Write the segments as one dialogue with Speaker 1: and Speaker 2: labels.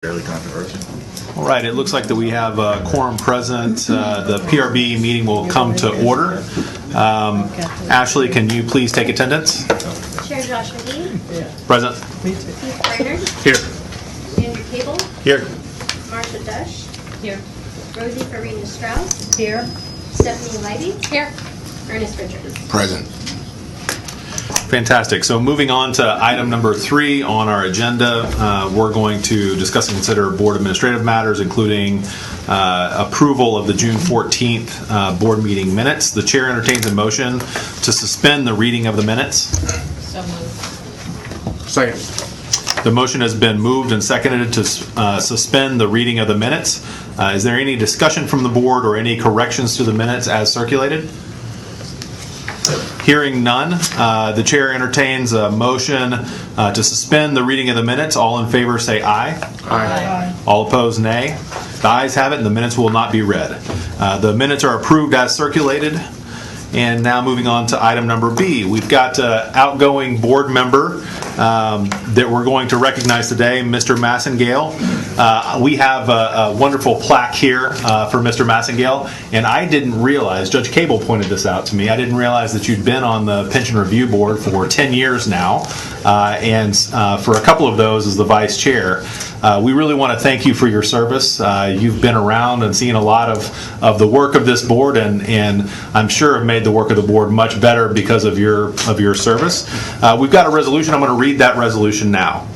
Speaker 1: Fairly controversial.
Speaker 2: All right, it looks like that we have a quorum present. The PRB meeting will come to order. Ashley, can you please take attendance?
Speaker 3: Chair Josh McGee.
Speaker 2: Present.
Speaker 3: Keith Reiner.
Speaker 2: Here.
Speaker 3: Andrew Cable.
Speaker 2: Here.
Speaker 3: Marsha Dush.
Speaker 4: Here.
Speaker 3: Rosie Farina Strauss.
Speaker 4: Here.
Speaker 3: Stephanie Leiby.
Speaker 4: Here.
Speaker 3: Ernest Richards.
Speaker 1: Present.
Speaker 2: Fantastic. So moving on to item number 3 on our agenda, we're going to discuss and consider board administrative matters, including approval of the June 14th board meeting minutes. The chair entertains a motion to suspend the reading of the minutes.
Speaker 4: So moved.
Speaker 1: Second.
Speaker 2: The motion has been moved and seconded to suspend the reading of the minutes. Is there any discussion from the board or any corrections to the minutes as circulated? Hearing none, the chair entertains a motion to suspend the reading of the minutes. All in favor say aye.
Speaker 4: Aye.
Speaker 2: All opposed, nay. The ayes have it, and the minutes will not be read. The minutes are approved as circulated. And now moving on to item number B. We've got an outgoing board member that we're going to recognize today, Mr. Massengale. We have a wonderful plaque here for Mr. Massengale, and I didn't realize, Judge Cable pointed this out to me, I didn't realize that you'd been on the Pension Review Board for 10 years now, and for a couple of those as the vice chair. We really want to thank you for your service. You've been around and seen a lot of the work of this board, and I'm sure have made the work of the board much better because of your service. We've got a resolution. I'm going to read that resolution now.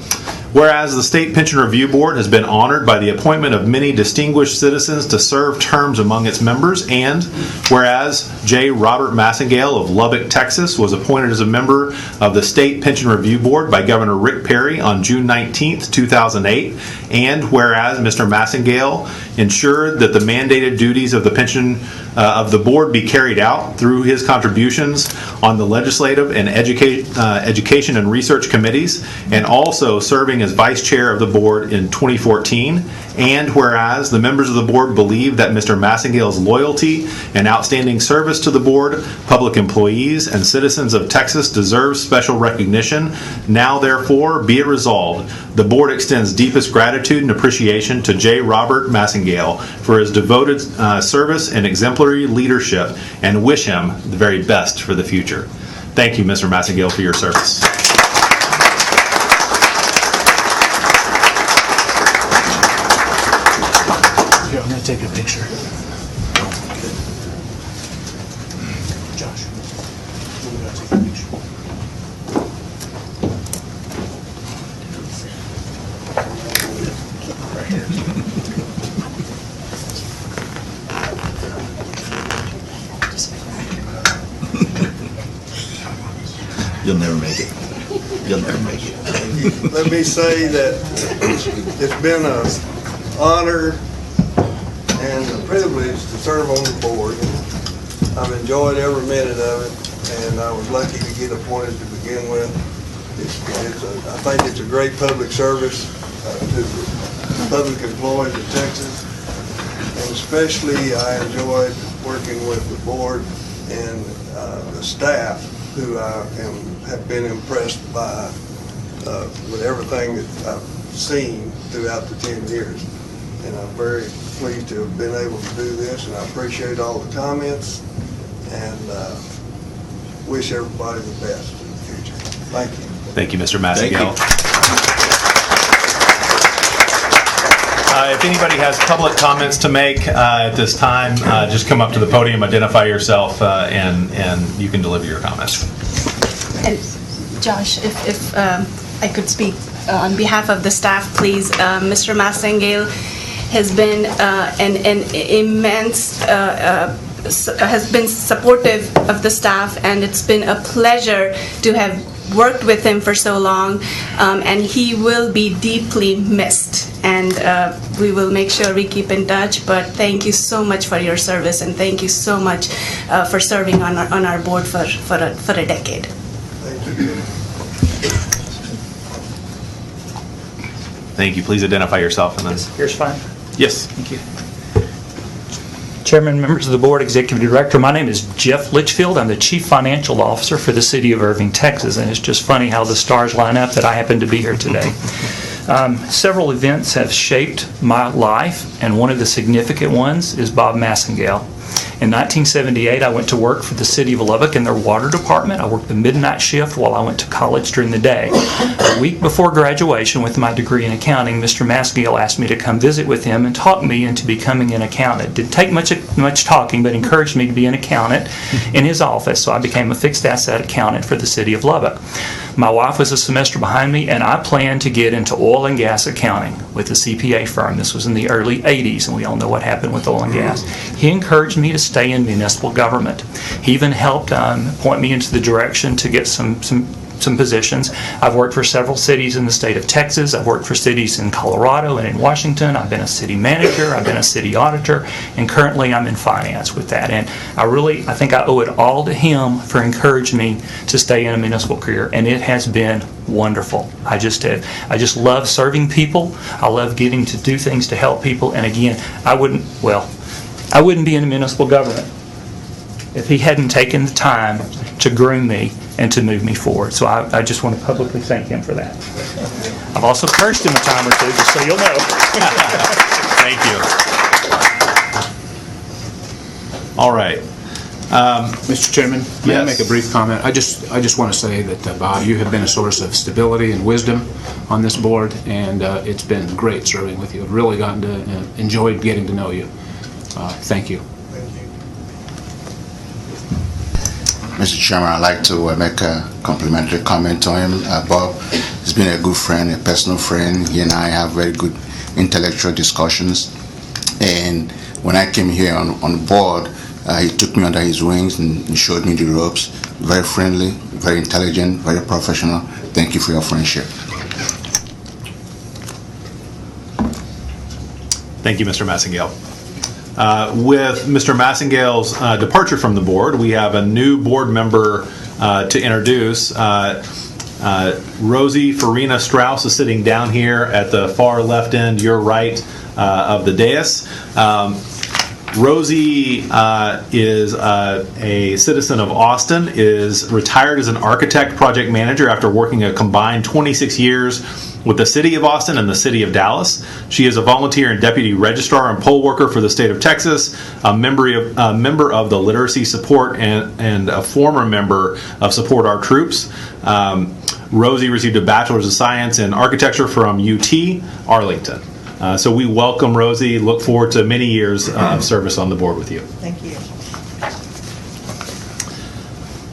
Speaker 2: Whereas the State Pension Review Board has been honored by the appointment of many distinguished citizens to serve terms among its members, and whereas J. Robert Massengale of Lubbock, Texas was appointed as a member of the State Pension Review Board by Governor Rick Perry on June 19, 2008, and whereas Mr. Massengale ensured that the mandated duties of the pension of the board be carried out through his contributions on the legislative and education and research committees, and also serving as vice chair of the board in 2014. And whereas the members of the board believe that Mr. Massengale's loyalty and outstanding service to the board, public employees, and citizens of Texas deserve special recognition, now therefore be it resolved, the board extends deepest gratitude and appreciation to J. Robert Massengale for his devoted service and exemplary leadership, and wish him the very best for the future. Thank you, Mr. Massengale, for your service.
Speaker 5: Here, I'm going to take a picture. Josh, we're going to take a picture. Right here.
Speaker 1: You'll never make it. You'll never make it.
Speaker 6: Let me say that it's been an honor and a privilege to serve on the board. I've enjoyed every minute of it, and I was lucky to get appointed to begin with. I think it's a great public service to the public employees of Texas, and especially I enjoyed working with the board and the staff, who I have been impressed by with everything that I've seen throughout the 10 years. And I'm very pleased to have been able to do this, and I appreciate all the comments, and wish everybody the best in the future. Thank you.
Speaker 2: Thank you, Mr. Massengale. If anybody has public comments to make at this time, just come up to the podium, identify yourself, and you can deliver your comments.
Speaker 7: And Josh, if I could speak on behalf of the staff, please. Mr. Massengale has been an immense, has been supportive of the staff, and it's been a pleasure to have worked with him for so long, and he will be deeply missed, and we will make sure we keep in touch. But thank you so much for your service, and thank you so much for serving on our board for a decade.
Speaker 6: Thank you.
Speaker 2: Thank you. Please identify yourself and then.
Speaker 5: Here's fine.
Speaker 2: Yes.
Speaker 5: Thank you. Chairman, members of the board, executive director, my name is Jeff Litchfield. I'm the chief financial officer for the city of Irving, Texas, and it's just funny how the stars line up that I happen to be here today. Several events have shaped my life, and one of the significant ones is Bob Massengale. In 1978, I went to work for the City of Lubbock in their water department. I worked the midnight shift while I went to college during the day. A week before graduation with my degree in accounting, Mr. Massengale asked me to come visit with him and talk me into becoming an accountant. Didn't take much talking, but encouraged me to be an accountant in his office, so I became a fixed asset accountant for the City of Lubbock. My wife was a semester behind me, and I planned to get into oil and gas accounting with a CPA firm. This was in the early 80s, and we all know what happened with oil and gas. He encouraged me to stay in municipal government. He even helped point me into the direction to get some positions. I've worked for several cities in the state of Texas. I've worked for cities in Colorado and in Washington. I've been a city manager. I've been a city auditor, and currently I'm in finance with that. And I think I owe it all to him for encouraging me to stay in a municipal career, and it has been wonderful. I just love serving people. I love getting to do things to help people. And again, I wouldn't be in municipal government if he hadn't taken the time to groom me and to move me forward. So I just want to publicly thank him for that. I've also cursed him a time or two, just so you'll know.
Speaker 2: Thank you. All right.
Speaker 8: Mr. Chairman, may I
Speaker 2: Yes.
Speaker 8: make a brief comment? I just want to say that, Bob, you have been a source of stability and wisdom on this board, and it's been great serving with you. I've really gotten to enjoyed getting to know you. Thank you.
Speaker 9: Mr. Chairman, I'd like to make a complimentary comment to him. Bob has been a good friend, a personal friend. He and I have very good intellectual discussions. And when I came here on board, he took me under his wings and showed me the ropes. Very friendly, very intelligent, very professional. Thank you for your friendship.
Speaker 2: Thank you, Mr. Massengale. With Mr. Massengale's departure from the board, we have a new board member to introduce. Rosie Farina Strauss is sitting down here at the far left end, your right of the dais. Rosie is a citizen of Austin, is retired as an architect project manager after working a combined 26 years with the City of Austin and the City of Dallas. She is a volunteer and deputy registrar and poll worker for the state of Texas, a member of the Literacy Support, and a former member of Support Our Troops. Rosie received a Bachelor's of Science in Architecture from UT Arlington. So we welcome Rosie, look forward to many years of service on the board with you.
Speaker 10: Thank you.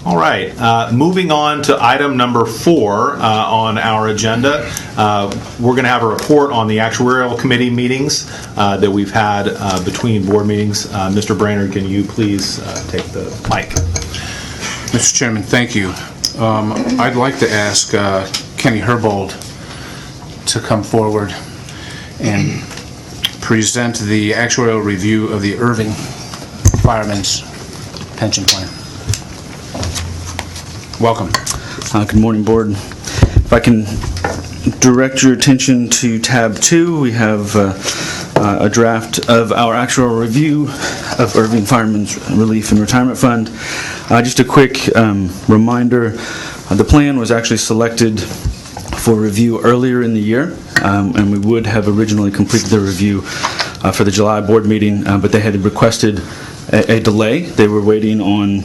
Speaker 2: All right, moving on to item number 4 on our agenda. We're going to have a report on the actuarial committee meetings that we've had between board meetings. Mr. Brainerd, can you please take the mic?
Speaker 8: Mr. Chairman, thank you. I'd like to ask Kenny Herbold to come forward and present the actuarial review of the Irving Firemen's Pension Plan. Welcome.
Speaker 11: Good morning, Board. If I can direct your attention to tab 2, we have a draft of our actuarial review of Irving Firemen's Relief and Retirement Fund. Just a quick reminder, the plan was actually selected for review earlier in the year, and we would have originally completed the review for the July board meeting, but they had requested a delay. They were waiting on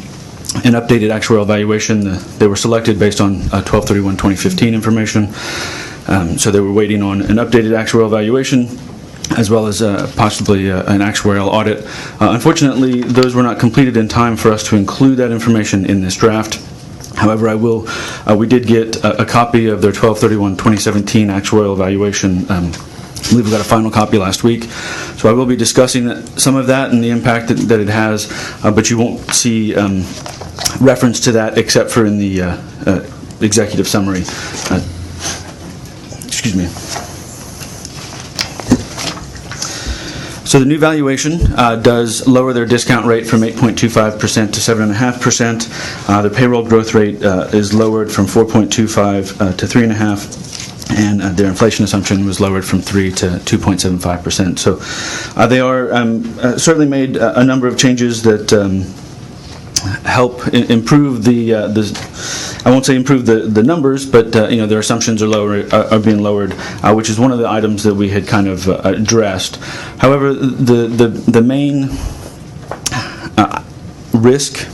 Speaker 11: an updated actuarial evaluation. They were selected based on 12/31/2015 information, so they were waiting on an updated actuarial evaluation as well as possibly an actuarial audit. Unfortunately, those were not completed in time for us to include that information in this draft. However, we did get a copy of their 12/31/2017 actuarial evaluation. I believe we got a final copy last week. So I will be discussing some of that and the impact that it has, but you won't see reference to that except for in the executive summary. Excuse me. So the new valuation does lower their discount rate from 8.25% to 7.5%. Their payroll growth rate is lowered from 4.25 to 3.5%, and their inflation assumption was lowered from 3 to 2.75%. So they are certainly made a number of changes that help improve I won't say improve the numbers, but their assumptions are being lowered, which is one of the items that we had kind of addressed. However, the main risk,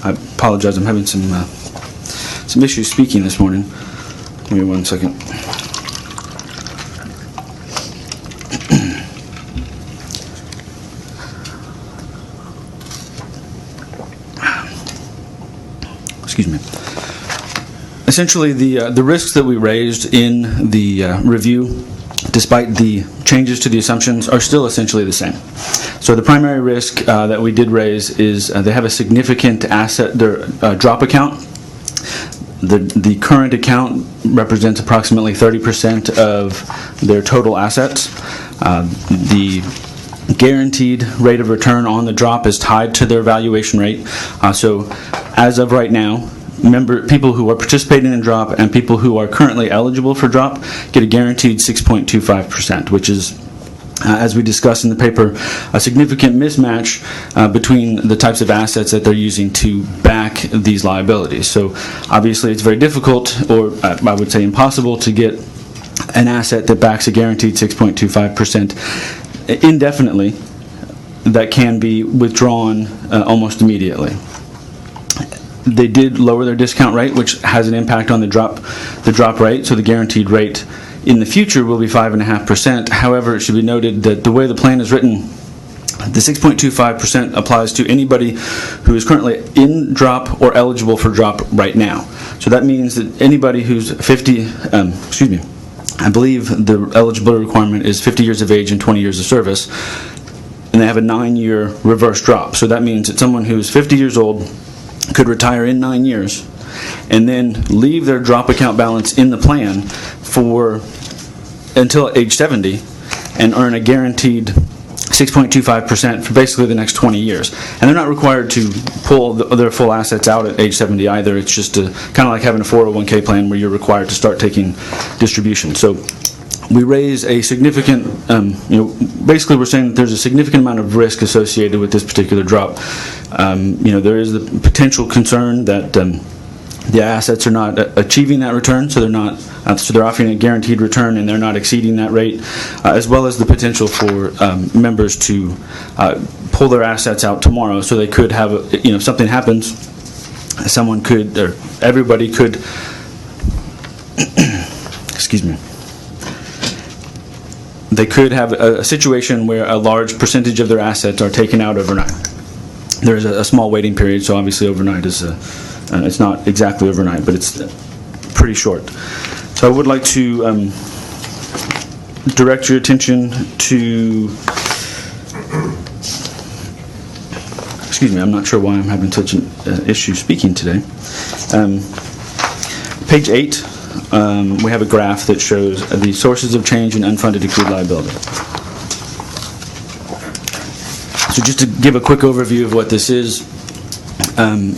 Speaker 11: I apologize, I'm having some issues speaking this morning. Give me 1 second. Excuse me. Essentially, the risks that we raised in the review, despite the changes to the assumptions, are still essentially the same. So the primary risk that we did raise is they have a significant asset, their drop account. The current account represents approximately 30% of their total assets. The guaranteed rate of return on the drop is tied to their valuation rate. So as of right now, people who are participating in drop and people who are currently eligible for drop get a guaranteed 6.25%, which is, as we discussed in the paper, a significant mismatch between the types of assets that they're using to back these liabilities. So obviously it's very difficult, or I would say impossible, to get an asset that backs a guaranteed 6.25% indefinitely that can be withdrawn almost immediately. They did lower their discount rate, which has an impact on the drop rate, so the guaranteed rate in the future will be 5.5%. However, it should be noted that the way the plan is written, the 6.25% applies to anybody who is currently in drop or eligible for drop right now. So that means that anybody who's I believe the eligibility requirement is 50 years of age and 20 years of service, and they have a 9-year reverse drop. So that means that someone who's 50 years old could retire in 9 years and then leave their drop account balance in the plan until age 70 and earn a guaranteed 6.25% for basically the next 20 years. And they're not required to pull their full assets out at age 70 either. It's just kind of like having a 401k plan where you're required to start taking distributions. So we raise a significant, basically we're saying that there's a significant amount of risk associated with this particular drop. There is the potential concern that the assets are not achieving that return, so they're offering a guaranteed return and they're not exceeding that rate, as well as the potential for members to pull their assets out tomorrow. So they could have, if something happens, someone could, or everybody could, excuse me. They could have a situation where a large percentage of their assets are taken out overnight. There's a small waiting period, so obviously overnight is it's not exactly overnight, but it's pretty short. So I would like to direct your attention to, excuse me, I'm not sure why I'm having such an issue speaking today. Page 8. We have a graph that shows the sources of change in unfunded accrued liability. So just to give a quick overview of what this is,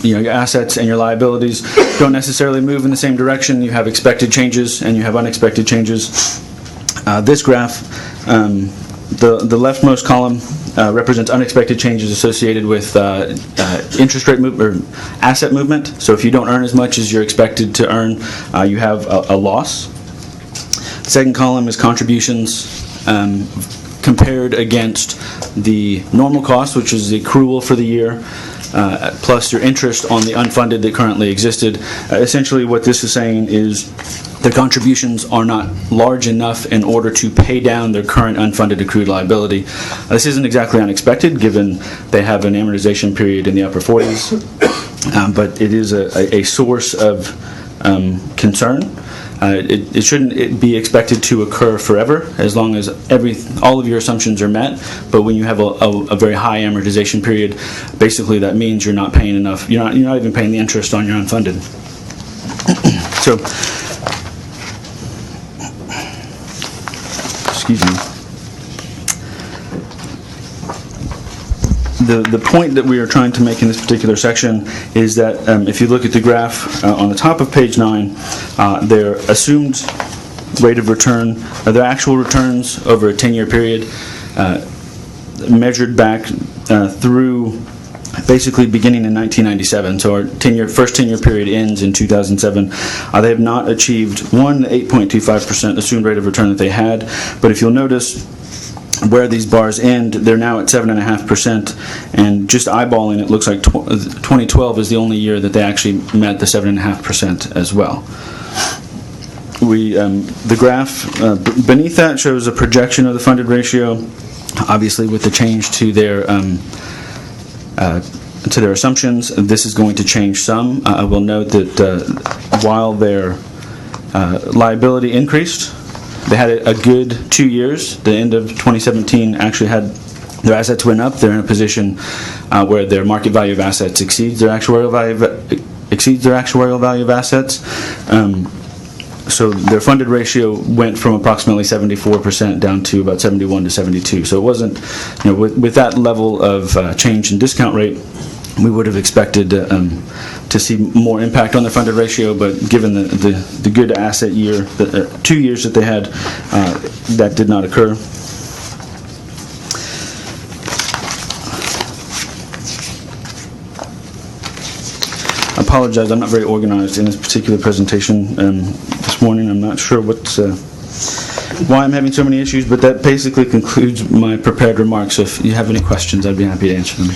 Speaker 11: your assets and your liabilities don't necessarily move in the same direction. You have expected changes and you have unexpected changes. This graph, the leftmost column represents unexpected changes associated with interest rate movement or asset movement. So if you don't earn as much as you're expected to earn, you have a loss. The second column is contributions compared against the normal cost, which is the accrual for the year, plus your interest on the unfunded that currently existed. Essentially what this is saying is the contributions are not large enough in order to pay down their current unfunded accrued liability. This isn't exactly unexpected given they have an amortization period in the upper 40s, but it is a source of concern. It shouldn't be expected to occur forever as long as all of your assumptions are met, but when you have a very high amortization period, basically that means you're not paying enough, you're not even paying the interest on your unfunded. So, excuse me. The point that we are trying to make in this particular section is that if you look at the graph on the top of page 9, their assumed rate of return, their actual returns over a 10-year period, measured back through basically beginning in 1997. So our first 10-year period ends in 2007. They have not achieved, the 8.25% assumed rate of return that they had. But if you'll notice, where these bars end, they're now at 7.5%, and just eyeballing it looks like 2012 is the only year that they actually met the 7.5% as well. The graph beneath that shows a projection of the funded ratio, obviously with the change to their assumptions. This is going to change some. I will note that while their liability increased, they had a good 2 years. The end of 2017 actually had their assets went up. They're in a position where their market value of assets exceeds their actuarial value of assets. So their funded ratio went from approximately 74% down to about 71 to 72. So it wasn't, with that level of change in discount rate, we would have expected to see more impact on their funded ratio, but given the good asset year, 2 years that they had, that did not occur. I apologize, I'm not very organized in this particular presentation this morning. I'm not sure why I'm having so many issues, but that basically concludes my prepared remarks. So if you have any questions, I'd be happy to answer them.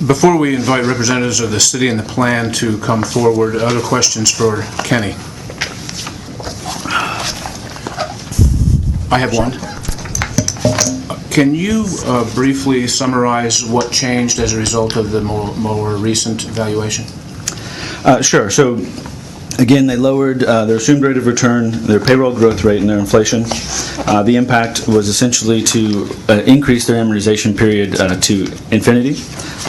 Speaker 8: Before we invite representatives of the city and the plan to come forward, other questions for Kenny? I have one. Can you briefly summarize what changed as a result of the more recent valuation?
Speaker 11: Sure. So, again, they lowered their assumed rate of return, their payroll growth rate, and their inflation. The impact was essentially to increase their amortization period to infinity.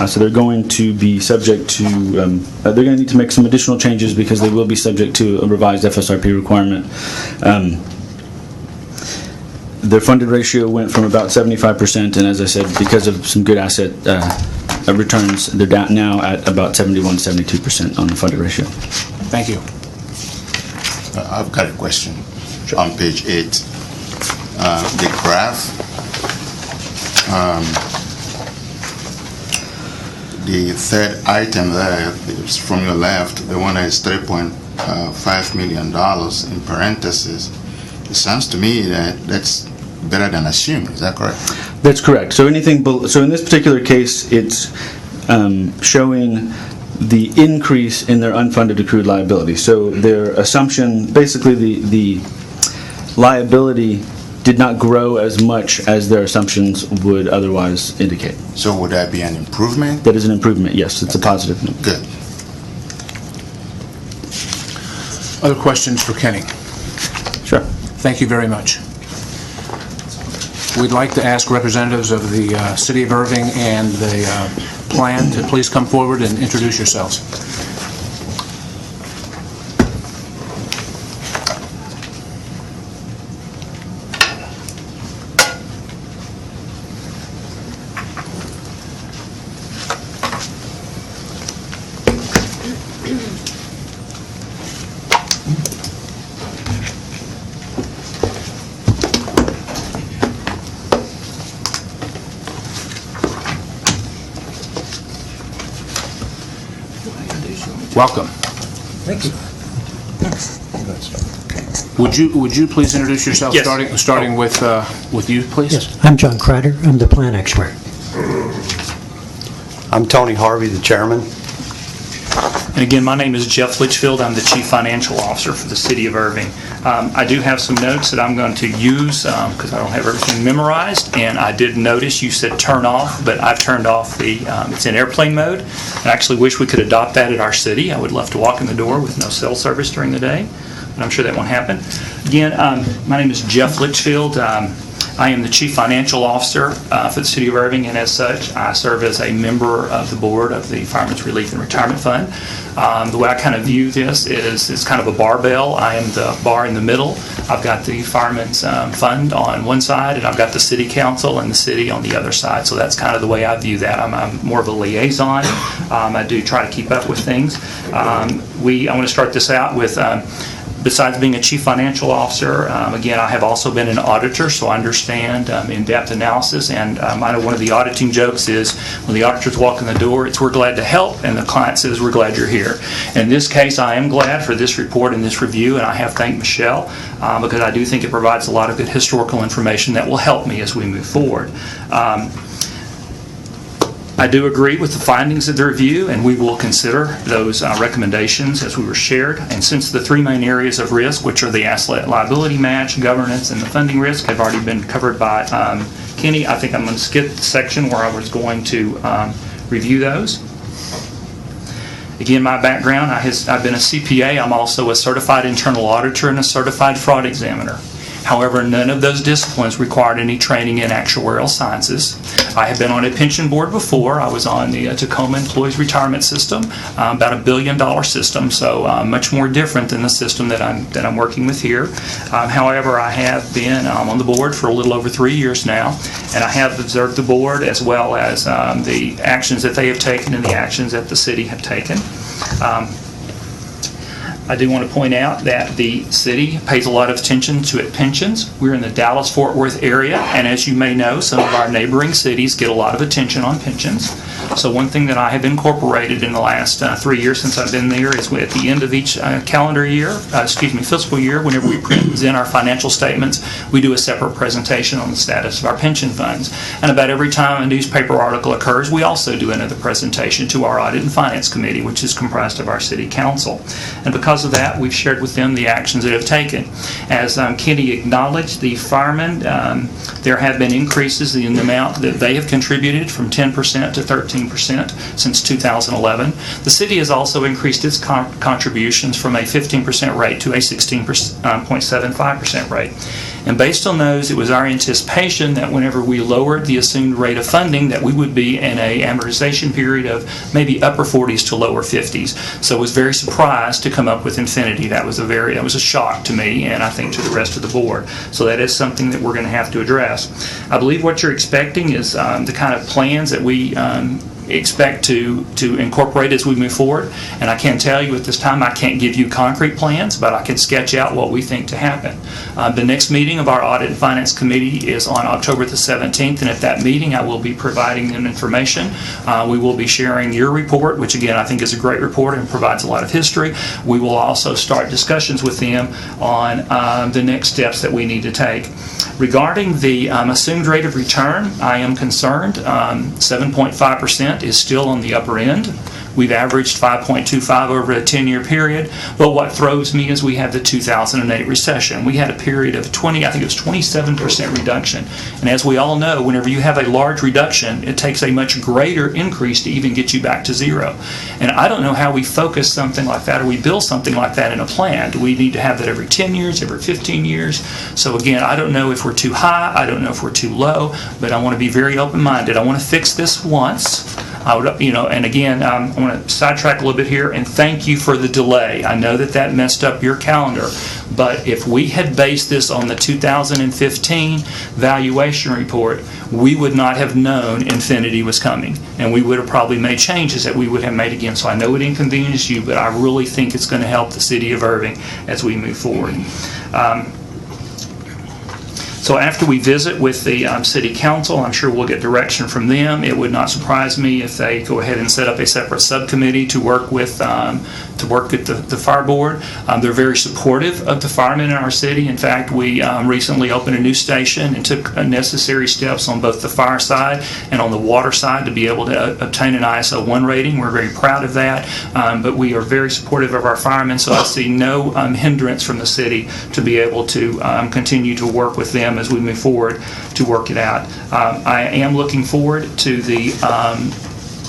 Speaker 11: So they're going to be subject to, they're going to need to make some additional changes because they will be subject to a revised FSRP requirement. Their funded ratio went from about 75%, and as I said, because of some good asset returns, they're down now at about 71 to 72% on the funded ratio.
Speaker 8: Thank you.
Speaker 9: I've got a question. Sure. On page 8, the graph, the third item there is from your left, the one that is $3.5 million in parentheses. It sounds to me that that's better than assumed. Is that correct?
Speaker 11: That's correct. So so in this particular case, it's showing the increase in their unfunded accrued liability. So their assumption, basically the liability did not grow as much as their assumptions would otherwise indicate.
Speaker 9: So would that be an improvement?
Speaker 11: That is an improvement, yes. It's a positive.
Speaker 9: Good.
Speaker 8: Other questions for Kenny?
Speaker 11: Sure.
Speaker 8: Thank you very much. We'd like to ask representatives of the City of Irving and the plan to please come forward and introduce yourselves. Welcome.
Speaker 10: Thank you.
Speaker 8: Would you please introduce yourself?
Speaker 10: Yes.
Speaker 8: Starting with you, please.
Speaker 10: Yes, I'm John Kreider. I'm the plan expert.
Speaker 12: I'm Tony Harvey, the chairman.
Speaker 5: And again, my name is Jeff Litchfield. I'm the Chief Financial Officer for the City of Irving. I do have some notes that I'm going to use because I don't have everything memorized, and I did notice you said turn off, but I've turned off it's in airplane mode. I actually wish we could adopt that at our city. I would love to walk in the door with no cell service during the day, but I'm sure that won't happen. Again, my name is Jeff Litchfield. I am the Chief Financial Officer for the City of Irving, and as such, I serve as a member of the board of the Fireman's Relief and Retirement Fund. The way I kind of view this is it's kind of a barbell. I am the bar in the middle. I've got the Fireman's Fund on one side, and I've got the City Council and the city on the other side. So that's kind of the way I view that. I'm more of a liaison. I do try to keep up with things. I want to start this out with Besides being a chief financial officer, again, I have also been an auditor, so I understand in-depth analysis. And I know one of the auditing jokes is when the auditors walk in the door, it's "we're glad to help," and the client says, "we're glad you're here." In this case, I am glad for this report and this review, and I have thanked Michelle because I do think it provides a lot of good historical information that will help me as we move forward. I do agree with the findings of the review, and we will consider those recommendations as we were shared. And since the three main areas of risk, which are the asset liability match, governance, and the funding risk, have already been covered by Kenny, I think I'm going to skip the section where I was going to review those. Again, my background, I've been a CPA. I'm also a certified internal auditor and a certified fraud examiner. However, none of those disciplines required any training in actuarial sciences. I have been on a pension board before. I was on the Tacoma Employees Retirement System, about $1 billion system, so much more different than the system that I'm working with here. However, I have been on the board for a little over 3 years now, and I have observed the board as well as the actions that they have taken and the actions that the city have taken. I do want to point out that the city pays a lot of attention to its pensions. We're in the Dallas-Fort Worth area, and as you may know, some of our neighboring cities get a lot of attention on pensions. So one thing that I have incorporated in the last 3 years since I've been there is at the end of each fiscal year, whenever we present our financial statements, we do a separate presentation on the status of our pension funds. And about every time a newspaper article occurs, we also do another presentation to our Audit and Finance Committee, which is comprised of our City Council. And because of that, we've shared with them the actions that have taken. As Kenny acknowledged, the firemen, there have been increases in the amount that they have contributed from 10% to 13% since 2011. The city has also increased its contributions from a 15% rate to a 16.75% rate. And based on those, it was our anticipation that whenever we lowered the assumed rate of funding, that we would be in a amortization period of maybe upper 40s to lower 50s. So I was very surprised to come up with infinity. That was a shock to me, and I think to the rest of the board. So that is something that we're going to have to address. I believe what you're expecting is the kind of plans that we expect to incorporate as we move forward. And I can tell you at this time I can't give you concrete plans, but I can sketch out what we think to happen. The next meeting of our Audit and Finance Committee is on October the 17th, and at that meeting I will be providing them information. We will be sharing your report, which again I think is a great report and provides a lot of history. We will also start discussions with them on the next steps that we need to take. Regarding the assumed rate of return, I am concerned. 7.5% is still on the upper end. We've averaged 5.25 over a 10-year period, but what throws me is we had the 2008 recession. We had a period of 27% reduction. And as we all know, whenever you have a large reduction, it takes a much greater increase to even get you back to zero. And I don't know how we focus something like that or we build something like that in a plan. Do we need to have that every 10 years, every 15 years? So again, I don't know if we're too high, I don't know if we're too low, but I want to be very open-minded. I want to fix this once. And again, I want to sidetrack a little bit here and thank you for the delay. I know that messed up your calendar, but if we had based this on the 2015 valuation report, we would not have known infinity was coming, and we would have probably made changes that we would have made again. So I know it inconvenienced you, but I really think it's going to help the city of Irving as we move forward. So after we visit with the City Council, I'm sure we'll get direction from them. It would not surprise me if they go ahead and set up a separate subcommittee to work with the fire board. They're very supportive of the firemen in our city. In fact, we recently opened a new station and took necessary steps on both the fire side and on the water side to be able to obtain an ISO 1 rating. We're very proud of that, but we are very supportive of our firemen, so I see no hindrance from the city to be able to continue to work with them as we move forward to work it out. I am looking forward to the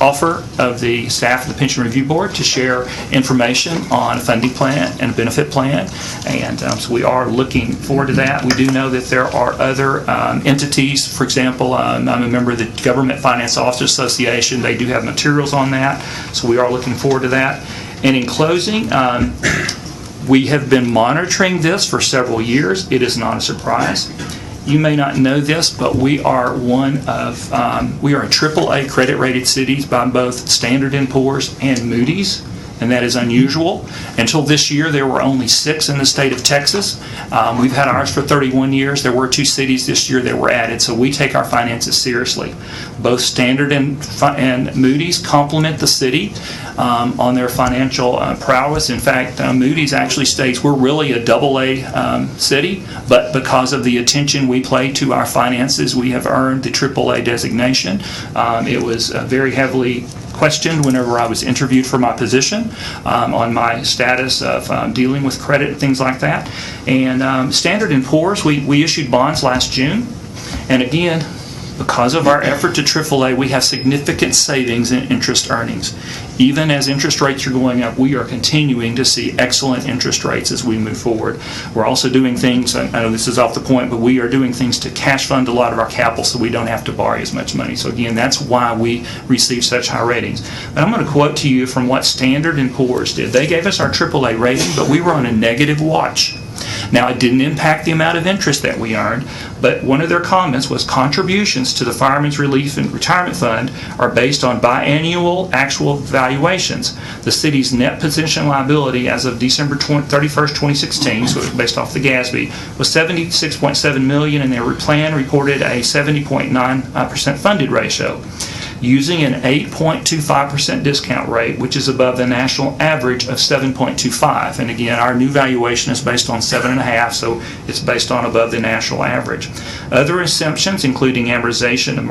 Speaker 5: offer of the staff of the Pension Review Board to share information on a funding plan and a benefit plan, and so we are looking forward to that. We do know that there are other entities. For example, I'm a member of the Government Finance Officers Association. They do have materials on that, so we are looking forward to that. And in closing, we have been monitoring this for several years. It is not a surprise. You may not know this, but we are a AAA credit rated cities by both Standard & Poor's and Moody's. and that is unusual. Until this year, there were only 6 in the state of Texas. We've had ours for 31 years. There were 2 cities this year that were added, so we take our finances seriously. Both Standard and Moody's compliment the city on their financial prowess. In fact, Moody's actually states we're really a AA city, but because of the attention we pay to our finances, we have earned the AAA designation. It was very heavily questioned whenever I was interviewed for my position on my status of dealing with credit and things like that. And Standard & Poor's, we issued bonds last June, and again, because of our effort to AAA, we have significant savings in interest earnings. Even as interest rates are going up, we are continuing to see excellent interest rates as we move forward. We're also doing things, I know this is off the point, but we are doing things to cash fund a lot of our capital so we don't have to borrow as much money. So again, that's why we receive such high ratings. But I'm going to quote to you from what Standard & Poor's did. They gave us our AAA rating, but we were on a negative watch. Now, it didn't impact the amount of interest that we earned, but one of their comments was contributions to the Fireman's Relief and Retirement Fund are based on biannual actual valuations. The city's net position liability as of December 31st, 2016, so it was based off the GASB, was $76.7 million, and their plan reported a 70.9% funded ratio, using an 8.25% discount rate, which is above the national average of 7.25. And again, our new valuation is based on 7.5, so it's based on above the national average. Other assumptions, including amortization and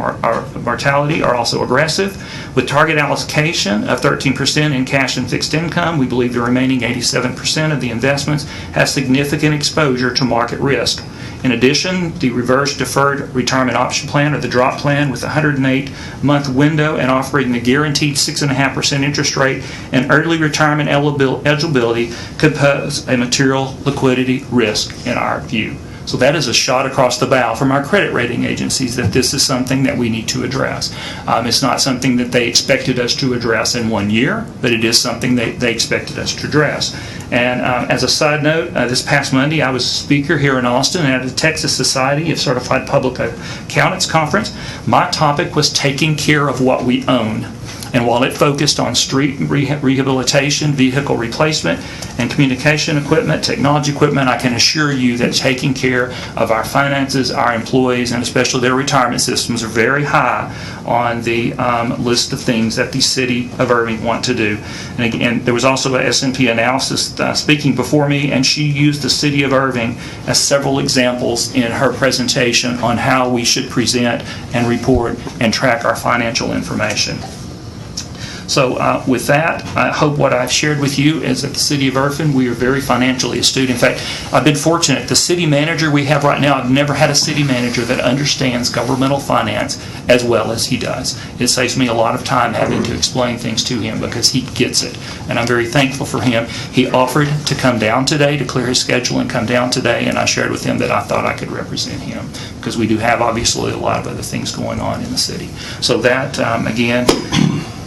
Speaker 5: mortality, are also aggressive. With target allocation of 13% in cash and fixed income, we believe the remaining 87% of the investments have significant exposure to market risk. In addition, the reverse deferred retirement option plan, or the DROP plan, with a 108-month window and offering the guaranteed 6.5% interest rate and early retirement eligibility, could pose a material liquidity risk in our view. So that is a shot across the bow from our credit rating agencies that this is something that we need to address. It's not something that they expected us to address in 1 year, but it is something they expected us to address. And as a side note, this past Monday I was a speaker here in Austin at the Texas Society of Certified Public Accountants Conference. My topic was taking care of what we own. And while it focused on street rehabilitation, vehicle replacement, and communication equipment, technology equipment, I can assure you that taking care of our finances, our employees, and especially their retirement systems are very high on the list of things that the city of Irving want to do. And again, there was also a S&P analysis speaking before me, and she used the city of Irving as several examples in her presentation on how we should present and report and track our financial information. So with that, I hope what I've shared with you is that the City of Irving, we are very financially astute. In fact, I've been fortunate. The city manager we have right now, I've never had a city manager that understands governmental finance as well as he does. It saves me a lot of time having to explain things to him because he gets it, and I'm very thankful for him. He offered to come down today to clear his schedule and come down today, and I shared with him that I thought I could represent him because we do have obviously a lot of other things going on in the city. So that, again,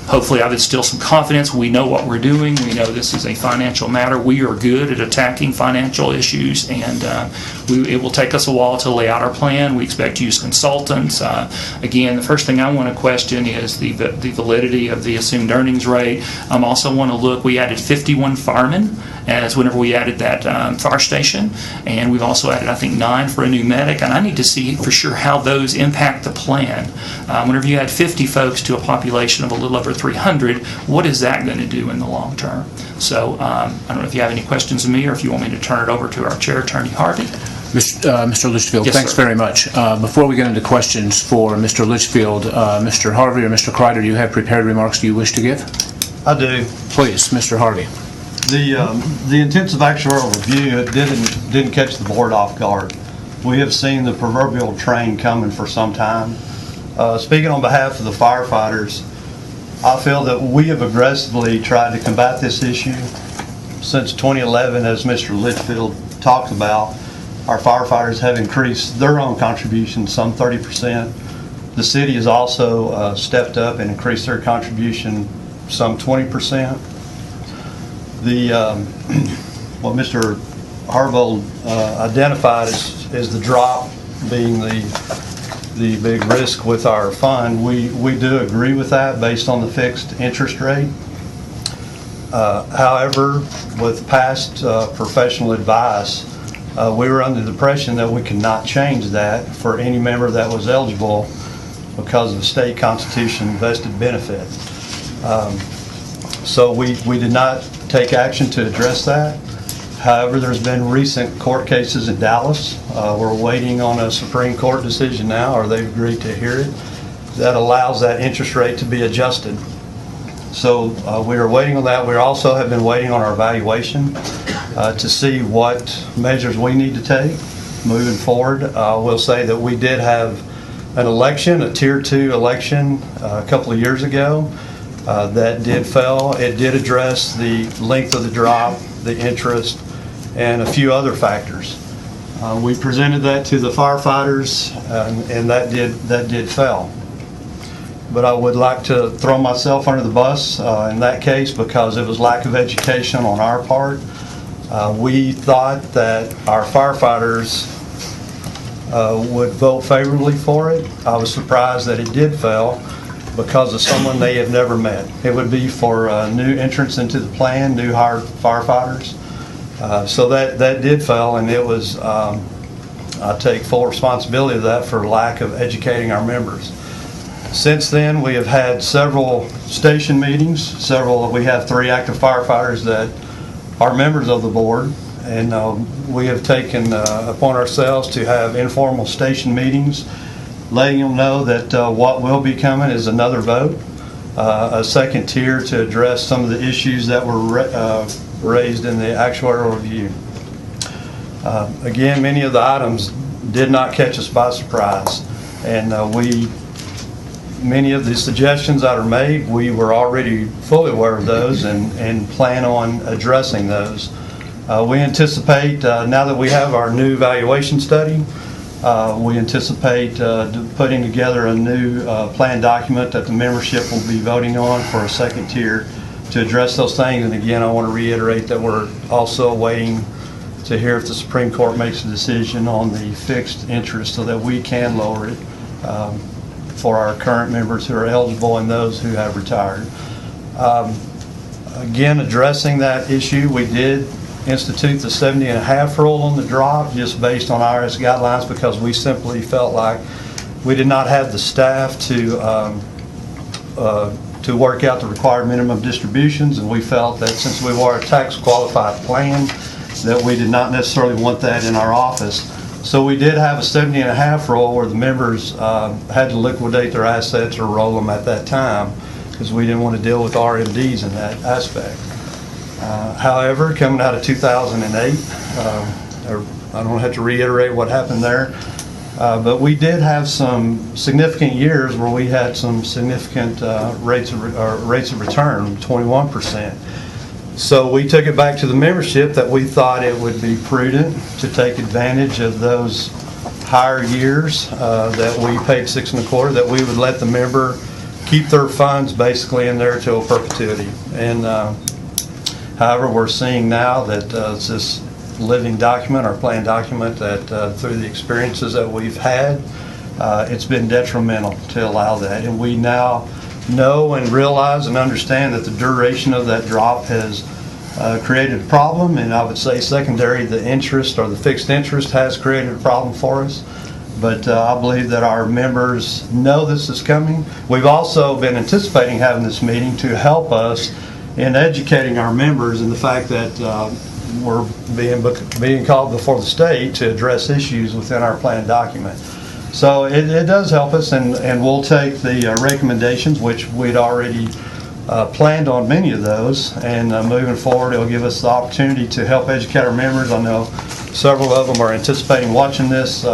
Speaker 5: hopefully I've instilled some confidence. We know what we're doing. We know this is a financial matter. We are good at attacking financial issues, and it will take us a while to lay out our plan. We expect to use consultants. Again, the first thing I want to question is the validity of the assumed earnings rate. I also want to look, we added 51 firemen as whenever we added that fire station, and we've also added, I think, 9 for a new medic, and I need to see for sure how those impact the plan. Whenever you add 50 folks to a population of a little over 300, what is that going to do in the long term? So I don't know if you have any questions of me or if you want me to turn it over to our Chair, Attorney Harvey.
Speaker 8: Mr. Litchfield,
Speaker 5: Yes,
Speaker 8: thanks
Speaker 5: sir.
Speaker 8: very much. Before we get into questions for Mr. Litchfield, Mr. Harvey or Mr. Kreider, do you have prepared remarks you wish to give?
Speaker 6: I do.
Speaker 8: Please, Mr. Harvey.
Speaker 6: The intensive actuarial review, it didn't catch the board off guard. We have seen the proverbial train coming for some time. Speaking on behalf of the firefighters, I feel that we have aggressively tried to combat this issue since 2011, as Mr. Litchfield talked about. Our firefighters have increased their own contribution some 30%. The city has also stepped up and increased their contribution some 20%. What Mr. Harbold identified is the drop being the big risk with our fund. We do agree with that based on the fixed interest rate.
Speaker 12: However, with past professional advice, we were under the impression that we could not change that for any member that was eligible because of the state constitution vested benefit. So we did not take action to address that. However, there's been recent court cases in Dallas. We're waiting on a Supreme Court decision now, or they've agreed to hear it, that allows that interest rate to be adjusted. So we are waiting on that. We also have been waiting on our evaluation to see what measures we need to take moving forward. We'll say that we did have an election, a Tier 2 election a couple of years ago that did fail. It did address the length of the drop, the interest, and a few other factors. We presented that to the firefighters, and that did fail. But I would like to throw myself under the bus in that case because it was lack of education on our part. We thought that our firefighters would vote favorably for it. I was surprised that it did fail because of someone they have never met. It would be for new entrants into the plan, new hired firefighters. So that did fail, and it was, I take full responsibility of that for lack of educating our members. Since then, we have had several station meetings. We have 3 active firefighters that are members of the board, and we have taken upon ourselves to have informal station meetings, letting them know that what will be coming is another vote, a second tier to address some of the issues that were raised in the actuarial review. Again, many of the items did not catch us by surprise, and many of the suggestions that are made, we were already fully aware of those and plan on addressing those. We anticipate, now that we have our new evaluation study, we anticipate putting together a new plan document that the membership will be voting on for a second tier to address those things. And again, I want to reiterate that we're also waiting to hear if the Supreme Court makes a decision on the fixed interest so that we can lower it for our current members who are eligible and those who have retired. Again, addressing that issue, we did institute the 70.5 rule on the drop just based on IRS guidelines because we simply felt like we did not have the staff to work out the required minimum distributions, and we felt that since we were a tax qualified plan that we did not necessarily want that in our office. So we did have a 70.5 rule where the members had to liquidate their assets or roll them at that time because we didn't want to deal with RMDs in that aspect. However, coming out of 2008, I don't have to reiterate what happened there, but we did have some significant years where we had some significant rates of return, 21%. So we took it back to the membership that we thought it would be prudent to take advantage of those higher years that we paid 6 1/4, that we would let the member keep their funds basically in there till perpetuity. And however, we're seeing now that it's this living document, our plan document, that through the experiences that we've had, it's been detrimental to allow that. And we now know and realize and understand that the duration of that drop has created a problem, and I would say secondary, the interest or the fixed interest has created a problem for us. But I believe that our members know this is coming. We've also been anticipating having this meeting to help us in educating our members in the fact that we're being called before the state to address issues within our plan document. So it does help us, and we'll take the recommendations, which we'd already planned on many of those, and moving forward, it'll give us the opportunity to help educate our members. I know several of them are anticipating watching this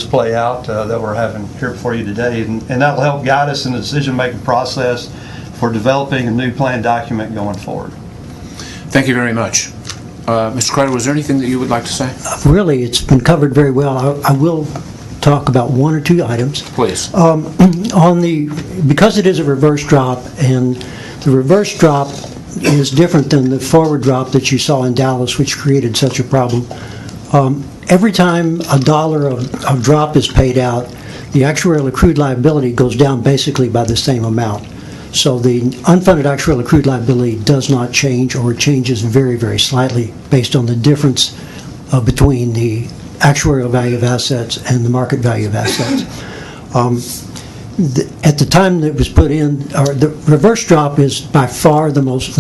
Speaker 12: play out that we're having here before you today, and that will help guide us in the decision-making process for developing a new plan document going forward.
Speaker 8: Thank you very much. Mr. Crider, was there anything that you would like to say?
Speaker 10: Really, it's been covered very well. I will talk about 1 or 2 items.
Speaker 8: Please.
Speaker 10: Because it is a reverse drop, and the reverse drop is different than the forward drop that you saw in Dallas, which created such a problem. Every time $1 of drop is paid out, the actuarial accrued liability goes down basically by the same amount. So the unfunded actuarial accrued liability does not change, or changes very, very slightly based on the difference between the actuarial value of assets and the market value of assets. At the time that it was put in, or the reverse drop is by far the most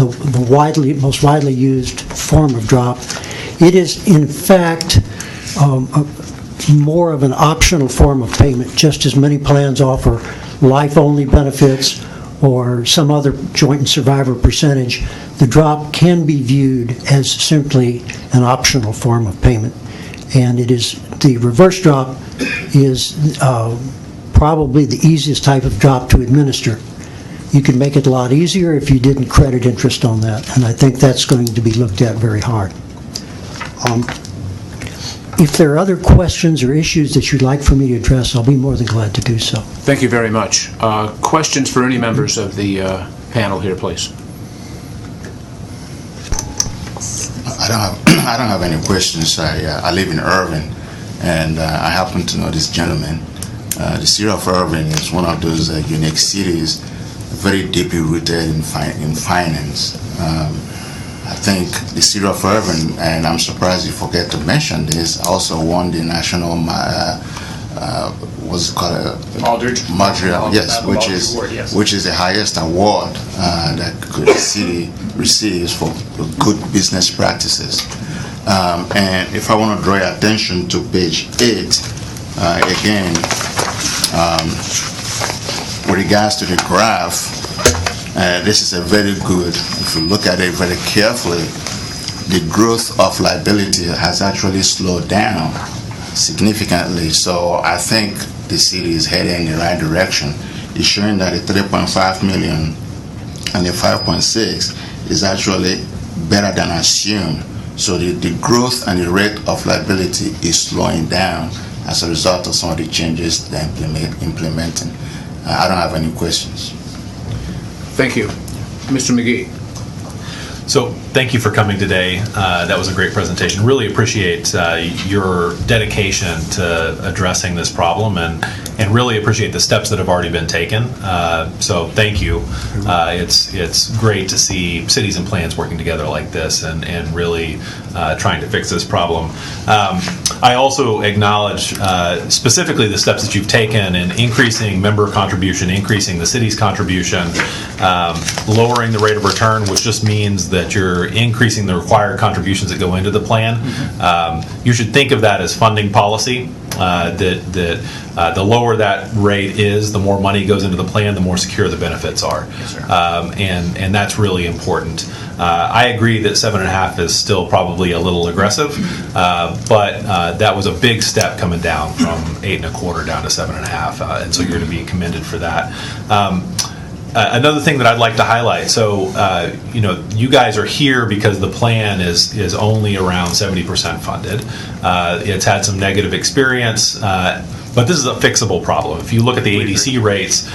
Speaker 10: widely used form of drop. It is in fact more of an optional form of payment. Just as many plans offer life-only benefits or some other joint and survivor percentage, the drop can be viewed as simply an optional form of payment. And the reverse drop is probably the easiest type of drop to administer. You can make it a lot easier if you didn't credit interest on that, and I think that's going to be looked at very hard. If there are other questions or issues that you'd like for me to address, I'll be more than glad to do so.
Speaker 8: Thank you very much. Questions for any members of the panel here, please?
Speaker 9: I don't have any questions. I live in Irving, and I happen to know this gentleman. The city of Irving is one of those unique cities, very deeply rooted in finance. I think the city of Irving, and I'm surprised you forget to mention this, also won the national, what's it called?
Speaker 8: Aldridge.
Speaker 9: Yes, which is the highest award that the city receives for good business practices. And if I want to draw your attention to page 8, again, with regards to the graph, this is a very good, if you look at it very carefully, the growth of liability has actually slowed down significantly. So I think the city is heading in the right direction. It's showing that the 3.5 million and the 5.6 is actually better than assumed. So the growth and the rate of liability is slowing down as a result of some of the changes they're implementing. I don't have any questions.
Speaker 8: Thank you. Mr. McGee.
Speaker 2: So thank you for coming today. That was a great presentation. Really appreciate your dedication to addressing this problem, and really appreciate the steps that have already been taken. So thank you. It's great to see cities and plans working together like this and really trying to fix this problem. I also acknowledge specifically the steps that you've taken in increasing member contribution, increasing the city's contribution, lowering the rate of return, which just means that you're increasing the required contributions that go into the plan. You should think of that as funding policy. The lower that rate is, the more money goes into the plan, the more secure the benefits are.
Speaker 5: Yes, sir.
Speaker 2: And that's really important. I agree that 7.5 is still probably a little aggressive, but that was a big step coming down from 8.25 down to 7.5, and so you're going to be commended for that. Another thing that I'd like to highlight, so you guys are here because the plan is only around 70% funded. It's had some negative experience, but this is a fixable problem. If you look at the ADC rates,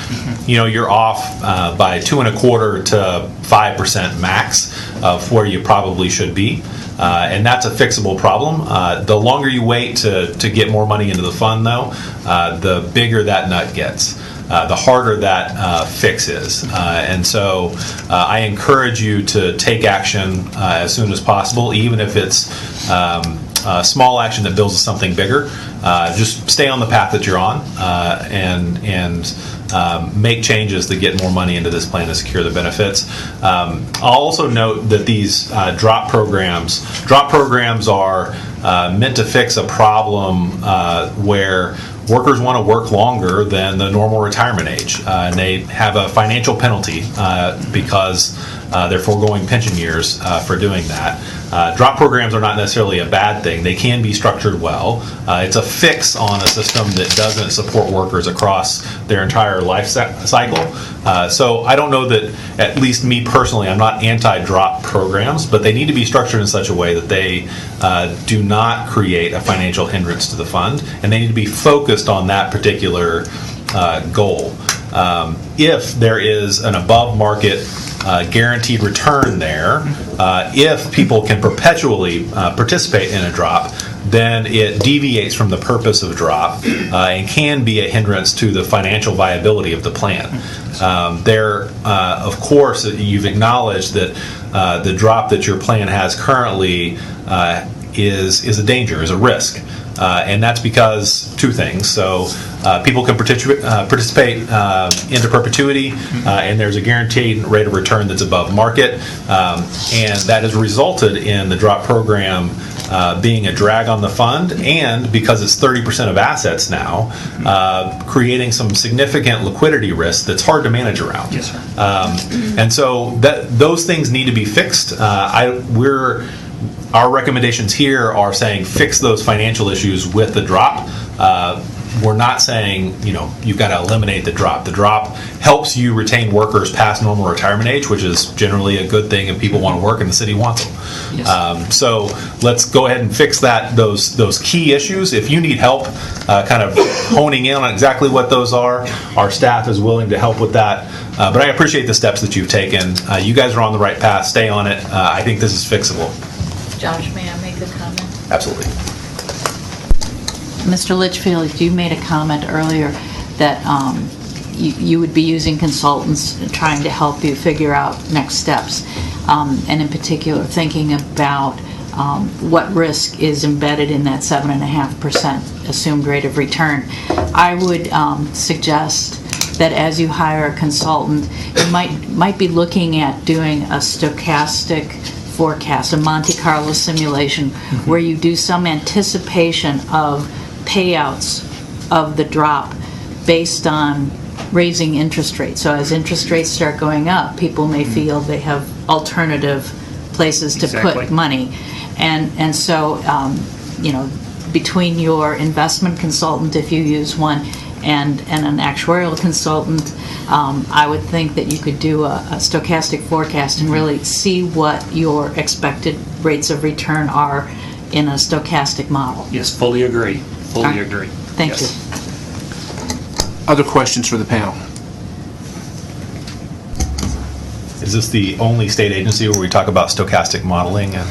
Speaker 2: you're off by 2.25 to 5% max of where you probably should be. And that's a fixable problem. The longer you wait to get more money into the fund, though, the bigger that nut gets. The harder that fix is. And so I encourage you to take action as soon as possible, even if it's a small action that builds to something bigger. Just stay on the path that you're on and make changes to get more money into this plan to secure the benefits. I'll also note that these drop programs are meant to fix a problem where workers want to work longer than the normal retirement age, and they have a financial penalty because they're foregoing pension years for doing that. Drop programs are not necessarily a bad thing. They can be structured well. It's a fix on a system that doesn't support workers across their entire life cycle. So I don't know that, at least me personally, I'm not anti-drop programs, but they need to be structured in such a way that they do not create a financial hindrance to the fund, and they need to be focused on that particular goal. If there is an above market guaranteed return there. If people can perpetually participate in a drop, then it deviates from the purpose of drop and can be a hindrance to the financial viability of the plan. Of course, you've acknowledged that the drop that your plan has currently is a danger, is a risk. And that's because two things. So people can participate into perpetuity, and there's a guaranteed rate of return that's above market. And that has resulted in the drop program being a drag on the fund, and because it's 30% of assets now, creating some significant liquidity risk that's hard to manage around.
Speaker 5: Yes, sir.
Speaker 2: And so those things need to be fixed. Our recommendations here are saying fix those financial issues with the drop. We're not saying, you've got to eliminate the drop. The drop helps you retain workers past normal retirement age, which is generally a good thing if people want to work and the city wants them.
Speaker 5: Yes.
Speaker 2: So let's go ahead and fix those key issues. If you need help kind of honing in on exactly what those are, our staff is willing to help with that. But I appreciate the steps that you've taken. You guys are on the right path. Stay on it. I think this is fixable.
Speaker 4: Josh, may I make a comment?
Speaker 2: Absolutely.
Speaker 4: Mr. Litchfield, you made a comment earlier that you would be using consultants trying to help you figure out next steps, and in particular thinking about what risk is embedded in that 7.5% assumed rate of return. I would suggest that as you hire a consultant, you might be looking at doing a stochastic forecast, a Monte Carlo simulation, where you do some anticipation of payouts of the drop based on raising interest rates. So as interest rates start going up, people may feel they have alternative places to put money. And so, between your investment consultant, if you use one, and an actuarial consultant, I would think that you could do a stochastic forecast and really see what your expected rates of return are in a stochastic model.
Speaker 5: Yes, fully agree. Fully agree.
Speaker 4: Thank you.
Speaker 8: Other questions for the panel?
Speaker 2: Is this the only state agency where we talk about stochastic modeling? And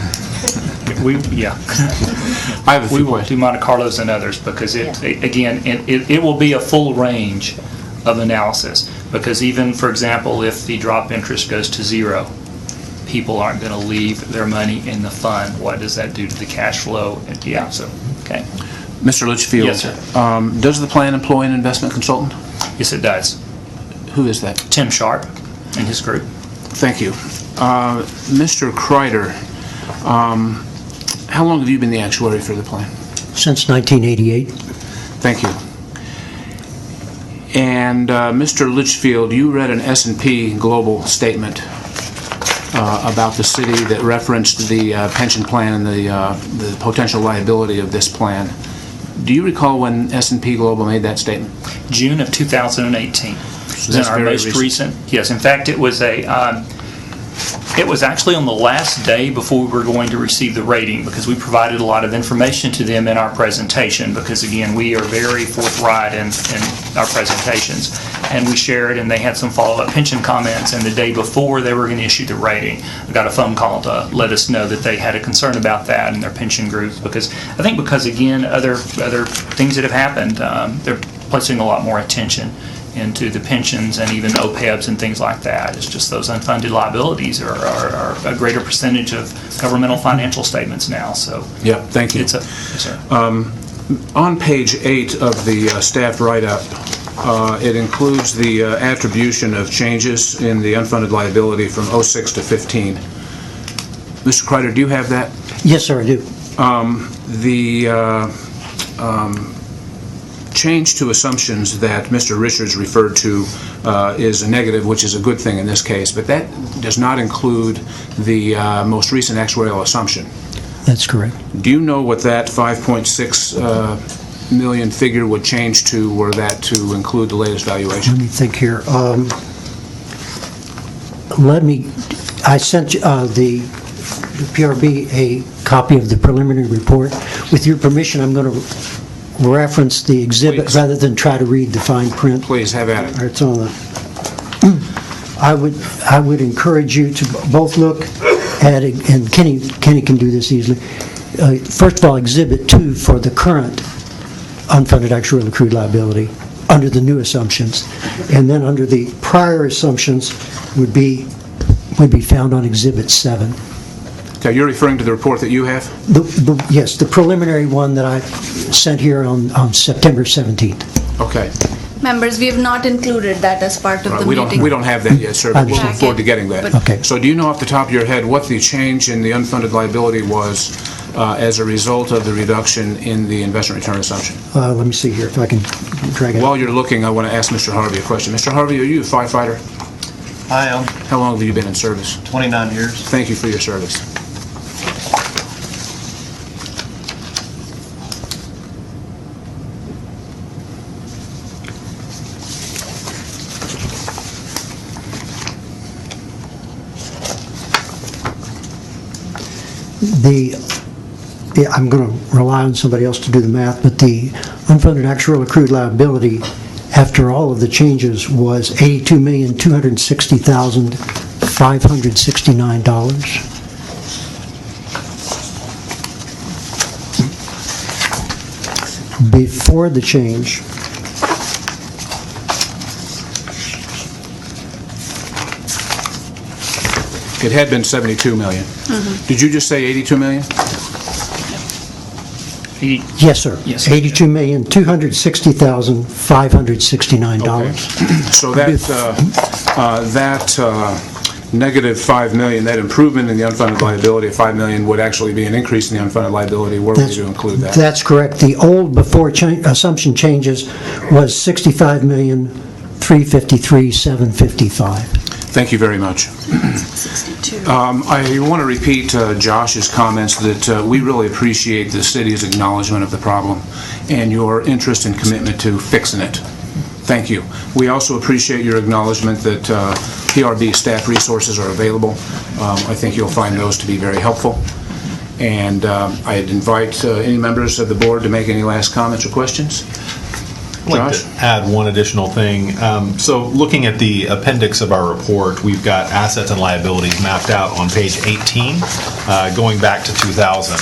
Speaker 8: I have a few
Speaker 5: we will
Speaker 8: questions.
Speaker 5: do Monte Carlos and others because it will be a full range of analysis, because even, for example, if the drop interest goes to zero, people aren't going to leave their money in the fund. What does that do to the cash flow? Okay.
Speaker 8: Mr. Litchfield.
Speaker 5: Yes, sir.
Speaker 8: Does the plan employ an investment consultant?
Speaker 5: Yes, it does.
Speaker 8: Who is that?
Speaker 5: Tim Sharp and his group.
Speaker 8: Thank you. Mr. Kreider, how long have you been the actuary for the plan?
Speaker 10: Since 1988.
Speaker 8: Thank you. And Mr. Litchfield, you read an S&P Global statement about the city that referenced the pension plan and the potential liability of this plan. Do you recall when S&P Global made that statement?
Speaker 5: June of 2018.
Speaker 8: So
Speaker 5: Then our most recent. Yes, in fact, it was actually on the last day before we were going to receive the rating, because we provided a lot of information to them in our presentation, because again, we are very forthright in our presentations, and we shared, and they had some follow-up pension comments, and the day before they were going to issue the rating, I got a phone call to let us know that they had a concern about that in their pension groups, because again, other things that have happened, they're placing a lot more attention into the pensions and even OPEBs and things like that. It's just those unfunded liabilities are a greater percentage of governmental financial statements now. So
Speaker 8: yeah, thank you.
Speaker 5: Yes, sir.
Speaker 8: On page 8 of the staff write-up, it includes the attribution of changes in the unfunded liability from 06 to 15. Mr. Kreider, do you have that?
Speaker 10: Yes, sir, I do.
Speaker 8: The change to assumptions that Mr. Richards referred to is a negative, which is a good thing in this case, but that does not include the most recent actuarial assumption.
Speaker 10: That's correct.
Speaker 8: Do you know what that 5.6 million figure would change to, were that to include the latest valuation?
Speaker 10: Let me think here. I sent the PRB a copy of the preliminary report. With your permission, I'm going to reference the exhibit rather than try to read the fine print.
Speaker 8: Please, have at it.
Speaker 10: It's on the I would encourage you to both look at it, and Kenny can do this easily. First of all, Exhibit 2 for the current unfunded actuarial accrued liability under the new assumptions, and then under the prior assumptions would be found on Exhibit 7.
Speaker 8: Okay, you're referring to the report that you have?
Speaker 10: Yes, the preliminary one that I sent here on September 17th.
Speaker 8: Okay.
Speaker 7: Members, we have not included that as part of the
Speaker 8: We
Speaker 7: meeting.
Speaker 8: don't have that yet, sir, but we'll look forward to getting that.
Speaker 7: But-
Speaker 10: Okay.
Speaker 8: So do you know off the top of your head what the change in the unfunded liability was as a result of the reduction in the investment return assumption?
Speaker 10: Let me see here if I can drag it.
Speaker 8: While you're looking, I want to ask Mr. Harvey a question. Mr. Harvey, are you a firefighter?
Speaker 12: I am
Speaker 8: How long have you been in service?
Speaker 12: 29 years.
Speaker 8: Thank you for your service.
Speaker 10: I'm going to rely on somebody else to do the math, but the unfunded actuarial accrued liability after all of the changes was $82,260,569. Before the change,
Speaker 8: It had been 72 million. Did you just say 82 million?
Speaker 10: yes, sir.
Speaker 5: Yes.
Speaker 10: $82,260,569.
Speaker 8: So that negative 5 million, that improvement in the unfunded liability of 5 million would actually be an increase in the unfunded liability were we to include that.
Speaker 10: That's correct. The old before assumption changes was $65,353,755.
Speaker 8: Thank you very much. I want to repeat Josh's comments that we really appreciate the city's acknowledgement of the problem and your interest and commitment to fixing it. Thank you. We also appreciate your acknowledgement that PRB staff resources are available. I think you'll find those to be very helpful. And I'd invite any members of the board to make any last comments or questions.
Speaker 2: I'd like to add one additional thing. So looking at the appendix of our report, we've got assets and liabilities mapped out on page 18, going back to 2000.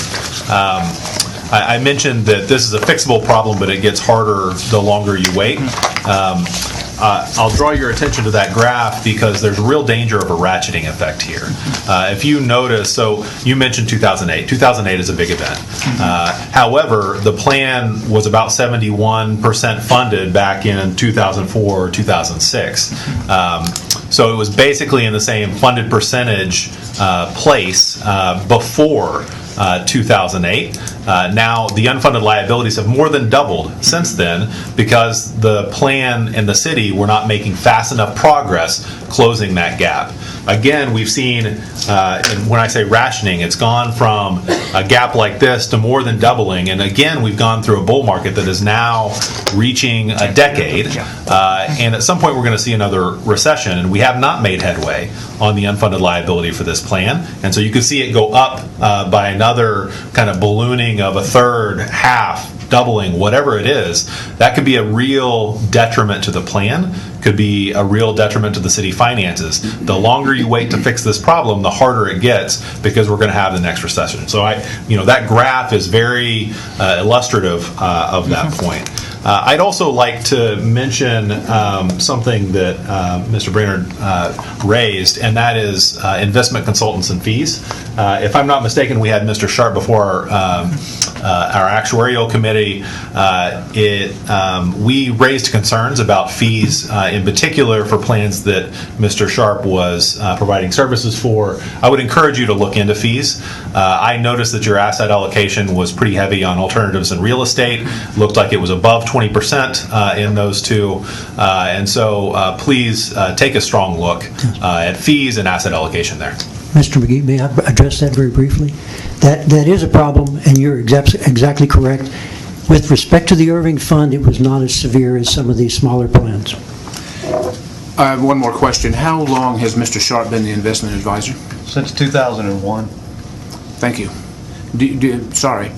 Speaker 2: I mentioned that this is a fixable problem, but it gets harder the longer you wait. I'll draw your attention to that graph because there's a real danger of a ratcheting effect here. If you notice, so you mentioned 2008. 2008 is a big event. However, the plan was about 71% funded back in 2004 or 2006. So it was basically in the same funded percentage place before 2008. Now the unfunded liabilities have more than doubled since then because the plan and the city were not making fast enough progress closing that gap. Again, we've seen, and when I say rationing, it's gone from a gap like this to more than doubling. And again, we've gone through a bull market that is now reaching a decade. And at some point, we're going to see another recession. And we have not made headway on the unfunded liability for this plan. And so you can see it go up by another kind of ballooning of a third, half, doubling, whatever it is. That could be a real detriment to the plan, could be a real detriment to the city finances. The longer you wait to fix this problem, the harder it gets because we're going to have the next recession. So that graph is very illustrative of that point. I'd also like to mention something that Mr. Brainerd raised, and that is investment consultants and fees. If I'm not mistaken, we had Mr. Sharp before our actuarial committee. We raised concerns about fees, in particular for plans that Mr. Sharp was providing services for. I would encourage you to look into fees. I noticed that your asset allocation was pretty heavy on alternatives and real estate. Looked like it was above 20% in those two. And so please take a strong look at fees and asset allocation there.
Speaker 10: Mr. McGee, may I address that very briefly? That is a problem, and you're exactly correct. With respect to the Irving Fund, it was not as severe as some of these smaller plans.
Speaker 8: I have one more question. How long has Mr. Sharp been the investment advisor?
Speaker 12: Since 2001.
Speaker 8: Thank you. Sorry.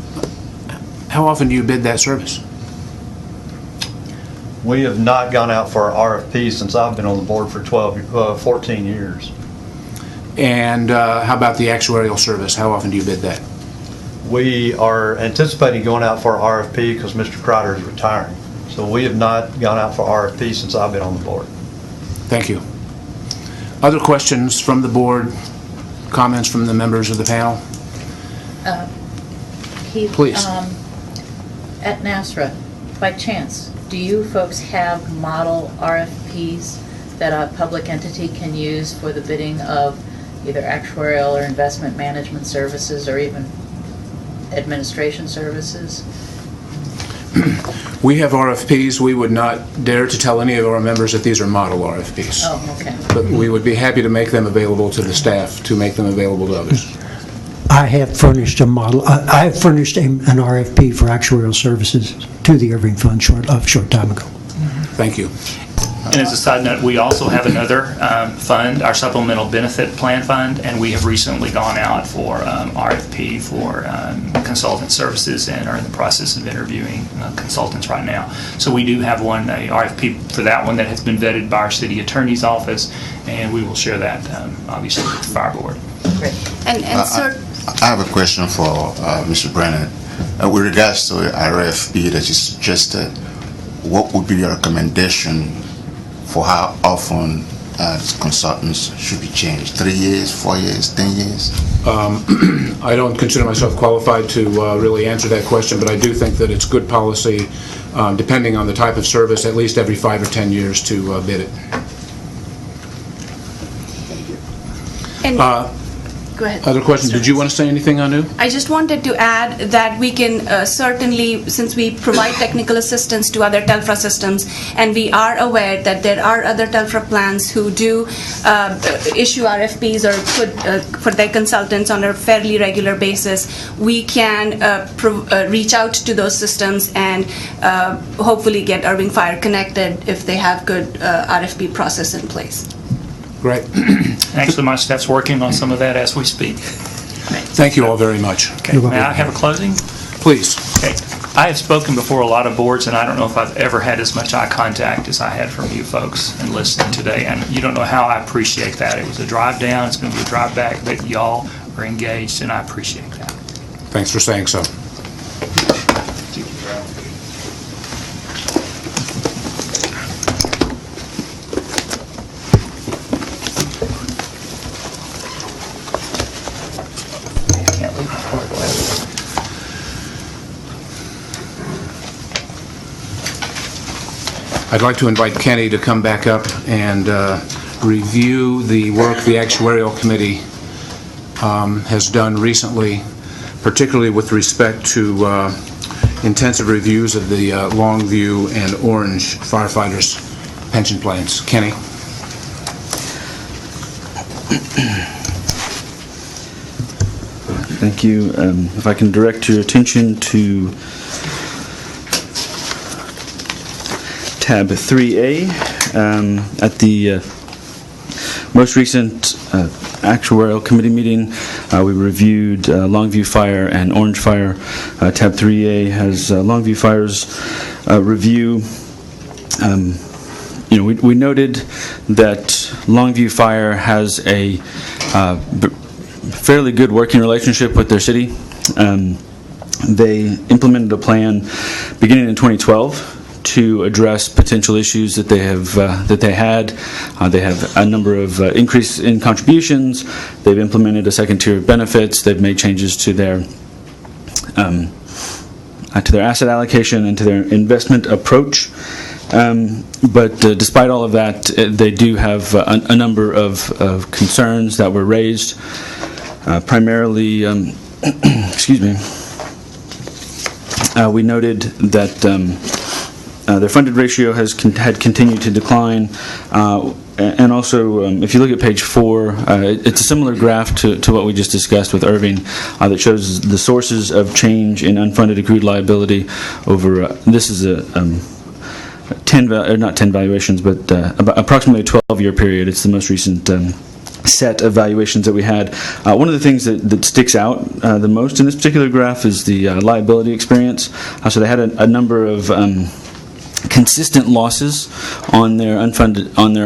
Speaker 8: How often do you bid that service?
Speaker 12: We have not gone out for our RFP since I've been on the board for 14 years.
Speaker 8: And how about the actuarial service? How often do you bid that?
Speaker 12: We are anticipating going out for our RFP because Mr. Crider is retiring. So we have not gone out for RFP since I've been on the board.
Speaker 8: Thank you. Other questions from the board? Comments from the members of the panel?
Speaker 4: Keith,
Speaker 8: Please.
Speaker 4: At NASRA, by chance, do you folks have model RFPs that a public entity can use for the bidding of either actuarial or investment management services or even administration services?
Speaker 8: We have RFPs. We would not dare to tell any of our members that these are model RFPs.
Speaker 4: Oh, okay.
Speaker 8: But we would be happy to make them available to the staff, to make them available to others.
Speaker 10: I have furnished a model, I have furnished an RFP for actuarial services to the Irving Fund a short time ago.
Speaker 8: Thank you.
Speaker 5: And as a side note, we also have another fund, our Supplemental Benefit Plan Fund, and we have recently gone out for RFP for consultant services and are in the process of interviewing consultants right now. So we do have a RFP for that one that has been vetted by our city attorney's office, and we will share that obviously with the fire board.
Speaker 4: Great.
Speaker 7: And sir,
Speaker 9: I have a question for Mr. Brennan. With regards to the RFP that you suggested, what would be your recommendation for how often consultants should be changed? 3 years, 4 years, 10 years?
Speaker 8: I don't consider myself qualified to really answer that question, but I do think that it's good policy, depending on the type of service, at least every 5 or 10 years to bid it.
Speaker 7: and go ahead.
Speaker 8: Other questions? Did you want to say anything, Anu?
Speaker 7: I just wanted to add that we can certainly, since we provide technical assistance to other TELFRA systems, and we are aware that there are other TELFRA plans who do issue RFPs or for their consultants on a fairly regular basis, we can reach out to those systems and hopefully get Irving Fire connected if they have good RFP process in place.
Speaker 8: Great.
Speaker 5: Actually, my staff's working on some of that as we speak.
Speaker 8: Thank you all very much.
Speaker 5: Okay, may I have a closing?
Speaker 8: Please.
Speaker 5: Okay. I have spoken before a lot of boards, and I don't know if I've ever had as much eye contact as I had from you folks in listening today, and you don't know how I appreciate that. It was a drive down, it's going to be a drive back, but y'all are engaged, and I appreciate that.
Speaker 8: Thanks for saying so. I'd like to invite Kenny to come back up and review the work the Actuarial Committee has done recently, particularly with respect to intensive reviews of the Longview and Orange firefighters' pension plans. Kenny?
Speaker 11: Thank you. If I can direct your attention to tab 3A. At the most recent actuarial committee meeting, we reviewed Longview Fire and Orange Fire. Tab 3A has Longview Fire's review. We noted that Longview Fire has a fairly good working relationship with their city. They implemented a plan beginning in 2012 to address potential issues that they had. They have a number of increase in contributions. They've implemented a second tier of benefits. They've made changes to their asset allocation and to their investment approach. But despite all of that, they do have a number of concerns that were raised. Primarily, excuse me. We noted that their funded ratio had continued to decline, and also, if you look at page 4, it's a similar graph to what we just discussed with Irving that shows the sources of change in unfunded accrued liability over. This is a not 10 valuations, but about approximately a 12-year period. It's the most recent set of valuations that we had. One of the things that sticks out the most in this particular graph is the liability experience. So they had a number of consistent losses on their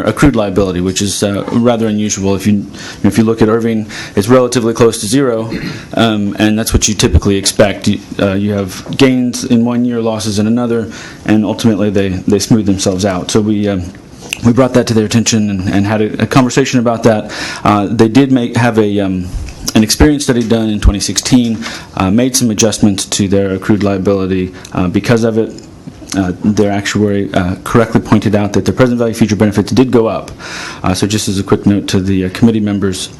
Speaker 11: accrued liability, which is rather unusual. If you look at Irving, it's relatively close to zero, and that's what you typically expect. You have gains in one year, losses in another, and ultimately they smooth themselves out. So we brought that to their attention and had a conversation about that. They did have an experience study done in 2016, made some adjustments to their accrued liability because of it. Their actuary correctly pointed out that the present value future benefits did go up. So just as a quick note to the committee members,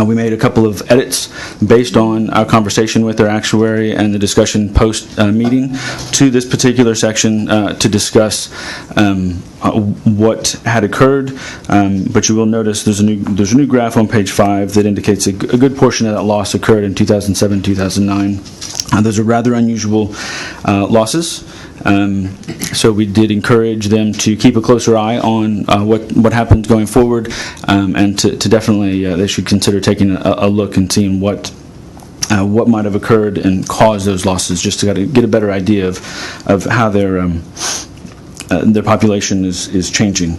Speaker 11: we made a couple of edits based on our conversation with their actuary and the discussion post-meeting to this particular section to discuss what had occurred. But you will notice there's a new graph on page 5 that indicates a good portion of that loss occurred in 2007, 2009. Those are rather unusual losses. So we did encourage them to keep a closer eye on what happens going forward, and to definitely they should consider taking a look and seeing what might have occurred and caused those losses, just to get a better idea of how their population is changing.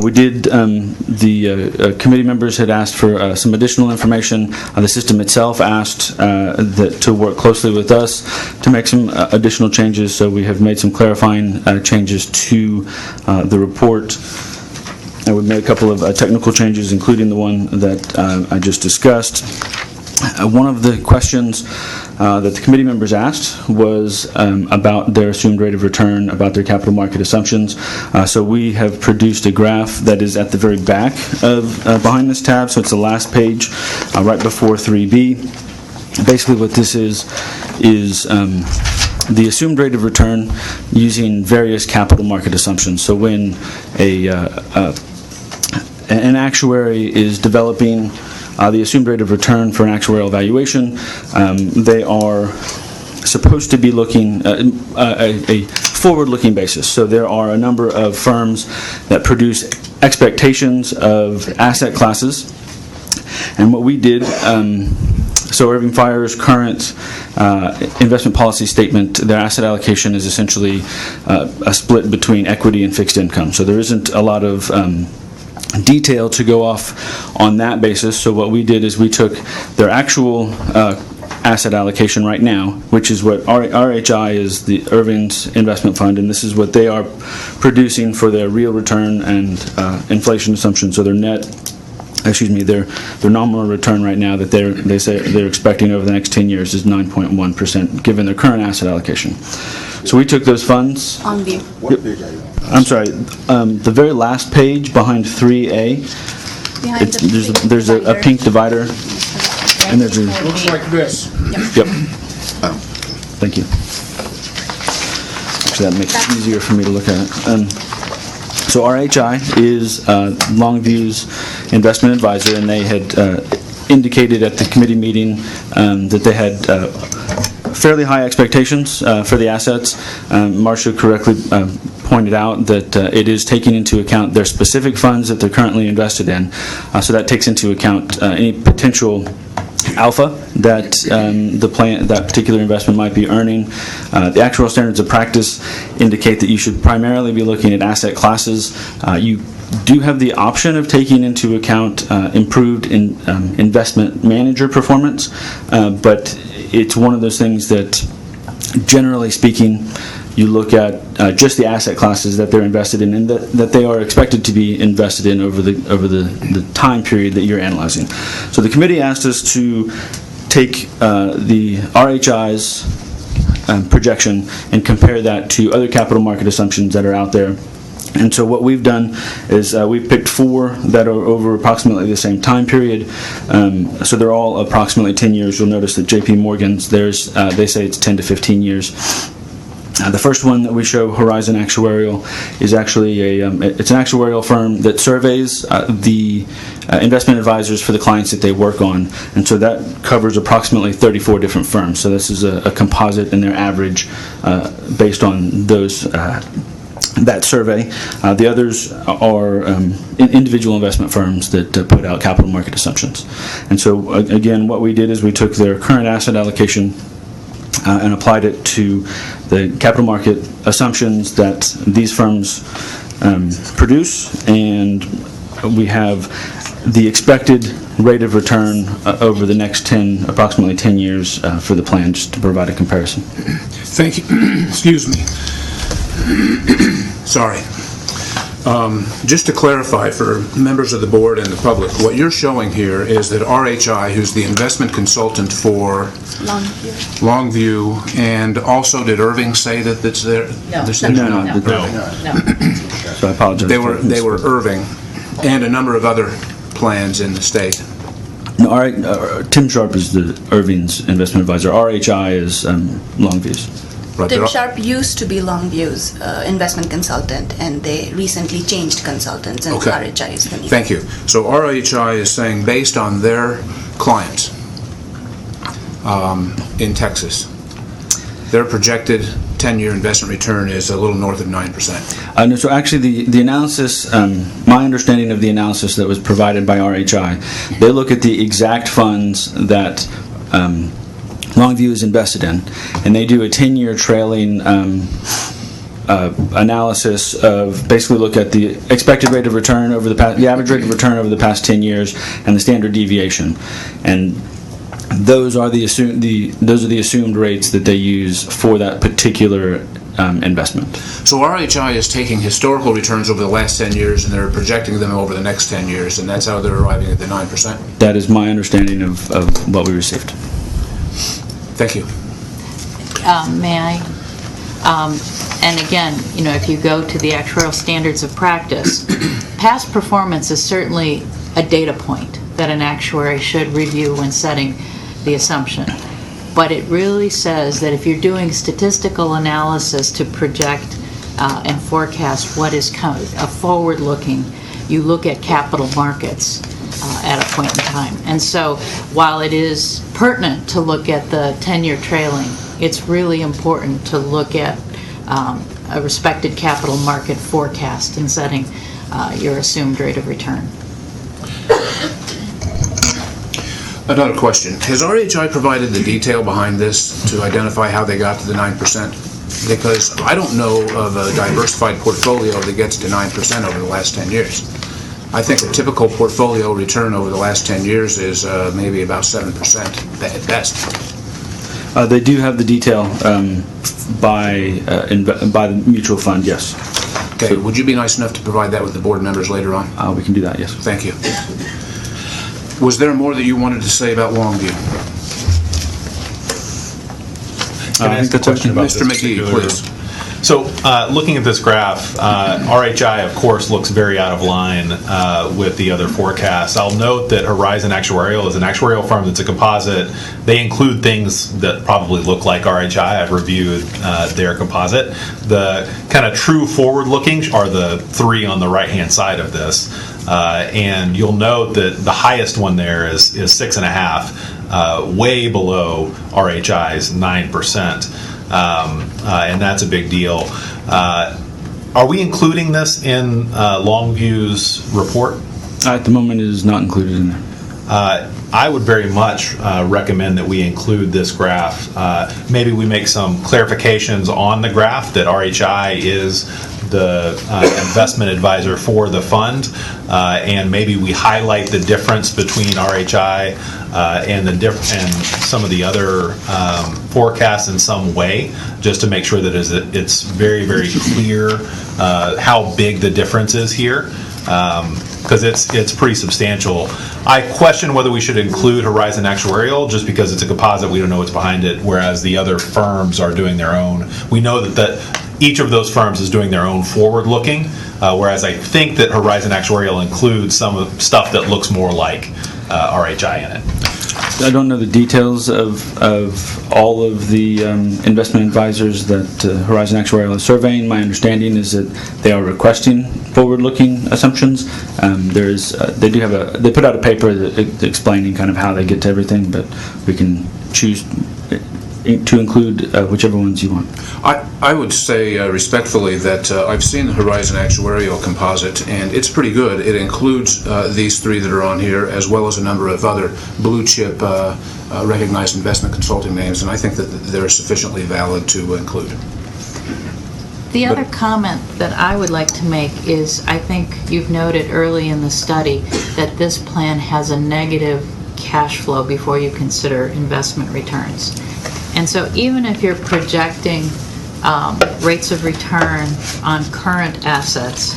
Speaker 11: We did, the committee members had asked for some additional information. The system itself asked to work closely with us to make some additional changes, so we have made some clarifying changes to the report. And we've made a couple of technical changes, including the one that I just discussed. One of the questions that the committee members asked was about their assumed rate of return, about their capital market assumptions. So we have produced a graph that is at the very back of behind this tab, so it's the last page, right before 3B. Basically what this is the assumed rate of return using various capital market assumptions. So when an actuary is developing the assumed rate of return for an actuarial evaluation, they are supposed to be looking a forward-looking basis. So there are a number of firms that produce expectations of asset classes, and what we did, so Irving Fire's current investment policy statement, their asset allocation is essentially a split between equity and fixed income. So there isn't a lot of detail to go off on that basis. So what we did is we took their actual asset allocation right now, which is what RHI is, the Irving's investment fund, and this is what they are producing for their real return and inflation assumption. So their nominal return right now that they say they're expecting over the next 10 years is 9.1%, given their current asset allocation. So we took those funds.
Speaker 7: On view.
Speaker 9: What page are you on?
Speaker 11: I'm sorry, the very last page behind 3A. There's a pink divider, and there's a.
Speaker 8: Looks like this.
Speaker 11: Yep. Thank you. Actually, that makes it easier for me to look at it. So RHI is Longview's investment advisor, and they had indicated at the committee meeting that they had fairly high expectations for the assets. Marcia correctly pointed out that it is taking into account their specific funds that they're currently invested in. So that takes into account any potential alpha that that particular investment might be earning. The actuarial standards of practice indicate that you should primarily be looking at asset classes. You do have the option of taking into account improved investment manager performance, but it's one of those things that, generally speaking, you look at just the asset classes that they're invested in and that they are expected to be invested in over the time period that you're analyzing. So the committee asked us to take the RHI's projection and compare that to other capital market assumptions that are out there. And so what we've done is we've picked 4 that are over approximately the same time period. So they're all approximately 10 years. You'll notice that JP Morgan's, they say it's 10 to 15 years. The first one that we show, Horizon Actuarial, is actually it's an actuarial firm that surveys the investment advisors for the clients that they work on, and so that covers approximately 34 different firms. So this is a composite in their average based on those that survey. The others are individual investment firms that put out capital market assumptions. And so again, what we did is we took their current asset allocation and applied it to the capital market assumptions that these firms produce, and we have the expected rate of return over the next approximately 10 years for the plan, just to provide a comparison.
Speaker 8: Thank you. Excuse me. Sorry. Just to clarify for members of the board and the public, what you're showing here is that RHI, who's the investment consultant for Longview, and also did Irving say that it's there?
Speaker 11: No. So I apologize.
Speaker 8: They were Irving and a number of other plans in the state.
Speaker 11: No, Tim Sharp is the Irving's investment advisor. RHI is Longview's.
Speaker 8: Right,
Speaker 7: Tim Sharp used to be Longview's investment consultant, and they recently changed consultants, and
Speaker 8: Okay.
Speaker 7: RHI is the new.
Speaker 8: Thank you. So RHI is saying, based on their clients in Texas, their projected 10-year investment return is a little north of 9%.
Speaker 11: No, so actually the analysis, my understanding of the analysis that was provided by RHI, they look at the exact funds that Longview is invested in, and they do a 10-year trailing analysis of basically look at the expected rate of return over the average rate of return over the past 10 years and the standard deviation, and those are the assumed rates that they use for that particular investment.
Speaker 8: So RHI is taking historical returns over the last 10 years and they're projecting them over the next 10 years, and that's how they're arriving at the 9%?
Speaker 11: That is my understanding of what we received.
Speaker 8: Thank you.
Speaker 4: May I? And again, if you go to the actuarial standards of practice, past performance is certainly a data point that an actuary should review when setting the assumption. But it really says that if you're doing statistical analysis to project and forecast what is a forward-looking, you look at capital markets at a point in time. And so while it is pertinent to look at the 10-year trailing, it's really important to look at a respected capital market forecast in setting your assumed rate of return.
Speaker 8: Another question. Has RHI provided the detail behind this to identify how they got to the 9%? Because I don't know of a diversified portfolio that gets to 9% over the last 10 years. I think a typical portfolio return over the last 10 years is maybe about 7% at best.
Speaker 11: They do have the detail by the mutual fund, yes.
Speaker 8: Okay, would you be nice enough to provide that with the board members later on?
Speaker 11: We can do that, yes.
Speaker 8: Thank you. Was there more that you wanted to say about Longview?
Speaker 2: Can I ask a question about
Speaker 8: Mr.
Speaker 2: this
Speaker 8: McGee,
Speaker 2: particular-
Speaker 8: please.
Speaker 2: So, looking at this graph, RHI, of course, looks very out of line with the other forecasts. I'll note that Horizon Actuarial is an actuarial firm that's a composite. They include things that probably look like RHI. I've reviewed their composite. The kind of true forward-looking are the three on the right-hand side of this. And you'll note that the highest one there is 6.5, way below RHI's 9%. And that's a big deal. Are we including this in Longview's report?
Speaker 11: At the moment, it is not included in there.
Speaker 2: I would very much recommend that we include this graph. Maybe we make some clarifications on the graph that RHI is the investment advisor for the fund, and maybe we highlight the difference between RHI and some of the other forecasts in some way, just to make sure that it's very, very clear how big the difference is here. Because it's pretty substantial. I question whether we should include Horizon Actuarial just because it's a composite, we don't know what's behind it, whereas the other firms are doing their own. We know that each of those firms is doing their own forward-looking, whereas I think that Horizon Actuarial includes some stuff that looks more like RHI in it.
Speaker 11: I don't know the details of all of the investment advisors that Horizon Actuarial is surveying. My understanding is that they are requesting forward-looking assumptions. They put out a paper explaining kind of how they get to everything, but we can choose to include whichever ones you want.
Speaker 8: I would say respectfully that I've seen the Horizon Actuarial Composite, and it's pretty good. It includes these three that are on here, as well as a number of other blue-chip recognized investment consulting names, and I think that they're sufficiently valid to include.
Speaker 4: The other comment that I would like to make is, I think you've noted early in the study that this plan has a negative cash flow before you consider investment returns. And so even if you're projecting rates of return on current assets,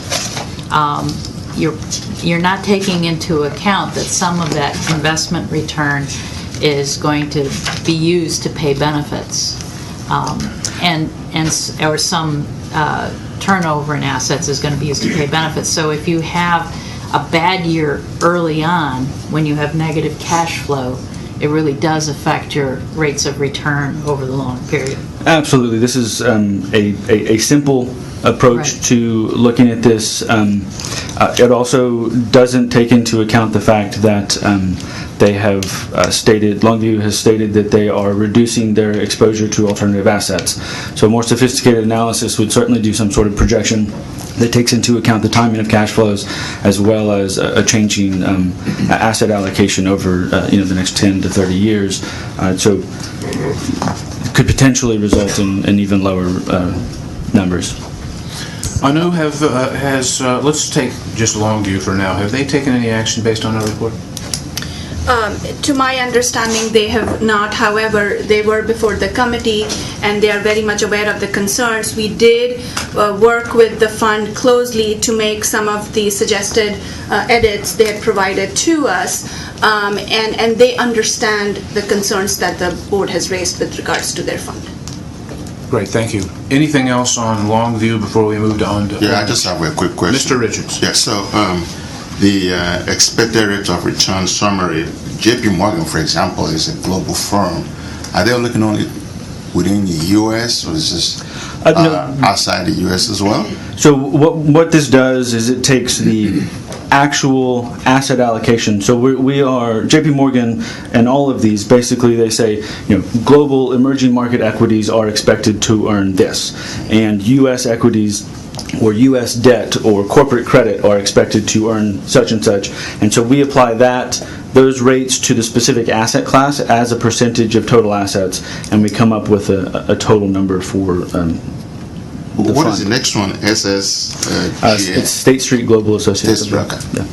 Speaker 4: you're not taking into account that some of that investment return is going to be used to pay benefits, or some turnover in assets is going to be used to pay benefits. So if you have a bad year early on, when you have negative cash flow, it really does affect your rates of return over the long period.
Speaker 11: Absolutely. This is a simple approach
Speaker 4: Right.
Speaker 11: to looking at this. It also doesn't take into account the fact that they have stated, Longview has stated that they are reducing their exposure to alternative assets. So a more sophisticated analysis would certainly do some sort of projection that takes into account the timing of cash flows, as well as a changing asset allocation over the next 10 to 30 years. So it could potentially result in even lower numbers.
Speaker 8: Anu, let's take just Longview for now. Have they taken any action based on our report?
Speaker 7: To my understanding, they have not. However, they were before the committee and they are very much aware of the concerns. We did work with the fund closely to make some of the suggested edits they had provided to us, and they understand the concerns that the board has raised with regards to their fund.
Speaker 8: Great, thank you. Anything else on Longview before we move on to...
Speaker 9: Yeah, I just have a quick question.
Speaker 8: Mr. Richards.
Speaker 9: Yeah, so the expected rate of return summary, JP Morgan, for example, is a global firm. Are they looking only within the U.S. or is this outside the U.S. as well?
Speaker 11: So what this does is it takes the actual asset allocation. So we are JP Morgan, and all of these basically they say, global emerging market equities are expected to earn this, and U.S. equities or U.S. debt or corporate credit are expected to earn such and such. And so we apply those rates to the specific asset class as a percentage of total assets, and we come up with a total number for the
Speaker 9: What
Speaker 11: fund.
Speaker 9: is the next one?
Speaker 11: It's State Street Global Associates.
Speaker 9: Okay.
Speaker 11: Yeah.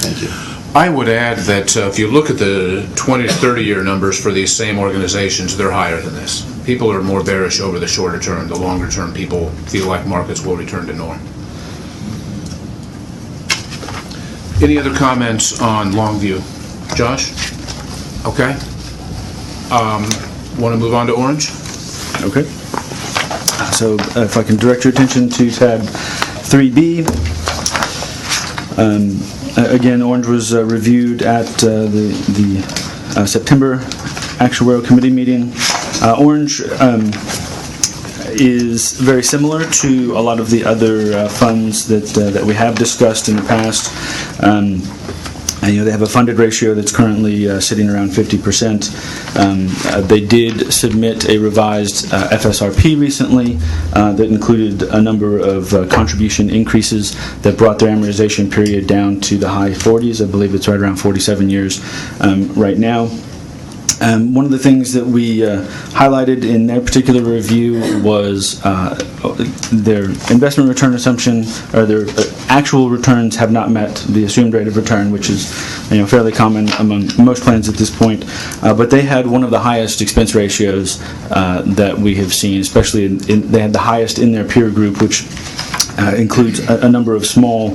Speaker 9: Thank you.
Speaker 8: I would add that if you look at the 20 to 30-year numbers for these same organizations, they're higher than this. People are more bearish over the shorter term. The longer term, people feel like markets will return to norm. Any other comments on Longview? Josh? Okay. Want to move on to Orange?
Speaker 11: Okay. So if I can direct your attention to tab 3B. Again, Orange was reviewed at the September Actuarial Committee meeting. Orange is very similar to a lot of the other funds that we have discussed in the past. They have a funded ratio that's currently sitting around 50%. They did submit a revised FSRP recently that included a number of contribution increases that brought their amortization period down to the high 40s. I believe it's right around 47 years right now. One of the things that we highlighted in their particular review was their investment return assumption, or their actual returns have not met the assumed rate of return, which is fairly common among most plans at this point. But they had one of the highest expense ratios that we have seen, especially they had the highest in their peer group, which includes a number of small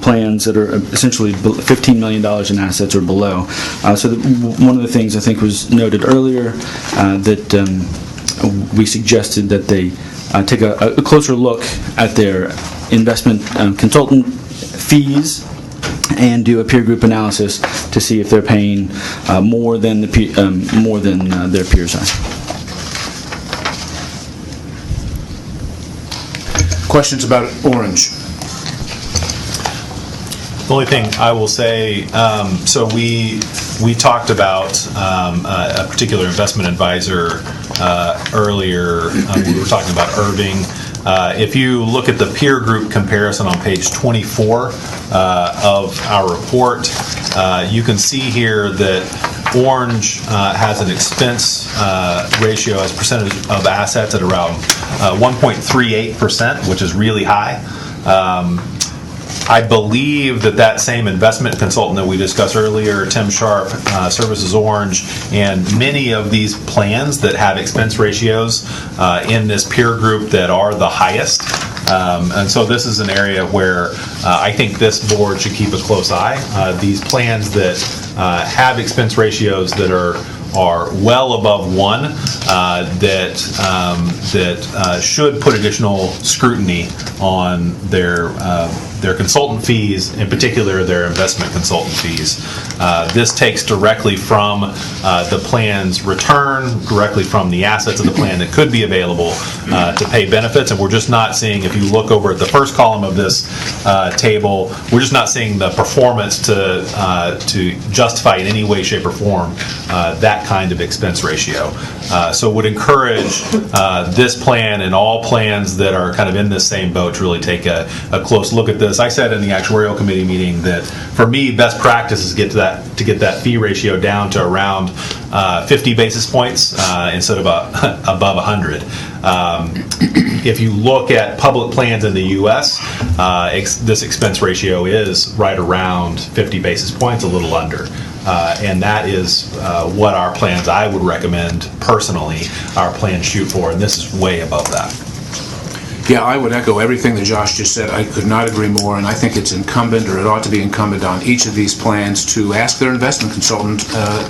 Speaker 11: plans that are essentially $15 million in assets or below. So one of the things I think was noted earlier that we suggested that they take a closer look at their investment consultant fees and do a peer group analysis to see if they're paying more than their peers are.
Speaker 8: Questions about Orange?
Speaker 2: only thing I will say, so we talked about a particular investment advisor earlier. We were talking about Irving. If you look at the peer group comparison on page 24 of our report, you can see here that Orange has an expense ratio as percentage of assets at around 1.38%, which is really high. I believe that same investment consultant that we discussed earlier, Tim Sharp, Services Orange, and many of these plans that have expense ratios in this peer group that are the highest. And so this is an area where I think this board should keep a close eye. These plans that have expense ratios that are well above 1 that should put additional scrutiny on their consultant fees, in particular their investment consultant fees. This takes directly from the plan's return, directly from the assets of the plan that could be available to pay benefits, and we're just not seeing, if you look over at the first column of this table, we're just not seeing the performance to justify in any way, shape, or form that kind of expense ratio. So would encourage this plan and all plans that are kind of in this same boat to really take a close look at this. I said in the actuarial committee meeting that for me, best practice is to get that fee ratio down to around 50 basis points instead of above 100. If you look at public plans in the U.S., this expense ratio is right around 50 basis points, a little under. And that is what our plans, I would recommend personally, our plans shoot for, and this is way above that.
Speaker 8: Yeah, I would echo everything that Josh just said. I could not agree more, and I think it's incumbent, or it ought to be incumbent on each of these plans to ask their investment consultant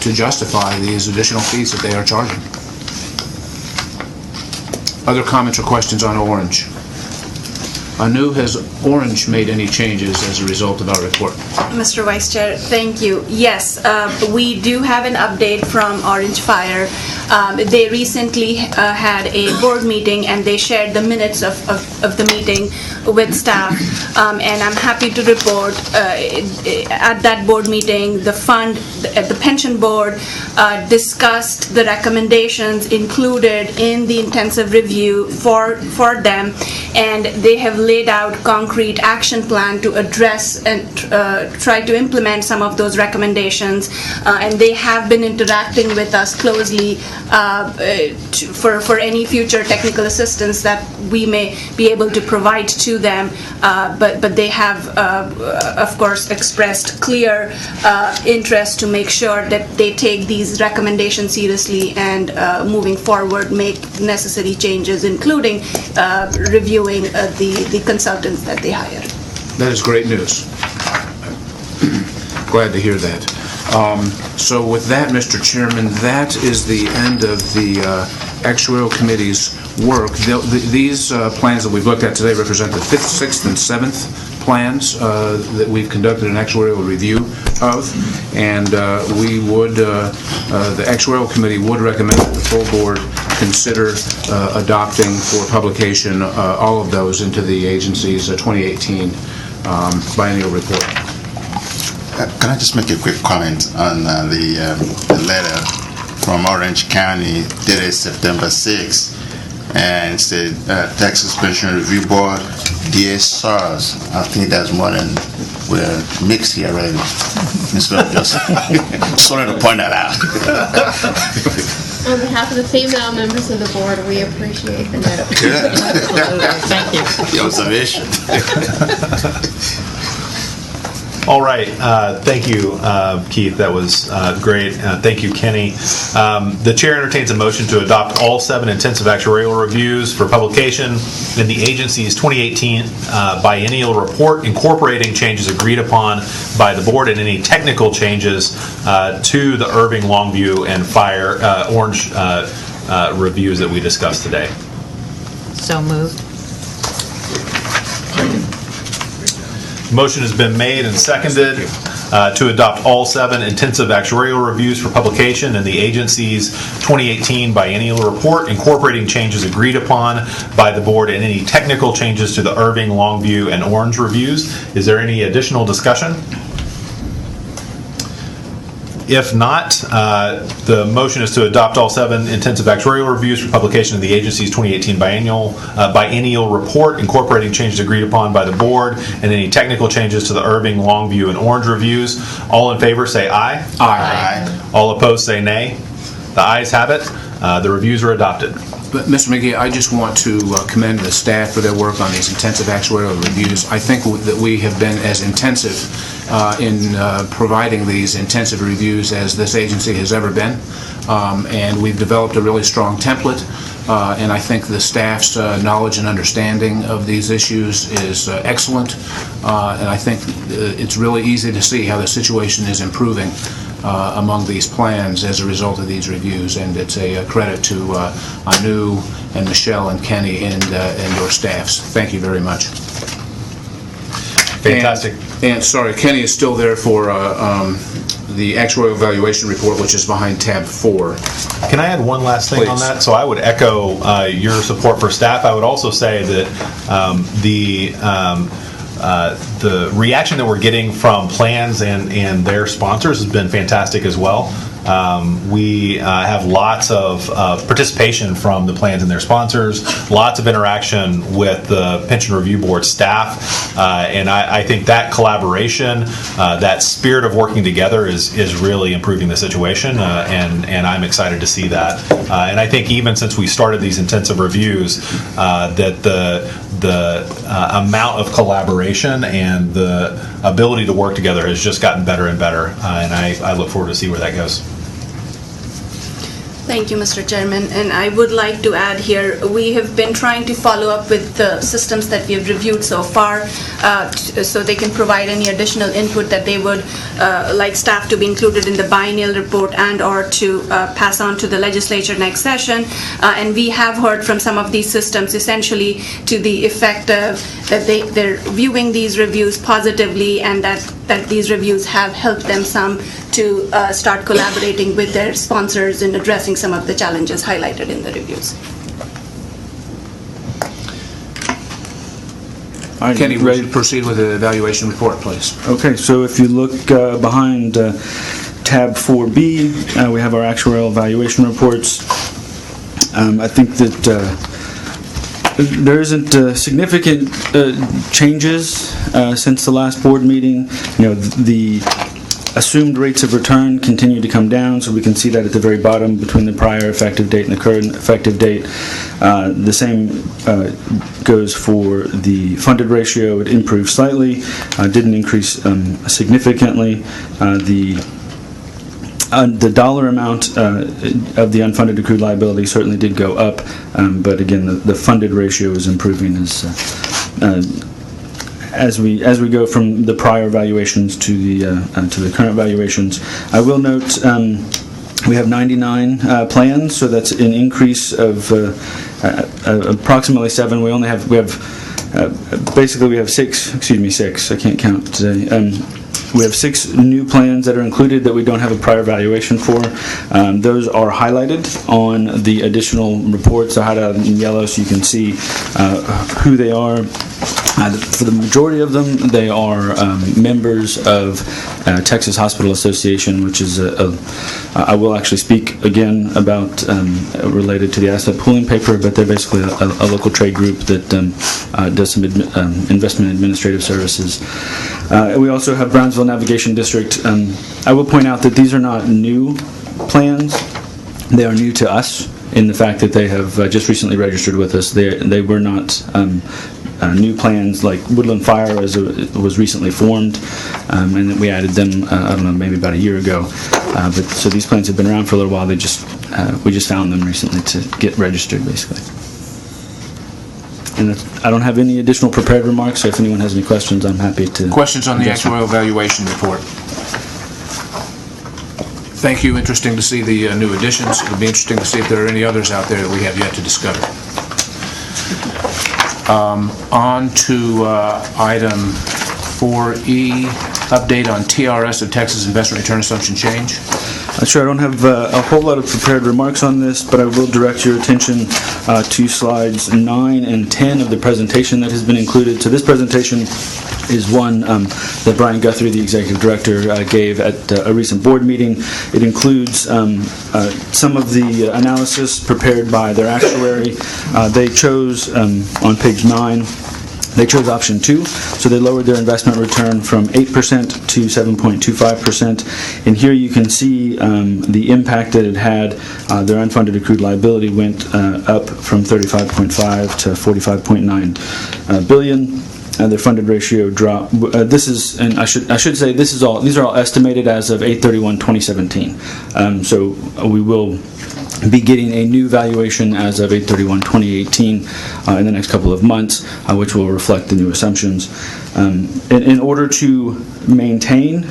Speaker 8: to justify these additional fees that they are charging. Other comments or questions on Orange? Anu, has Orange made any changes as a result of our report?
Speaker 7: Mr. Vice Chair, thank you. Yes, we do have an update from Orange Fire. They recently had a board meeting and they shared the minutes of the meeting with staff. And I'm happy to report at that board meeting, the fund, the pension board discussed the recommendations included in the intensive review for them, and they have laid out concrete action plan to address and try to implement some of those recommendations, and they have been interacting with us closely for any future technical assistance that we may be able to provide to them, but they have of course expressed clear interest to make sure that they take these recommendations seriously and moving forward make necessary changes, including reviewing the consultants that they hired.
Speaker 8: That is great news. Glad to hear that. So with that, Mr. Chairman, that is the end of the Actuarial Committee's work. These plans that we've looked at today represent the 5th, 6th, and 7th plans that we've conducted an actuarial review of, and we would, the Actuarial Committee would recommend that the full board consider adopting for publication all of those into the agency's 2018 biennial report.
Speaker 9: Can I just make a quick comment on the letter from Orange County dated September 6th, and it said, Texas Pension Review Board, dear SARS. I think that's more than we're mixed here already. Instead of just wanted to point that out.
Speaker 3: On behalf of the female members of the board, we appreciate the note.
Speaker 4: Thank you.
Speaker 9: The observation.
Speaker 2: All right. Thank you, Keith. That was great. Thank you, Kenny. The chair entertains a motion to adopt all 7 intensive actuarial reviews for publication in the agency's 2018 biennial report, incorporating changes agreed upon by the board and any technical changes to the Irving, Longview, and Fire Orange reviews that we discussed today.
Speaker 4: So moved.
Speaker 2: Motion has been made and seconded to adopt all 7 intensive actuarial reviews for publication in the agency's 2018 biennial report, incorporating changes agreed upon by the board and any technical changes to the Irving, Longview, and Orange reviews. Is there any additional discussion? If not, the motion is to adopt all 7 intensive actuarial reviews for publication in the agency's 2018 biennial report, incorporating changes agreed upon by the board and any technical changes to the Irving, Longview, and Orange reviews. All in favor say aye.
Speaker 9: Aye.
Speaker 2: All opposed say nay. The ayes have it. The reviews are adopted.
Speaker 8: But, Mr. McGee, I just want to commend the staff for their work on these intensive actuarial reviews. I think that we have been as intensive in providing these intensive reviews as this agency has ever been. And we've developed a really strong template. And I think the staff's knowledge and understanding of these issues is excellent. And I think it's really easy to see how the situation is improving among these plans as a result of these reviews, and it's a credit to Anu and Michelle and Kenny and your staffs. Thank you very much.
Speaker 2: Fantastic.
Speaker 8: And sorry, Kenny is still there for the actuarial evaluation report, which is behind tab 4.
Speaker 2: Can I add one last thing on
Speaker 8: Please.
Speaker 2: that? So I would echo your support for staff. I would also say that the reaction that we're getting from plans and their sponsors has been fantastic as well. We have lots of participation from the plans and their sponsors, lots of interaction with the Pension Review Board staff, and I think that collaboration, that spirit of working together is really improving the situation, and I'm excited to see that. And I think even since we started these intensive reviews, that the amount of collaboration and the ability to work together has just gotten better and better, and I look forward to see where that goes.
Speaker 7: Thank you, Mr. Chairman. And I would like to add here, we have been trying to follow up with the systems that we have reviewed so far, so they can provide any additional input that they would like staff to be included in the biennial report and or to pass on to the legislature next session. And we have heard from some of these systems essentially to the effect of that they're viewing these reviews positively, and that these reviews have helped them some to start collaborating with their sponsors in addressing some of the challenges highlighted in the reviews.
Speaker 11: All right,
Speaker 8: Kenny, ready to proceed with the evaluation report, please?
Speaker 11: Okay, so if you look behind tab 4B, we have our actuarial evaluation reports. I think that there isn't significant changes since the last board meeting. You know, the assumed rates of return continue to come down, so we can see that at the very bottom between the prior effective date and the current effective date. The same goes for the funded ratio. It improved slightly, didn't increase significantly. The dollar amount of the unfunded accrued liability certainly did go up, but again, the funded ratio is improving as we go from the prior valuations to the current valuations. I will note we have 99 plans, so that's an increase of approximately 7. We have six. I can't count today. We have 6 new plans that are included that we don't have a prior valuation for. Those are highlighted on the additional reports. They're highlighted in yellow so you can see who they are. For the majority of them, they are members of Texas Hospital Association, which is I will actually speak again about related to the asset pooling paper, but they're basically a local trade group that does some investment administrative services. We also have Brownsville Navigation District. I will point out that these are not new plans. They are new to us in the fact that they have just recently registered with us. They were not new plans like Woodland Fire was recently formed, and then we added them, I don't know, maybe about a year ago. But so these plans have been around for a little while. We just found them recently to get registered, basically. And I don't have any additional prepared remarks, so if anyone has any questions, I'm happy to.
Speaker 8: Questions on the
Speaker 11: address them.
Speaker 8: actuarial evaluation report? Thank you. Interesting to see the new additions. It'll be interesting to see if there are any others out there that we have yet to discover. On to item 4E, update on TRS of Texas investment return assumption change.
Speaker 11: Sure, I don't have a whole lot of prepared remarks on this, but I will direct your attention to slides 9 and 10 of the presentation that has been included. So this presentation is one that Brian Guthrie, the executive director, gave at a recent board meeting. It includes some of the analysis prepared by their actuary. They chose, on page 9, they chose option 2, so they lowered their investment return from 8% to 7.25%. And here you can see the impact that it had. Their unfunded accrued liability went up from 35.5 to 45.9 billion. Their funded ratio dropped. This is, and I should say, these are all estimated as of 8/31/2017. So we will be getting a new valuation as of 8/31/2018 in the next couple of months, which will reflect the new assumptions. In order to maintain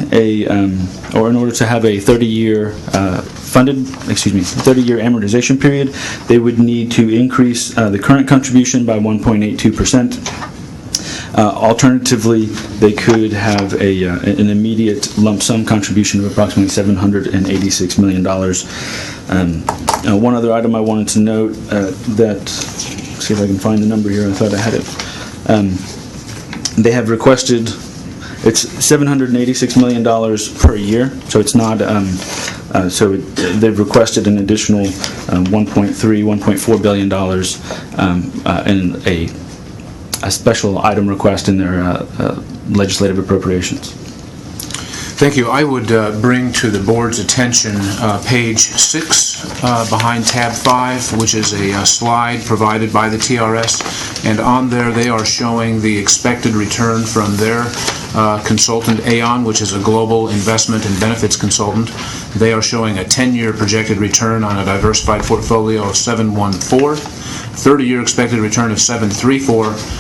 Speaker 11: or in order to have a 30-year 30-year amortization period, they would need to increase the current contribution by 1.82%. Alternatively, they could have an immediate lump sum contribution of approximately $786 million. One other item I wanted to note see if I can find the number here. I thought I had it. They have requested, it's $786 million per year, so it's not, they've requested an additional $1.4 billion in a special item request in their legislative appropriations.
Speaker 8: Thank you. I would bring to the board's attention page 6 behind tab 5, which is a slide provided by the TRS, and on there they are showing the expected return from their consultant, Aon, which is a global investment and benefits consultant. They are showing a 10-year projected return on a diversified portfolio of 7.14, 30-year expected return of 7.34,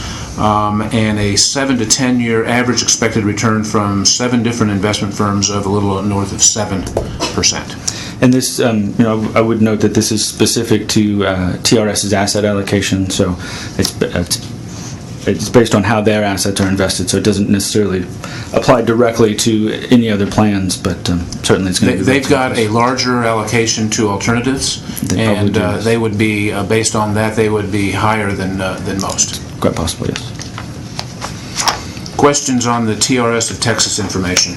Speaker 8: and a 7 to 10-year average expected return from 7 different investment firms of a little north of 7%.
Speaker 11: And this, I would note that this is specific to TRS's asset allocation, so it's based on how their assets are invested, so it doesn't necessarily apply directly to any other plans, but certainly it's going to be.
Speaker 8: They've got a larger allocation to alternatives, and they would be, based on that, they would be higher than most.
Speaker 11: Quite possibly, yes.
Speaker 8: Questions on the TRS of Texas information?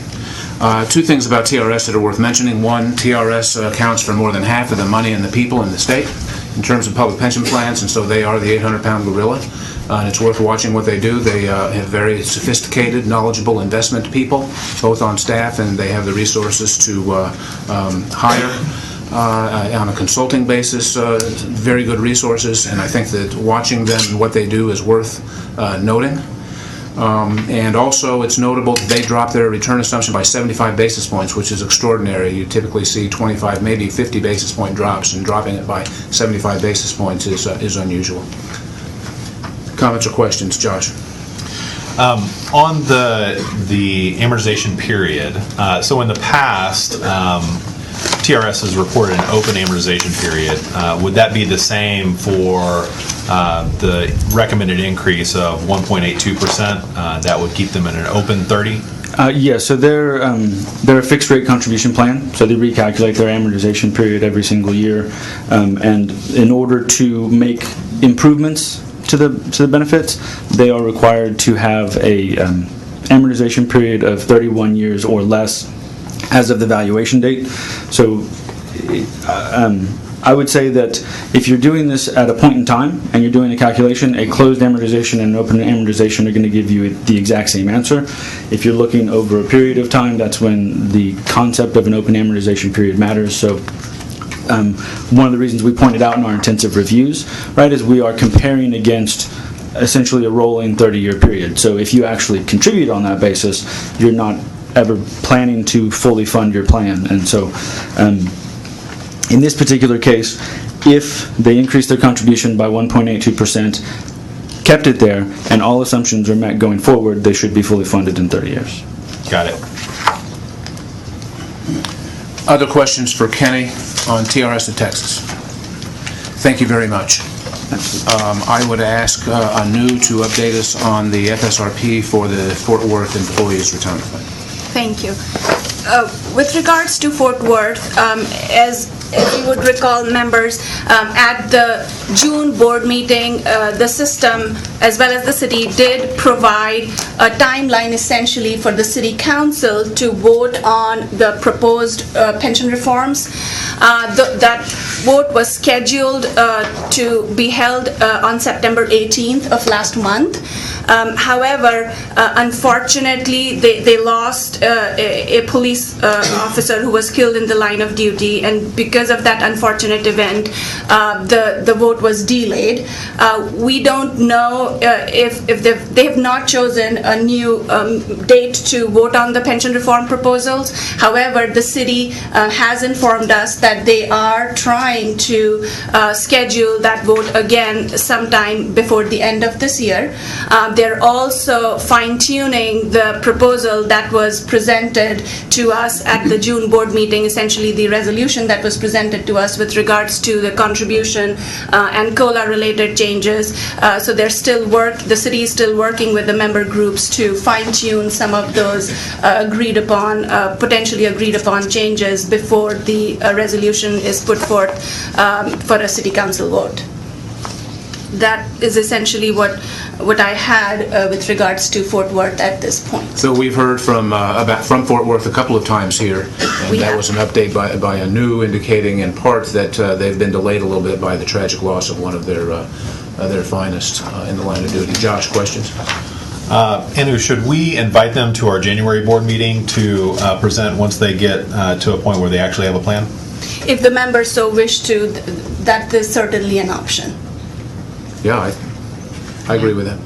Speaker 8: Two things about TRS that are worth mentioning. One, TRS accounts for more than half of the money and the people in the state in terms of public pension plans, and so they are the 800-pound gorilla. And it's worth watching what they do. They have very sophisticated, knowledgeable investment people, both on staff, and they have the resources to hire on a consulting basis, very good resources, and I think that watching them and what they do is worth noting. And also, it's notable that they dropped their return assumption by 75 basis points, which is extraordinary. You typically see 25, maybe 50 basis point drops, and dropping it by 75 basis points is unusual. Comments or questions, Josh?
Speaker 2: On the amortization period, so in the past, TRS has reported an open amortization period. Would that be the same for the recommended increase of 1.82%? That would keep them in an open 30?
Speaker 11: Yeah, so they're a fixed rate contribution plan, so they recalculate their amortization period every single year, and in order to make improvements to the benefits, they are required to have a amortization period of 31 years or less as of the valuation date. So I would say that if you're doing this at a point in time and you're doing a calculation, a closed amortization and an open amortization are going to give you the exact same answer. If you're looking over a period of time, that's when the concept of an open amortization period matters. So one of the reasons we pointed out in our intensive reviews, right, is we are comparing against essentially a rolling 30-year period. So if you actually contribute on that basis, you're not ever planning to fully fund your plan. And so in this particular case, if they increase their contribution by 1.82%, kept it there, and all assumptions are met going forward, they should be fully funded in 30 years.
Speaker 2: Got it.
Speaker 8: Other questions for Kenny on TRS of Texas? Thank you very much. I would ask Anu to update us on the FSRP for the Fort Worth Employees Retirement Fund.
Speaker 7: Thank you. With regards to Fort Worth, as you would recall, members, at the June board meeting, the system as well as the city did provide a timeline essentially for the city council to vote on the proposed pension reforms. That vote was scheduled to be held on September 18th of last month. However, unfortunately, they lost a police officer who was killed in the line of duty, and because of that unfortunate event, the vote was delayed. We don't know if they have not chosen a new date to vote on the pension reform proposals. However, the city has informed us that they are trying to schedule that vote again sometime before the end of this year. They're also fine-tuning the proposal that was presented to us at the June board meeting, essentially the resolution that was presented to us with regards to the contribution and COLA-related changes. So the city is still working with the member groups to fine-tune some of those potentially agreed upon changes before the resolution is put forth for a city council vote. That is essentially what I had with regards to Fort Worth at this point.
Speaker 8: So we've heard from Fort Worth a couple of times here, and that was an update by Anu indicating in part that they've been delayed a little bit by the tragic loss of one of their finest in the line of duty. Josh, questions?
Speaker 2: Anu, should we invite them to our January board meeting to present once they get to a point where they actually have a plan?
Speaker 7: If the members so wish to, that is certainly an option.
Speaker 8: Yeah, I agree with that.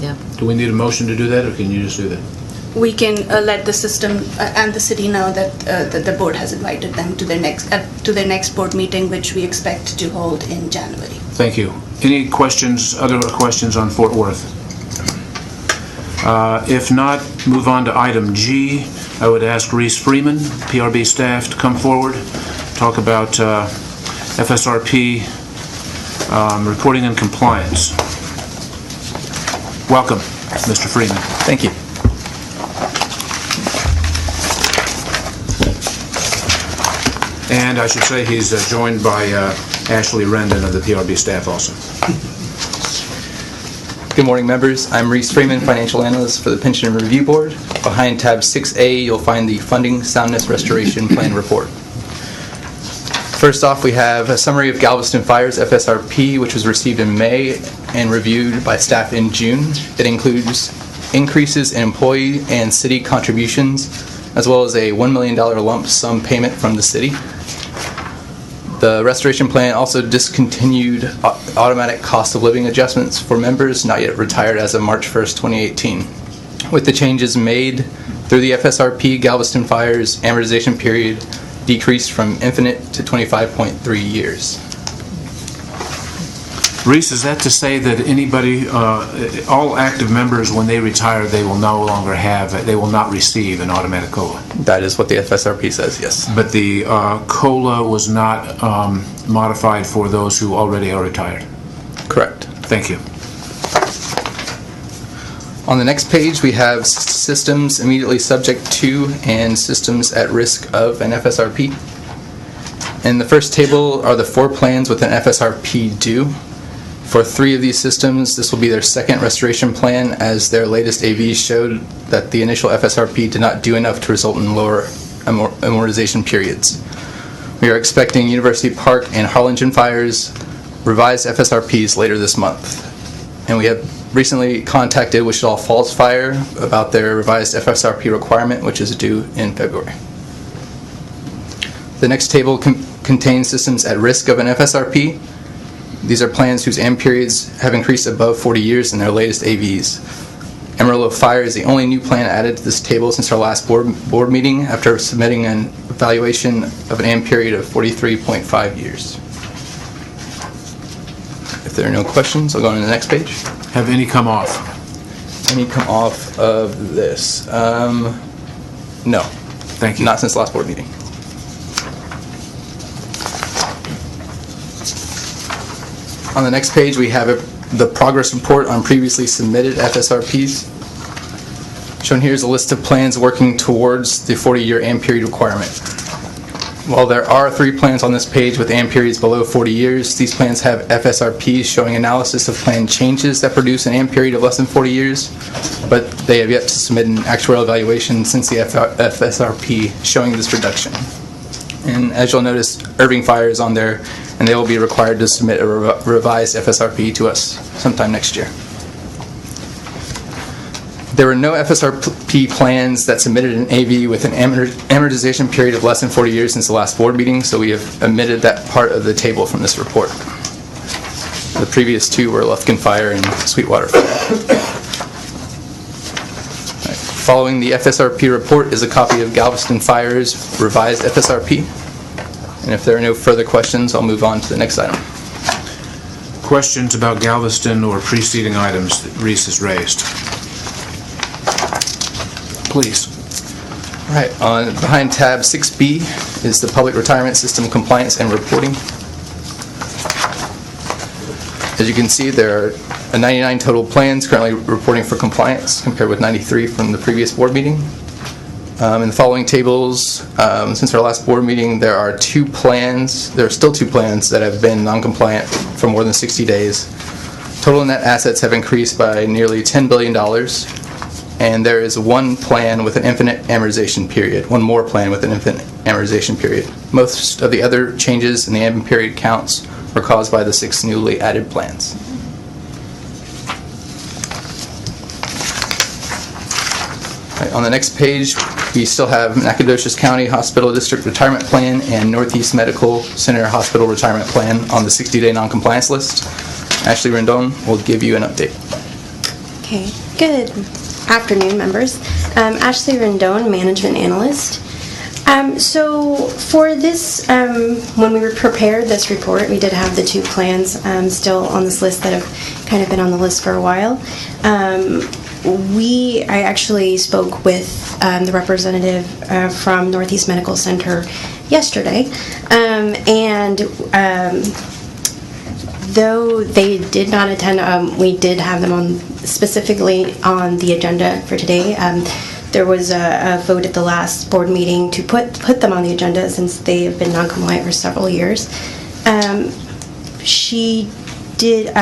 Speaker 4: Yeah.
Speaker 8: Do we need a motion to do that, or can you just do that?
Speaker 7: We can let the system and the city know that the board has invited them to their next board meeting, which we expect to hold in January.
Speaker 8: Thank you. Any questions, other questions on Fort Worth? If not, move on to item G. I would ask Reese Freeman, PRB staff, to come forward, talk about FSRP reporting and compliance. Welcome, Mr. Freeman.
Speaker 13: Thank you.
Speaker 8: And I should say he's joined by Ashley Rendon of the PRB staff also.
Speaker 13: Good morning, members. I'm Reese Freeman, Financial Analyst for the Pension and Review Board. Behind tab 6A, you'll find the Funding Soundness Restoration Plan Report. First off, we have a summary of Galveston Fire's FSRP, which was received in May and reviewed by staff in June. It includes increases in employee and city contributions, as well as a $1 million lump sum payment from the city. The restoration plan also discontinued automatic cost of living adjustments for members not yet retired as of March 1st, 2018. With the changes made through the FSRP, Galveston Fire's amortization period decreased from infinite to 25.3 years.
Speaker 8: Reese, is that to say that anybody, all active members, when they retire, they will not receive an automatic COLA?
Speaker 13: That is what the FSRP says, yes.
Speaker 8: But the COLA was not modified for those who already are retired?
Speaker 13: Correct.
Speaker 8: Thank you.
Speaker 13: On the next page, we have systems immediately subject to and systems at risk of an FSRP. In the first table are the 4 plans with an FSRP due. For 3 of these systems, this will be their second restoration plan, as their latest AVs showed that the initial FSRP did not do enough to result in lower amortization periods. We are expecting University Park and Harlingen Fires revised FSRPs later this month. And we have recently contacted Wichita Falls Fire about their revised FSRP requirement, which is due in February. The next table contains systems at risk of an FSRP. These are plans whose AM periods have increased above 40 years in their latest AVs. Amarillo Fire is the only new plan added to this table since our last board meeting after submitting an evaluation of an AM period of 43.5 years. If there are no questions, I'll go on to the next page.
Speaker 8: Have any come off?
Speaker 13: Any come off of this? No.
Speaker 8: Thank you.
Speaker 13: Not since the last board meeting. On the next page, we have the progress report on previously submitted FSRPs. Shown here is a list of plans working towards the 40-year AM period requirement. While there are 3 plans on this page with AM periods below 40 years, these plans have FSRPs showing analysis of plan changes that produce an AM period of less than 40 years, but they have yet to submit an actuarial evaluation since the FSRP showing this reduction. And as you'll notice, Irving Fire is on there, and they will be required to submit a revised FSRP to us sometime next year. There were no FSRP plans that submitted an AV with an amortization period of less than 40 years since the last board meeting, so we have omitted that part of the table from this report. The previous 2 were Lufkin Fire and Sweetwater Fire. Following the FSRP report is a copy of Galveston Fire's revised FSRP. And if there are no further questions, I'll move on to the next item.
Speaker 8: Questions about Galveston or preceding items that Reese has raised? Please.
Speaker 13: All right, behind tab 6B is the Public Retirement System Compliance and Reporting. As you can see, there are 99 total plans currently reporting for compliance, compared with 93 from the previous board meeting. In the following tables, since our last board meeting, there are still 2 plans that have been non-compliant for more than 60 days. Total net assets have increased by nearly $10 billion. And there is 1 plan with an infinite amortization period, 1 more plan with an infinite amortization period. Most of the other changes in the AM period counts were caused by the 6 newly added plans. Right, on the next page, we still have Nacogdoches County Hospital District Retirement Plan and Northeast Medical Center Hospital Retirement Plan on the 60-day non-compliance list. Ashley Rendon will give you an update.
Speaker 14: Okay, good afternoon, members. Ashley Rendon, Management Analyst. So for this, when we prepared this report, we did have the 2 plans still on this list that have kind of been on the list for a while. I actually spoke with the representative from Northeast Medical Center yesterday, and though they did not attend, we did have them specifically on the agenda for today. There was a vote at the last board meeting to put them on the agenda since they have been non-compliant for several years. She did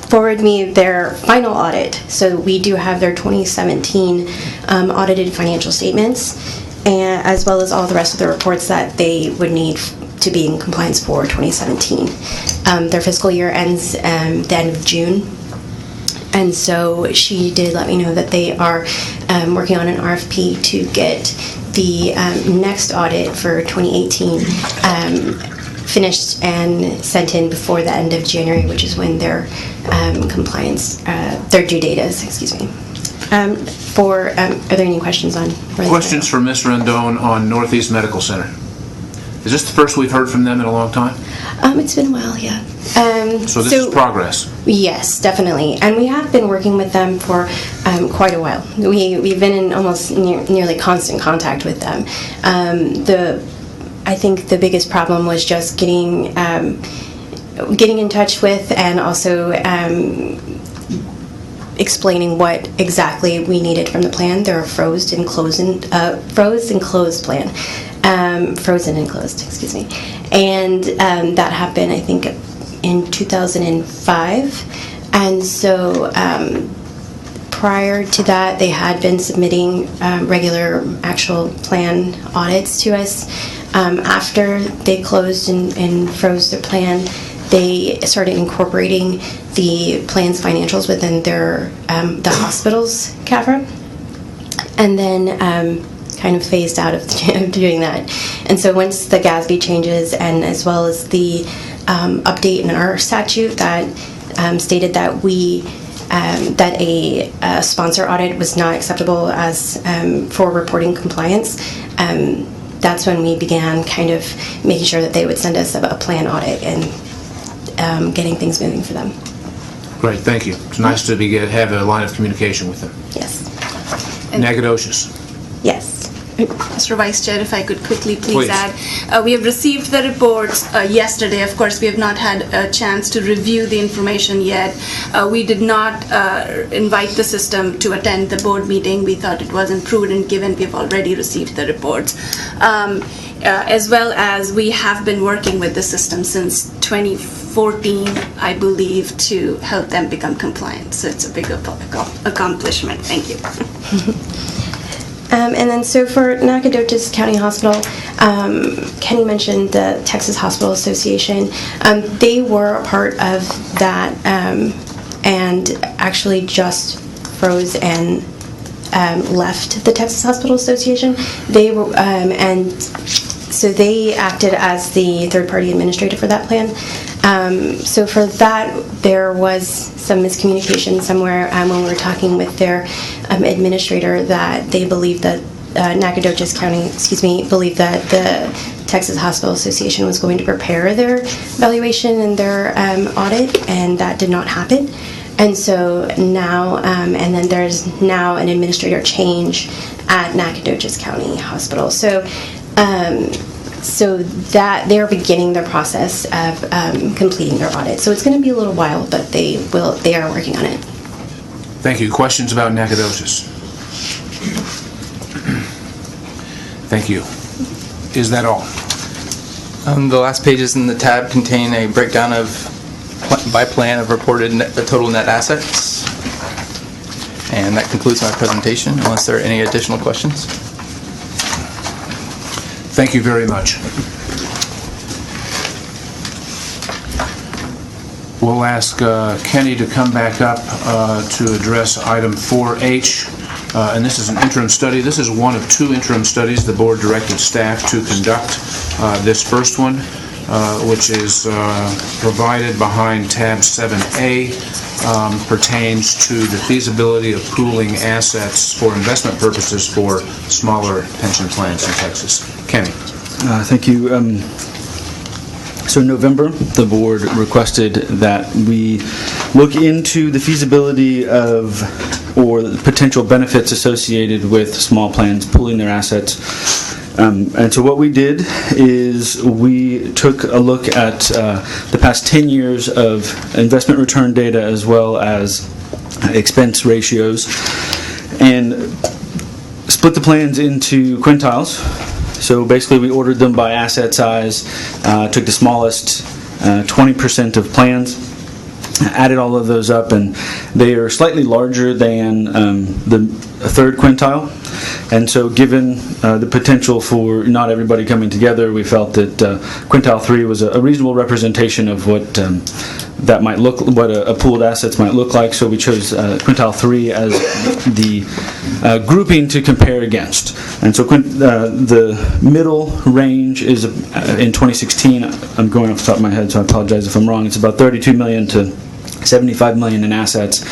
Speaker 14: forward me their final audit, so we do have their 2017 audited financial statements, and as well as all the rest of the reports that they would need to be in compliance for 2017. Their fiscal year ends the end of June. And so she did let me know that they are working on an RFP to get the next audit for 2018 finished and sent in before the end of January, which is when their compliance, their due date is, excuse me. Are there any questions on?
Speaker 8: Questions for Ms. Rendon on Northeast Medical Center. Is this the first we've heard from them in a long time?
Speaker 14: It's been a while, yeah.
Speaker 8: So this is progress?
Speaker 14: Yes, definitely. And we have been working with them for quite a while. We've been in almost nearly constant contact with them. I think the biggest problem was just getting in touch with and also explaining what exactly we needed from the plan. They're a frozen and closed plan. Frozen and closed, excuse me. And that happened, I think, in 2005. And so prior to that, they had been submitting regular actual plan audits to us. After they closed and froze their plan, they started incorporating the plan's financials within their the hospital's CAFRA, and then kind of phased out of doing that. And so once the GASB changes, and as well as the update in our statute that stated that that a sponsor audit was not acceptable as for reporting compliance, that's when we began kind of making sure that they would send us a plan audit and getting things moving for them.
Speaker 8: Great, thank you. It's nice to have a line of communication with them.
Speaker 14: Yes.
Speaker 8: Nacogdoches.
Speaker 14: Yes.
Speaker 7: Mr. Vice Chair, if I could quickly
Speaker 2: Please.
Speaker 7: add. We have received the reports yesterday. Of course, we have not had a chance to review the information yet. We did not invite the system to attend the board meeting. We thought it wasn't prudent given we've already received the reports. As well as we have been working with the system since 2014, I believe, to help them become compliant. So it's a big accomplishment. Thank you.
Speaker 14: And then, so for Nacogdoches County Hospital, Kenny mentioned the Texas Hospital Association. They were a part of that and actually just froze and left the Texas Hospital Association. They were, and so they acted as the third-party administrator for that plan. So for that, there was some miscommunication somewhere when we were talking with their administrator that they believed that Nacogdoches County, believed that the Texas Hospital Association was going to prepare their evaluation and their audit, and that did not happen. And so now, and then there's now an administrator change at Nacogdoches County Hospital. So that they're beginning their process of completing their audit. So it's going to be a little while, but they are working on it.
Speaker 8: Thank you. Questions about Nacogdoches? Thank you. Is that all?
Speaker 13: The last pages in the tab contain a breakdown of by plan of reported total net assets. And that concludes my presentation, unless there are any additional questions.
Speaker 8: Thank you very much. We'll ask Kenny to come back up to address item 4H, and this is an interim study. This is one of two interim studies the board directed staff to conduct. This first one, which is provided behind tab 7A, pertains to the feasibility of pooling assets for investment purposes for smaller pension plans in Texas. Kenny.
Speaker 11: Thank you. So in November, the board requested that we look into the feasibility of or the potential benefits associated with small plans pooling their assets. And so what we did is we took a look at the past 10 years of investment return data as well as expense ratios and split the plans into quintiles. So basically we ordered them by asset size, took the smallest 20% of plans, added all of those up, and they are slightly larger than the third quintile. And so given the potential for not everybody coming together, we felt that quintile 3 was a reasonable representation of what that might look, what a pooled assets might look like. So we chose quintile 3 as the grouping to compare against. And so the middle range is in 2016, I'm going off the top of my head, so I apologize if I'm wrong, it's about 32 million to 75 million in assets,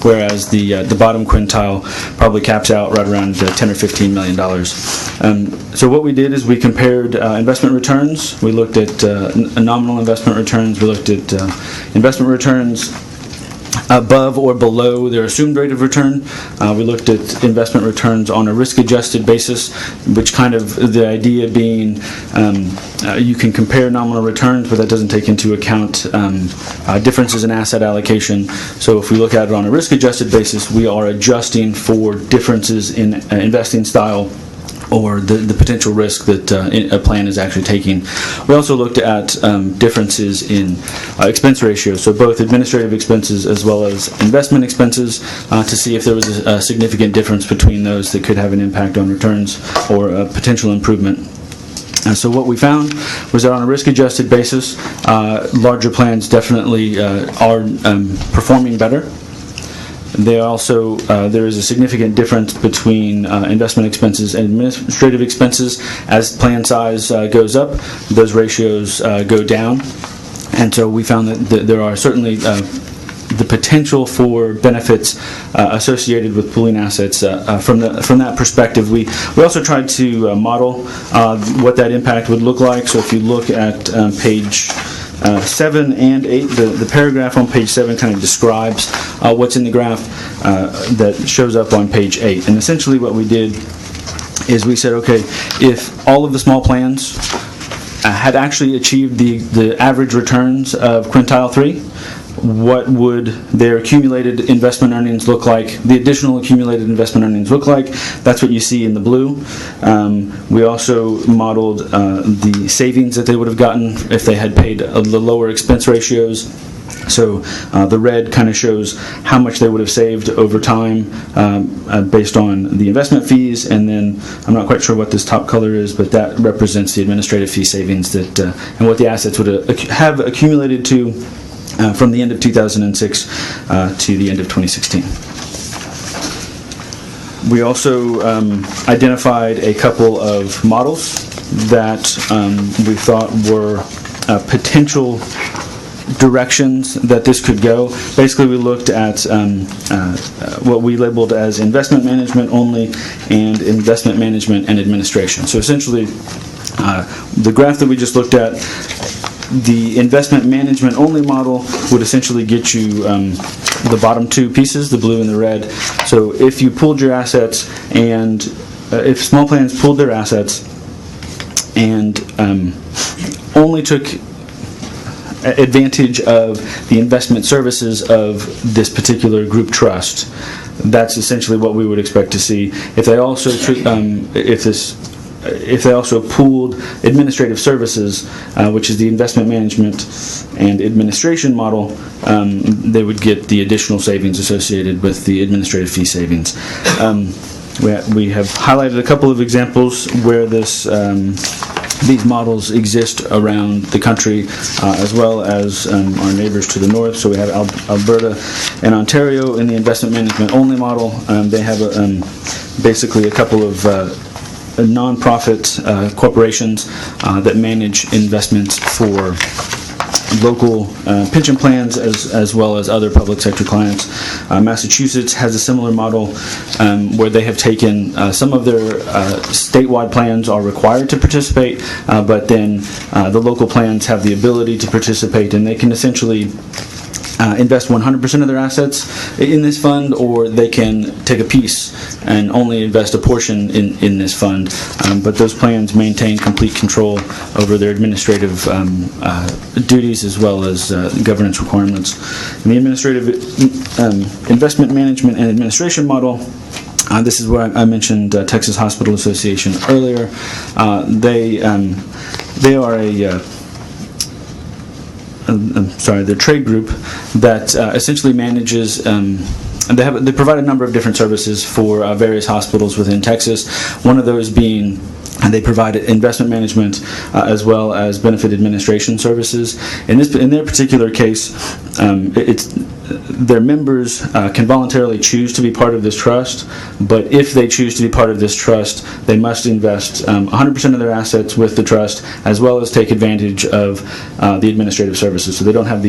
Speaker 11: whereas the bottom quintile probably caps out right around 10 or 15 million dollars. So what we did is we compared investment returns. We looked at nominal investment returns. We looked at investment returns above or below their assumed rate of return. We looked at investment returns on a risk-adjusted basis, which kind of the idea being you can compare nominal returns, but that doesn't take into account differences in asset allocation. So if we look at it on a risk-adjusted basis, we are adjusting for differences in investing style or the potential risk that a plan is actually taking. We also looked at differences in expense ratios, so both administrative expenses as well as investment expenses, to see if there was a significant difference between those that could have an impact on returns or a potential improvement. And so what we found was that on a risk-adjusted basis, larger plans definitely are performing better. They also, there is a significant difference between investment expenses and administrative expenses. As plan size goes up, those ratios go down. And so we found that there are certainly the potential for benefits associated with pooling assets. From that perspective, we also tried to model what that impact would look like. So if you look at page 7 and 8, the paragraph on page 7 kind of describes what's in the graph that shows up on page 8. And essentially what we did is we said, okay, if all of the small plans had actually achieved the average returns of quintile 3, what would their accumulated investment earnings look like, the additional accumulated investment earnings look like? That's what you see in the blue. We also modeled the savings that they would have gotten if they had paid the lower expense ratios. So the red kind of shows how much they would have saved over time based on the investment fees, and then I'm not quite sure what this top color is, but that represents the administrative fee savings that and what the assets would have accumulated to from the end of 2006 to the end of 2016. We also identified a couple of models that we thought were potential directions that this could go. Basically, we looked at what we labeled as investment management only and investment management and administration. So essentially, the graph that we just looked at, the investment management only model would essentially get you the bottom two pieces, the blue and the red. So if you pooled your assets, and if small plans pooled their assets and only took advantage of the investment services of this particular group trust, that's essentially what we would expect to see. If they also if they also pooled administrative services, which is the investment management and administration model, they would get the additional savings associated with the administrative fee savings. We have highlighted a couple of examples where these models exist around the country, as well as our neighbors to the north. So we have Alberta and Ontario in the investment management only model. They have basically a couple of non-profit corporations that manage investments for local pension plans as well as other public sector clients. Massachusetts has a similar model where they have taken some of their statewide plans are required to participate, but then the local plans have the ability to participate, and they can essentially invest 100% of their assets in this fund, or they can take a piece and only invest a portion in this fund. But those plans maintain complete control over their administrative duties as well as governance requirements. In the administrative investment management and administration model, this is where I mentioned Texas Hospital Association earlier. They are their trade group that essentially manages. They provide a number of different services for various hospitals within Texas. One of those being, they provide investment management as well as benefit administration services. In their particular case, their members can voluntarily choose to be part of this trust, but if they choose to be part of this trust, they must invest 100% of their assets with the trust, as well as take advantage of the administrative services. So they don't have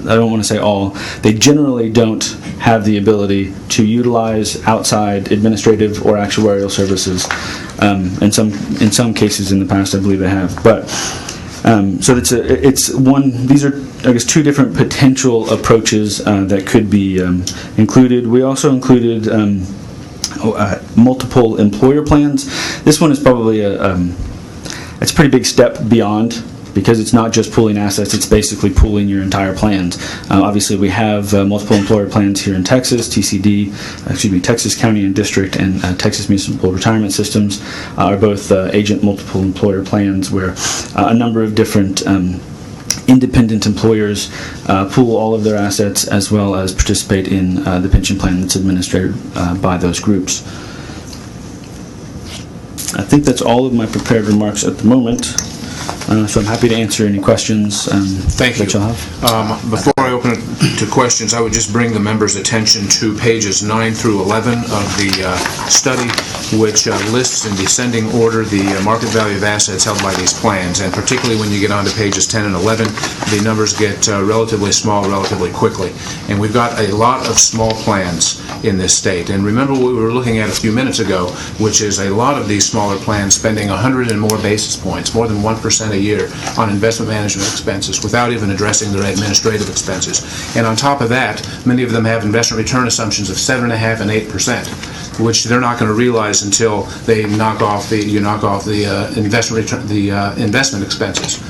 Speaker 11: I don't want to say all, they generally don't have the ability to utilize outside administrative or actuarial services. In some cases in the past, I believe they have. But so these are, I guess, two different potential approaches that could be included. We also included multiple employer plans. This one is probably it's a pretty big step beyond, because it's not just pooling assets, it's basically pooling your entire plans. Obviously, we have multiple employer plans here in Texas. Texas County and District and Texas Municipal Retirement Systems are both agent multiple employer plans, where a number of different independent employers pool all of their assets as well as participate in the pension plan that's administered by those groups. I think that's all of my prepared remarks at the moment. So I'm happy to answer any questions
Speaker 8: Thank you.
Speaker 11: that you'll have.
Speaker 8: Before I open it to questions, I would just bring the members' attention to pages 9 through 11 of the study, which lists in descending order the market value of assets held by these plans. And particularly when you get onto pages 10 and 11, the numbers get relatively small relatively quickly. And we've got a lot of small plans in this state. And remember what we were looking at a few minutes ago, which is a lot of these smaller plans spending 100 and more basis points, more than 1% a year, on investment management expenses without even addressing their administrative expenses. And on top of that, many of them have investment return assumptions of 7.5% and 8%. which they're not going to realize until you knock off the investment expenses.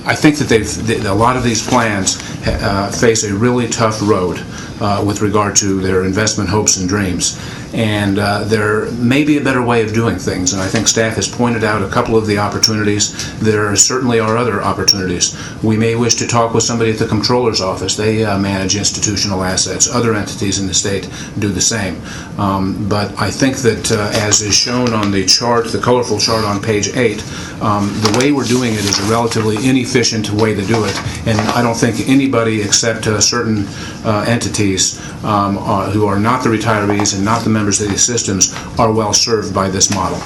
Speaker 8: I think that a lot of these plans face a really tough road with regard to their investment hopes and dreams. And there may be a better way of doing things, and I think staff has pointed out a couple of the opportunities. There certainly are other opportunities. We may wish to talk with somebody at the Comptroller's office. They manage institutional assets. Other entities in the state do the same. But I think that as is shown on the chart, the colorful chart on page 8, the way we're doing it is a relatively inefficient way to do it, and I don't think anybody except certain entities who are not the retirees and not the members of these systems are well served by this model.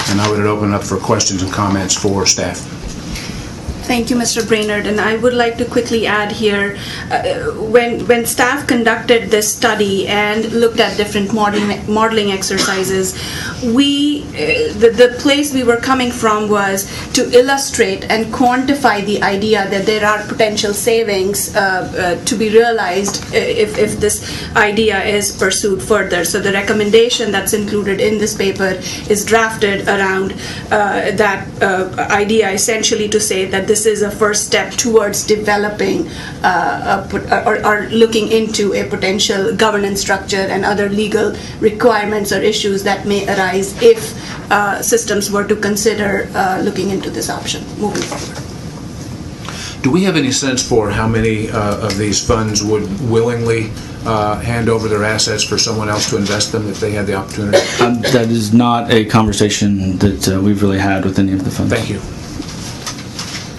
Speaker 8: And I would open up for questions and comments for staff.
Speaker 7: Thank you, Mr. Brainerd. And I would like to quickly add here, when staff conducted this study and looked at different modeling exercises, the place we were coming from was to illustrate and quantify the idea that there are potential savings to be realized if this idea is pursued further. So the recommendation that's included in this paper is drafted around that idea, essentially to say that this is a first step towards developing or looking into a potential governance structure and other legal requirements or issues that may arise if systems were to consider looking into this option moving forward.
Speaker 8: Do we have any sense for how many of these funds would willingly hand over their assets for someone else to invest them if they had the opportunity?
Speaker 11: That is not a conversation that we've really had with any of the funds.
Speaker 8: Thank you.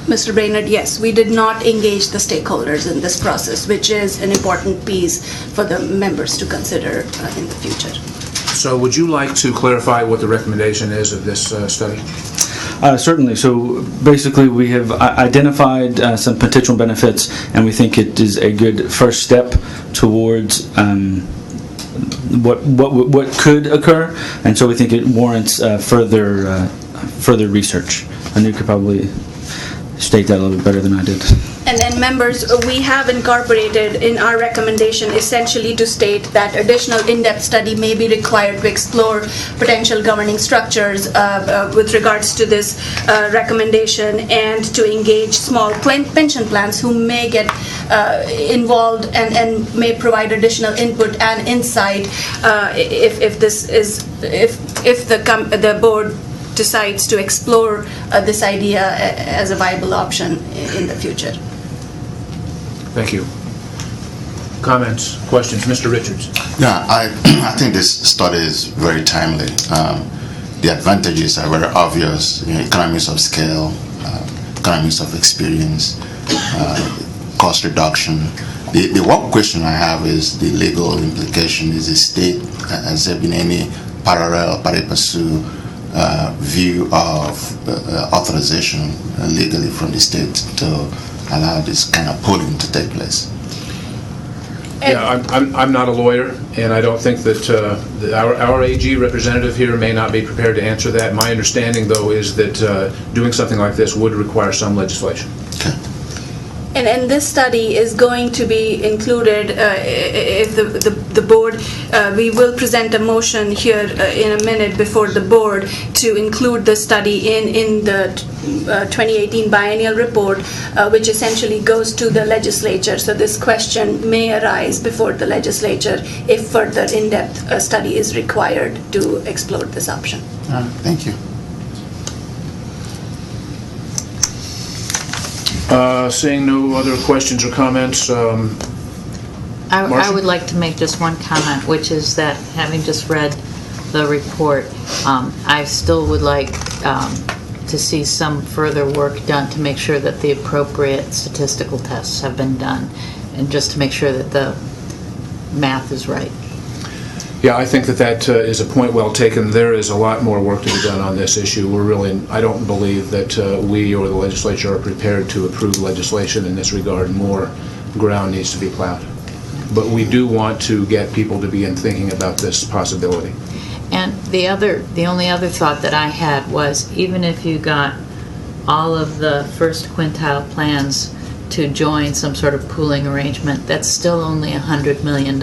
Speaker 7: Mr. Brainerd, yes, we did not engage the stakeholders in this process, which is an important piece for the members to consider in the future.
Speaker 8: So would you like to clarify what the recommendation is of this study?
Speaker 11: Certainly. So basically we have identified some potential benefits, and we think it is a good first step towards what could occur, and so we think it warrants further research. And you could probably state that a little bit better than I did.
Speaker 7: And then members, we have incorporated in our recommendation essentially to state that additional in-depth study may be required to explore potential governing structures with regards to this recommendation, and to engage small pension plans who may get involved and may provide additional input and insight if the board decides to explore this idea as a viable option in the future.
Speaker 8: Thank you. Comments, questions? Mr. Richards.
Speaker 9: Yeah, I think this study is very timely. The advantages are very obvious, economies of scale, economies of experience, cost reduction. The one question I have is the legal implication. Is the state, has there been any parallel, pari passu view of authorization legally from the state to allow this kind of pooling to take place?
Speaker 8: Yeah, I'm not a lawyer, and I don't think that our AG representative here may not be prepared to answer that. My understanding, though, is that doing something like this would require some legislation.
Speaker 9: Okay.
Speaker 7: And this study is going to be included if the board, we will present a motion here in a minute before the board to include the study in the 2018 biennial report, which essentially goes to the legislature. So this question may arise before the legislature if further in-depth study is required to explore this option.
Speaker 9: Thank you.
Speaker 8: Seeing no other questions or comments,
Speaker 4: I would like to make just one comment, which is that having just read the report, I still would like to see some further work done to make sure that the appropriate statistical tests have been done, and just to make sure that the math is right.
Speaker 8: yeah, I think that is a point well taken. There is a lot more work to be done on this issue. I don't believe that we or the legislature are prepared to approve legislation in this regard. More ground needs to be plowed. But we do want to get people to begin thinking about this possibility.
Speaker 4: And the only other thought that I had was, even if you got all of the first quintile plans to join some sort of pooling arrangement, that's still only $100 million.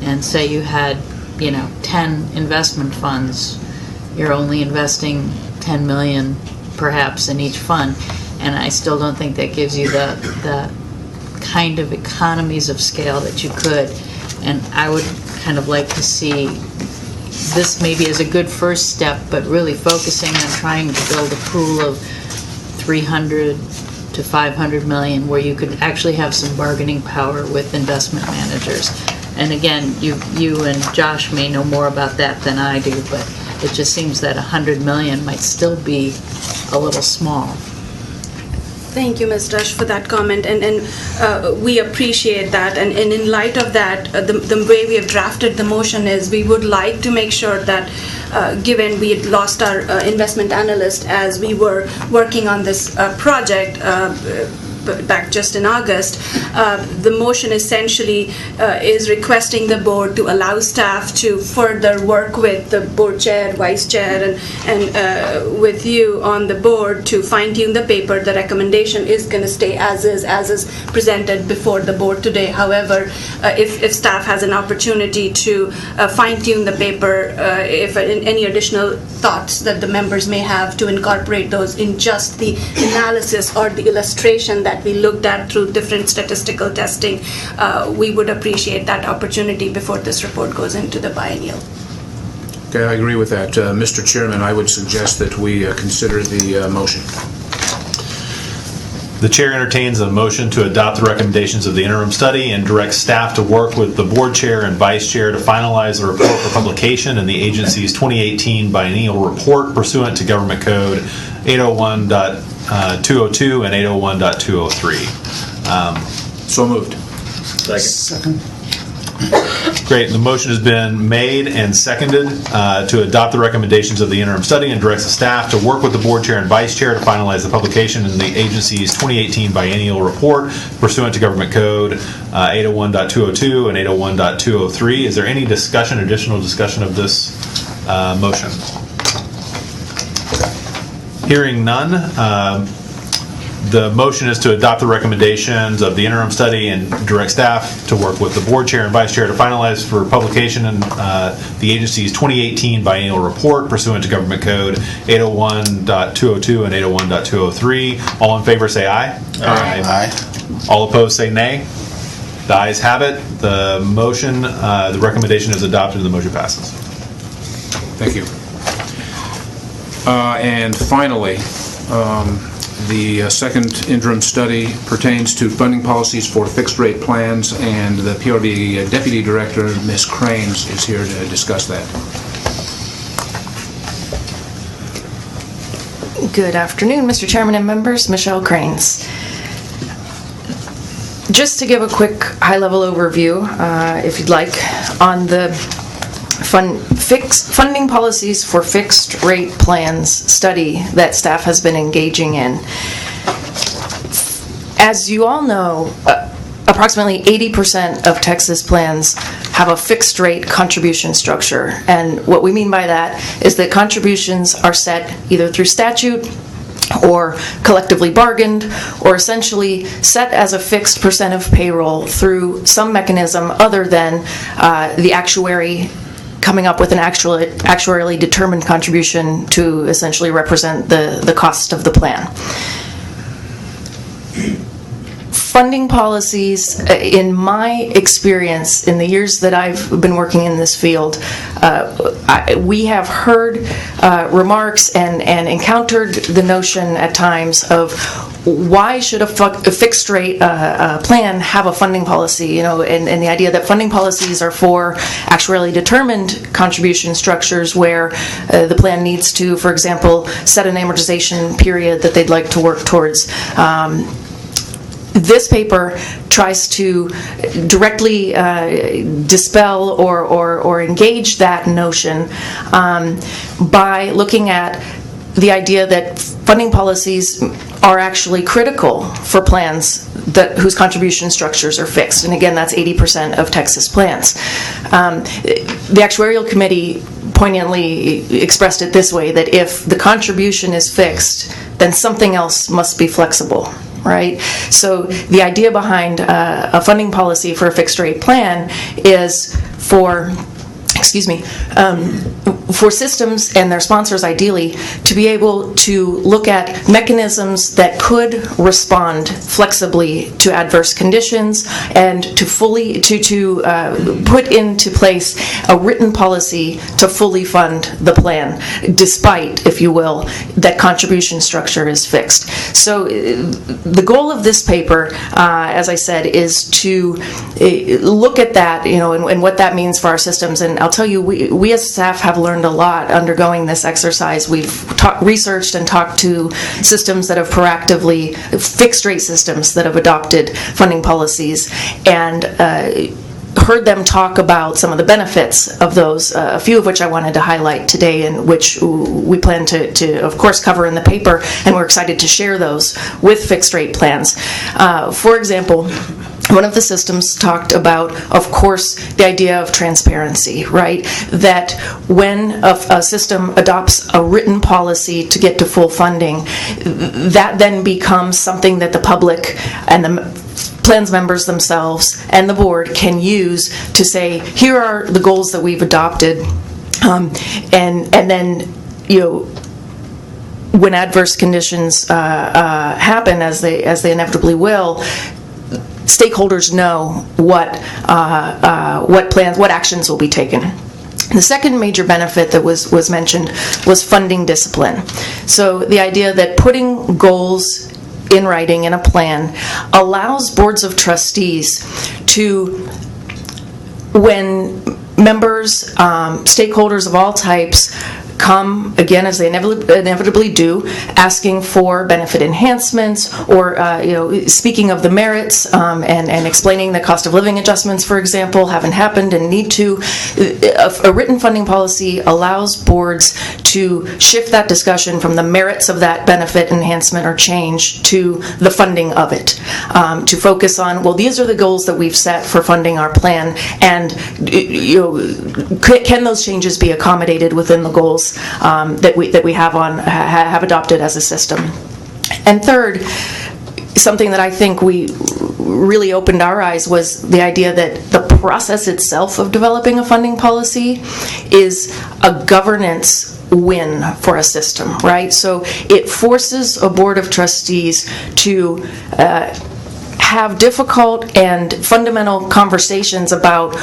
Speaker 4: and say you had, 10 investment funds, you're only investing 10 million perhaps in each fund, and I still don't think that gives you the kind of economies of scale that you could. And I would kind of like to see this maybe as a good first step, but really focusing on trying to build a pool of 300 to 500 million where you could actually have some bargaining power with investment managers. And again, you and Josh may know more about that than I do, but it just seems that 100 million might still be a little small.
Speaker 7: Thank you, Ms. Dush, for that comment, and we appreciate that. And in light of that, the way we have drafted the motion is we would like to make sure that, given we had lost our investment analyst as we were working on this project back just in August, the motion essentially is requesting the board to allow staff to further work with the board chair, vice chair, and with you on the board to fine-tune the paper. The recommendation is going to stay as is presented before the board today. However, if staff has an opportunity to fine-tune the paper, if any additional thoughts that the members may have, to incorporate those in just the analysis or the illustration that we looked at through different statistical testing, we would appreciate that opportunity before this report goes into the biennial.
Speaker 8: Okay, I agree with that. Mr. Chairman, I would suggest that we consider the motion.
Speaker 2: The chair entertains a motion to adopt the recommendations of the interim study and direct staff to work with the board chair and vice chair to finalize the report for publication in the agency's 2018 biennial report pursuant to Government Code 801.202 and 801.203.
Speaker 8: So moved.
Speaker 9: Second.
Speaker 2: Great. The motion has been made and seconded to adopt the recommendations of the interim study and directs the staff to work with the board chair and vice chair to finalize the publication in the agency's 2018 biennial report pursuant to Government Code 801.202 and 801.203. Is there any additional discussion of this motion? Hearing none, the motion is to adopt the recommendations of the interim study and direct staff to work with the board chair and vice chair to finalize for publication in the agency's 2018 biennial report pursuant to Government Code 801.202 and 801.203. All in favor say aye.
Speaker 9: Aye.
Speaker 2: All opposed say nay. The ayes have it. The motion, the recommendation is adopted and the motion passes.
Speaker 8: Thank you. And finally, the second interim study pertains to funding policies for fixed-rate plans, and the PRB Deputy Director, Ms. Cranes, is here to discuss that.
Speaker 15: Good afternoon, Mr. Chairman and members. Michelle Cranes. Just to give a quick high-level overview, if you'd like, on the funding policies for fixed rate plans study that staff has been engaging in. As you all know, approximately 80% of Texas plans have a fixed rate contribution structure. And what we mean by that is that contributions are set either through statute or collectively bargained, or essentially set as a fixed percent of payroll through some mechanism other than the actuary coming up with an actuarially determined contribution to essentially represent the cost of the plan. Funding policies, in my experience, in the years that I've been working in this field, we have heard remarks and encountered the notion at times of why should a fixed rate plan have a funding policy, and the idea that funding policies are for actuarially determined contribution structures where the plan needs to, for example, set an amortization period that they'd like to work towards. This paper tries to directly dispel or engage that notion by looking at the idea that funding policies are actually critical for plans whose contribution structures are fixed. And again, that's 80% of Texas plans. The Actuarial Committee poignantly expressed it this way, that if the contribution is fixed, then something else must be flexible. Right? So the idea behind a funding policy for a fixed rate plan is for for systems and their sponsors ideally to be able to look at mechanisms that could respond flexibly to adverse conditions and to fully put into place a written policy to fully fund the plan, despite, if you will, that contribution structure is fixed. So the goal of this paper, as I said, is to look at that, and what that means for our systems. And I'll tell you, we as staff have learned a lot undergoing this exercise. We've researched and talked to systems that have proactively, fixed rate systems that have adopted funding policies, and heard them talk about some of the benefits of those, a few of which I wanted to highlight today, and which we plan to of course, cover in the paper, and we're excited to share those with fixed rate plans. For example, one of the systems talked about, of course, the idea of transparency, right? That when a system adopts a written policy to get to full funding, that then becomes something that the public and the plans members themselves and the board can use to say, here are the goals that we've adopted, and then, when adverse conditions happen, as they inevitably will, stakeholders know what plans, what actions will be taken. The second major benefit that was mentioned was funding discipline. So the idea that putting goals in writing in a plan allows boards of trustees to, when members, stakeholders of all types, come, again, as they inevitably do, asking for benefit enhancements, or speaking of the merits, and explaining the cost of living adjustments, for example, haven't happened and need to. A written funding policy allows boards to shift that discussion from the merits of that benefit enhancement or change to the funding of it, to focus on, well, these are the goals that we've set for funding our plan, and can those changes be accommodated within the goals that we have adopted as a system. And third, something that I think we really opened our eyes was the idea that the process itself of developing a funding policy is a governance win for a system, right? So it forces a board of trustees to have difficult and fundamental conversations about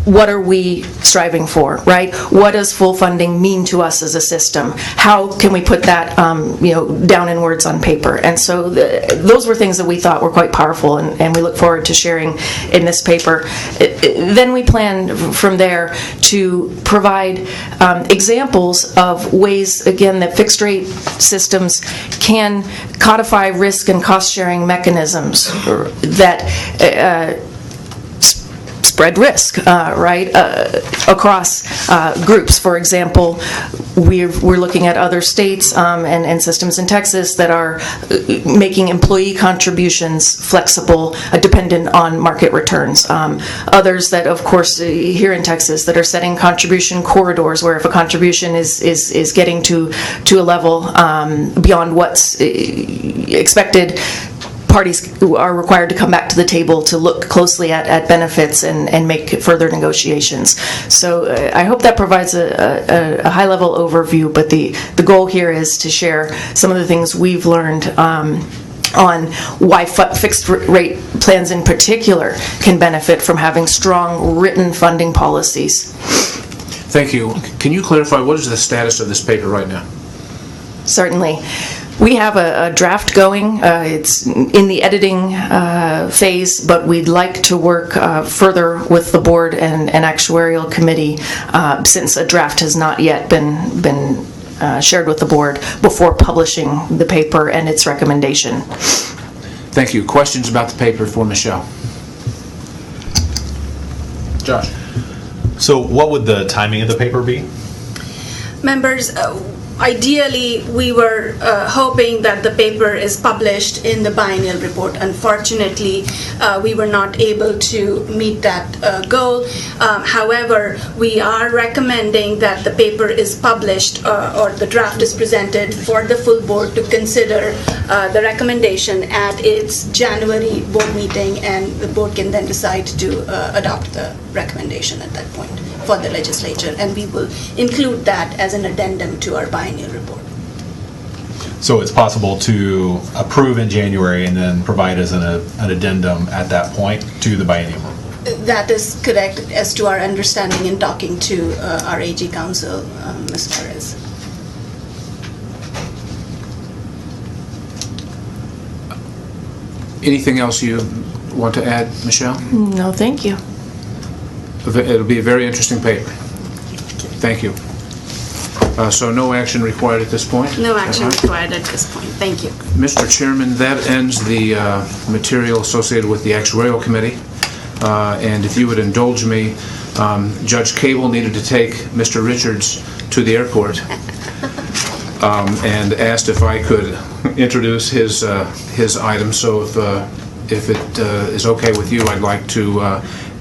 Speaker 15: what are we striving for, right? What does full funding mean to us as a system? How can we put that, down in words on paper? And so those were things that we thought were quite powerful, and we look forward to sharing in this paper. Then we plan from there to provide examples of ways, again, that fixed rate systems can codify risk and cost sharing mechanisms that spread risk, across groups. For example, we're looking at other states and systems in Texas that are making employee contributions flexible, dependent on market returns. Others that, of course, here in Texas, that are setting contribution corridors, where if a contribution is getting to a level beyond what's expected, parties are required to come back to the table to look closely at benefits and make further negotiations. So I hope that provides a high-level overview, but the goal here is to share some of the things we've learned on why fixed rate plans in particular can benefit from having strong written funding policies.
Speaker 8: Thank you. Can you clarify what is the status of this paper right now?
Speaker 15: Certainly. We have a draft going. It's in the editing phase, but we'd like to work further with the board and actuarial committee, since a draft has not yet been shared with the board, before publishing the paper and its recommendation.
Speaker 8: Thank you. Questions about the paper for Michelle? Josh.
Speaker 2: So what would the timing of the paper be?
Speaker 7: Members, ideally, we were hoping that the paper is published in the biennial report. Unfortunately, we were not able to meet that goal. However, we are recommending that the paper is published, or the draft is presented for the full board to consider the recommendation at its January board meeting, and the board can then decide to adopt the recommendation at that point for the legislature, and we will include that as an addendum to our biennial report.
Speaker 2: So it's possible to approve in January and then provide as an addendum at that point to the biennial.
Speaker 7: That is correct, as to our understanding in talking to our AG counsel, Ms. Perez.
Speaker 8: Anything else you want to add, Michelle?
Speaker 15: No, thank you.
Speaker 8: It'll be a very interesting paper. Thank you. So no action required at this point?
Speaker 7: No action required at this point. Thank you.
Speaker 8: Mr. Chairman, that ends the material associated with the Actuarial Committee. And if you would indulge me, Judge Cable needed to take Mr. Richards to the airport and asked if I could introduce his item. So if it is okay with you, I'd like to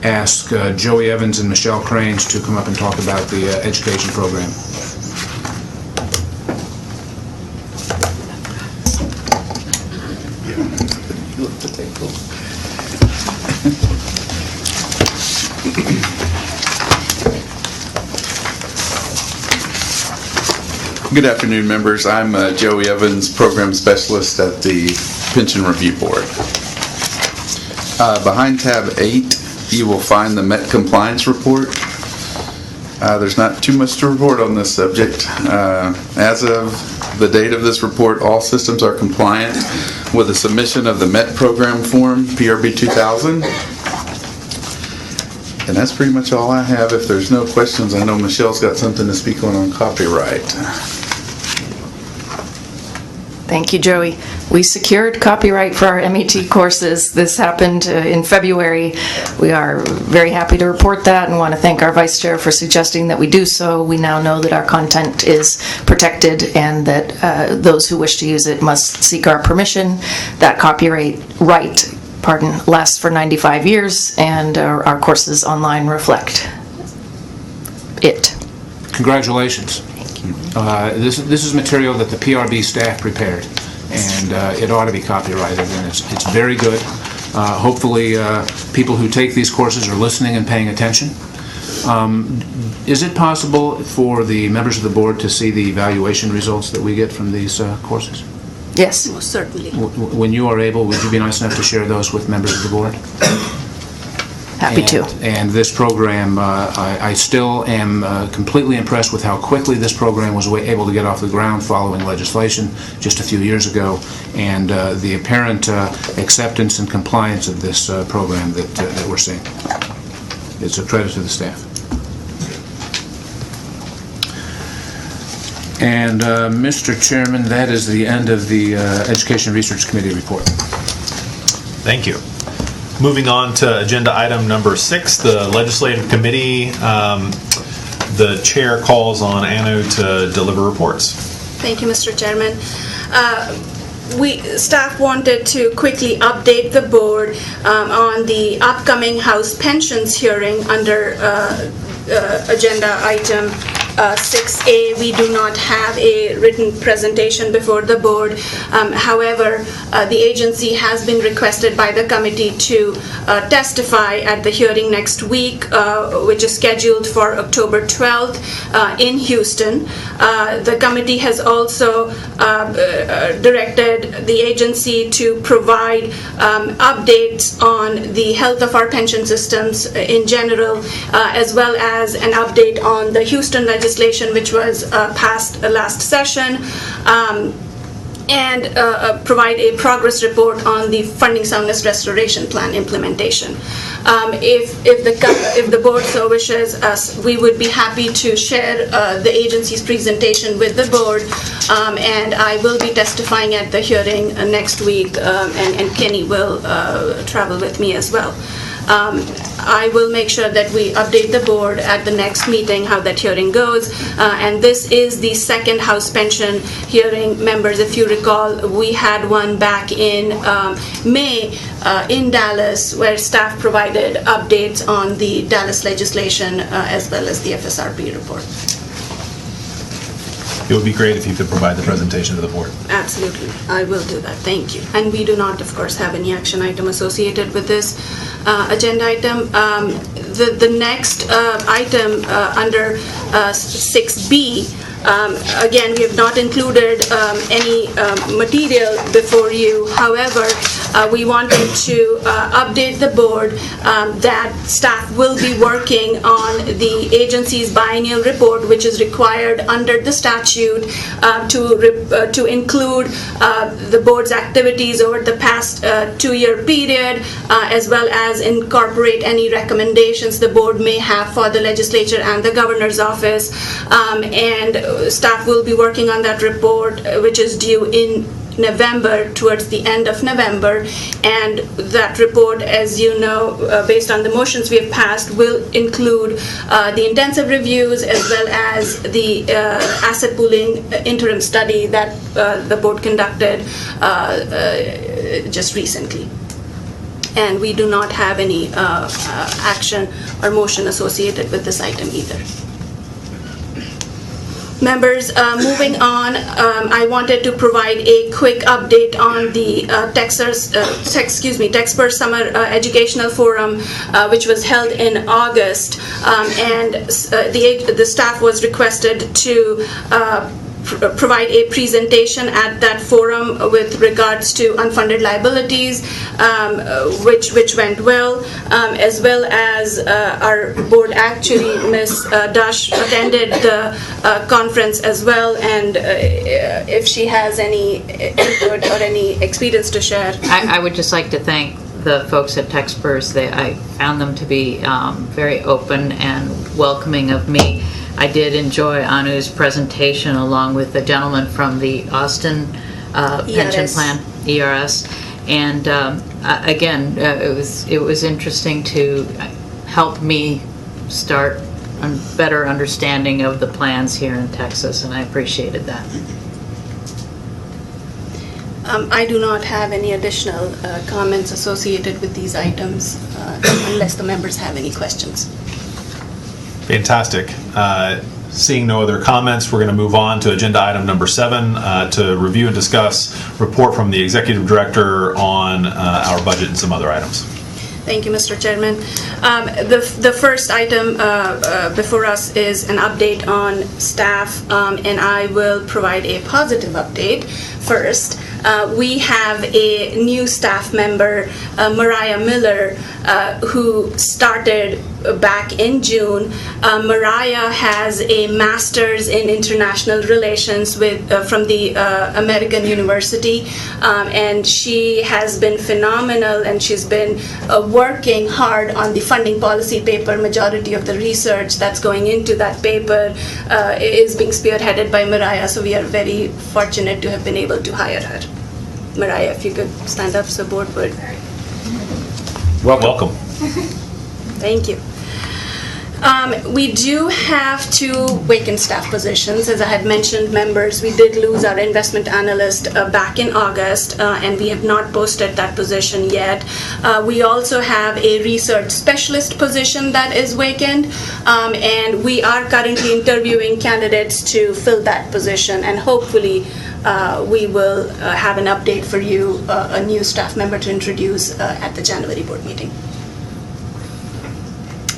Speaker 8: ask Joey Evans and Michelle Cranes to come up and talk about the education program.
Speaker 16: Good afternoon, members. I'm Joey Evans, Program Specialist at the Pension Review Board. Behind tab 8, you will find the Met Compliance Report. There's not too much to report on this subject. As of the date of this report, all systems are compliant with the submission of the Met Program Form, PRB 2000. And that's pretty much all I have. If there's no questions, I know Michelle's got something to speak on copyright.
Speaker 15: Thank you, Joey. We secured copyright for our MET courses. This happened in February. We are very happy to report that and want to thank our Vice Chair for suggesting that we do so. We now know that our content is protected and that those who wish to use it must seek our permission. That copyright lasts for 95 years, and our courses online reflect it.
Speaker 8: Congratulations. This is material that the PRB staff prepared, and it ought to be copyrighted, and it's very good. Hopefully, people who take these courses are listening and paying attention. Is it possible for the members of the board to see the evaluation results that we get from these courses?
Speaker 15: Yes.
Speaker 7: Most certainly.
Speaker 8: When you are able, would you be nice enough to share those with members of the board?
Speaker 15: Happy to.
Speaker 8: And this program, I still am completely impressed with how quickly this program was able to get off the ground following legislation just a few years ago, and the apparent acceptance and compliance of this program that we're seeing. It's a credit to the staff. And Mr. Chairman, that is the end of the Education Research Committee report.
Speaker 2: Thank you. Moving on to agenda item number 6, the Legislative Committee. The chair calls on Anu to deliver reports.
Speaker 7: Thank you, Mr. Chairman. Staff wanted to quickly update the board on the upcoming House pensions hearing under agenda item 6A. We do not have a written presentation before the board. However, the agency has been requested by the committee to testify at the hearing next week, which is scheduled for October 12th in Houston. The committee has also directed the agency to provide updates on the health of our pension systems in general, as well as an update on the Houston legislation which was passed last session, and provide a progress report on the Funding Soundness Restoration Plan implementation. If the board so wishes, we would be happy to share the agency's presentation with the board, and I will be testifying at the hearing next week, and Kenny will travel with me as well. I will make sure that we update the board at the next meeting how that hearing goes. And this is the second House pension hearing. Members, if you recall, we had one back in May in Dallas where staff provided updates on the Dallas legislation as well as the FSRP report.
Speaker 2: it would be great if you could provide the presentation to the board.
Speaker 7: Absolutely, I will do that, thank you. And we do not, of course, have any action item associated with this agenda item. The next item under 6B, again, we have not included any material before you. However, we wanted to update the board that staff will be working on the agency's biennial report, which is required under the statute to include the board's activities over the past 2-year period, as well as incorporate any recommendations the board may have for the legislature and the governor's office. And staff will be working on that report, which is due in November, towards the end of November, and that report, as you know, based on the motions we have passed, will include the intensive reviews as well as the asset pooling interim study that the board conducted just recently. And we do not have any action or motion associated with this item either. Members, moving on, I wanted to provide a quick update on the TechSpur Summer Educational Forum, which was held in August, and the staff was requested to provide a presentation at that forum with regards to unfunded liabilities, which went well, as well as our board actually, Ms. Dash attended the conference as well, and if she has any input or any experience to share.
Speaker 4: I would just like to thank the folks at TechSpurs. I found them to be very open and welcoming of me. I did enjoy Anu's presentation along with the gentleman from the Austin Pension Plan, ERS. And again, it was interesting to help me start a better understanding of the plans here in Texas, and I appreciated that.
Speaker 7: I do not have any additional comments associated with these items unless the members have any questions.
Speaker 2: Fantastic. Seeing no other comments, we're going to move on to agenda item number 7 to review and discuss report from the executive director on our budget and some other items.
Speaker 7: Thank you, Mr. Chairman. The first item before us is an update on staff, and I will provide a positive update first. We have a new staff member, Mariah Miller, who started back in June. Mariah has a master's in international relations from the American University, and she has been phenomenal, and she's been working hard on the funding policy paper. Majority of the research that's going into that paper is being spearheaded by Mariah, so we are very fortunate to have been able to hire her. Mariah, if you could stand up so board would.
Speaker 2: Welcome.
Speaker 7: Thank you. We do have 2 vacant staff positions. As I had mentioned, members, we did lose our investment analyst back in August, and we have not posted that position yet. We also have a research specialist position that is vacant, and we are currently interviewing candidates to fill that position, and hopefully we will have an update for you, a new staff member to introduce at the January board meeting.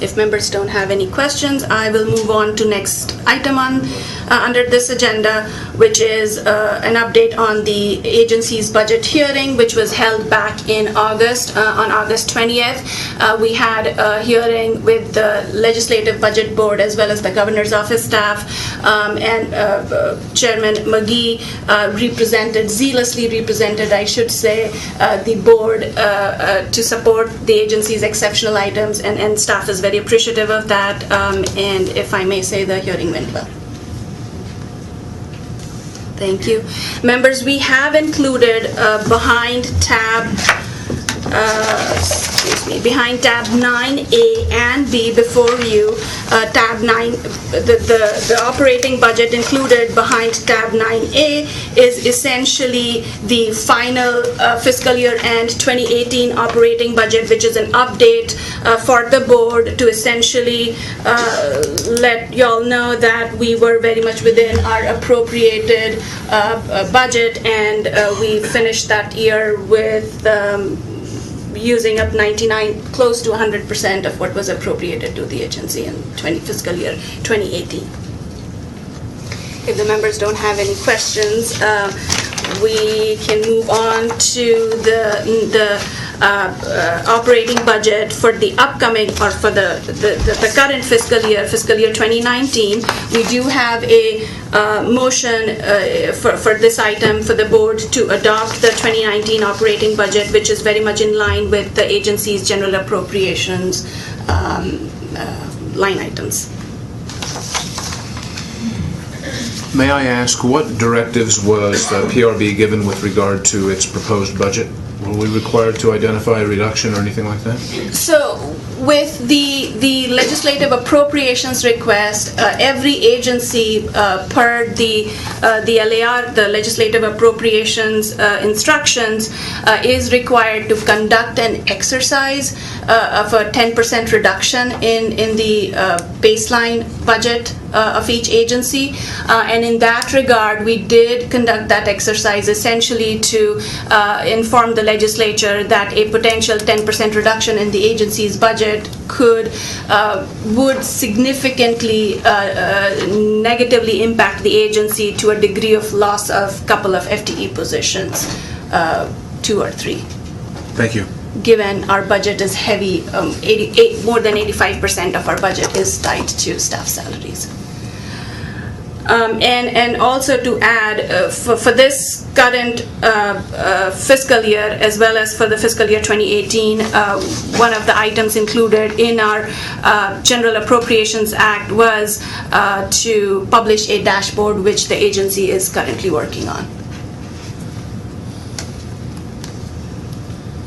Speaker 7: If members don't have any questions, I will move on to next item on under this agenda, which is an update on the agency's budget hearing, which was held back in August, on August 20th. We had a hearing with the Legislative Budget Board as well as the Governor's Office staff, and Chairman McGee zealously represented, I should say, the board to support the agency's exceptional items, and staff is very appreciative of that, and if I may say, the hearing went well. Thank you. Members, we have included behind tab, excuse behind tab 9A and B before you, tab 9, the operating budget included behind tab 9A is essentially the final fiscal year end 2018 operating budget, which is an update for the board to essentially let y'all know that we were very much within our appropriated budget, and we finished that year with using up 99, close to 100% of what was appropriated to the agency in fiscal year 2018. If the members don't have any questions, we can move on to the operating budget for the upcoming, or for the current fiscal year 2019. We do have a motion for this item for the board to adopt the 2019 operating budget, which is very much in line with the agency's general appropriations line items.
Speaker 8: May I ask, what directives was the PRB given with regard to its proposed budget? Were we required to identify a reduction or anything like that?
Speaker 7: So with the legislative appropriations request, every agency per the LAR, the legislative appropriations instructions, is required to conduct an exercise of a 10% reduction in the baseline budget of each agency, and in that regard we did conduct that exercise essentially to inform the legislature that a potential 10% reduction in the agency's budget would significantly negatively impact the agency to a degree of loss of a couple of FTE positions, 2 or 3.
Speaker 8: Thank you.
Speaker 7: Given our budget is heavy, more than 85% of our budget is tied to staff salaries. And also to add, for this current fiscal year, as well as for the fiscal year 2018, one of the items included in our General Appropriations Act was to publish a dashboard, which the agency is currently working on.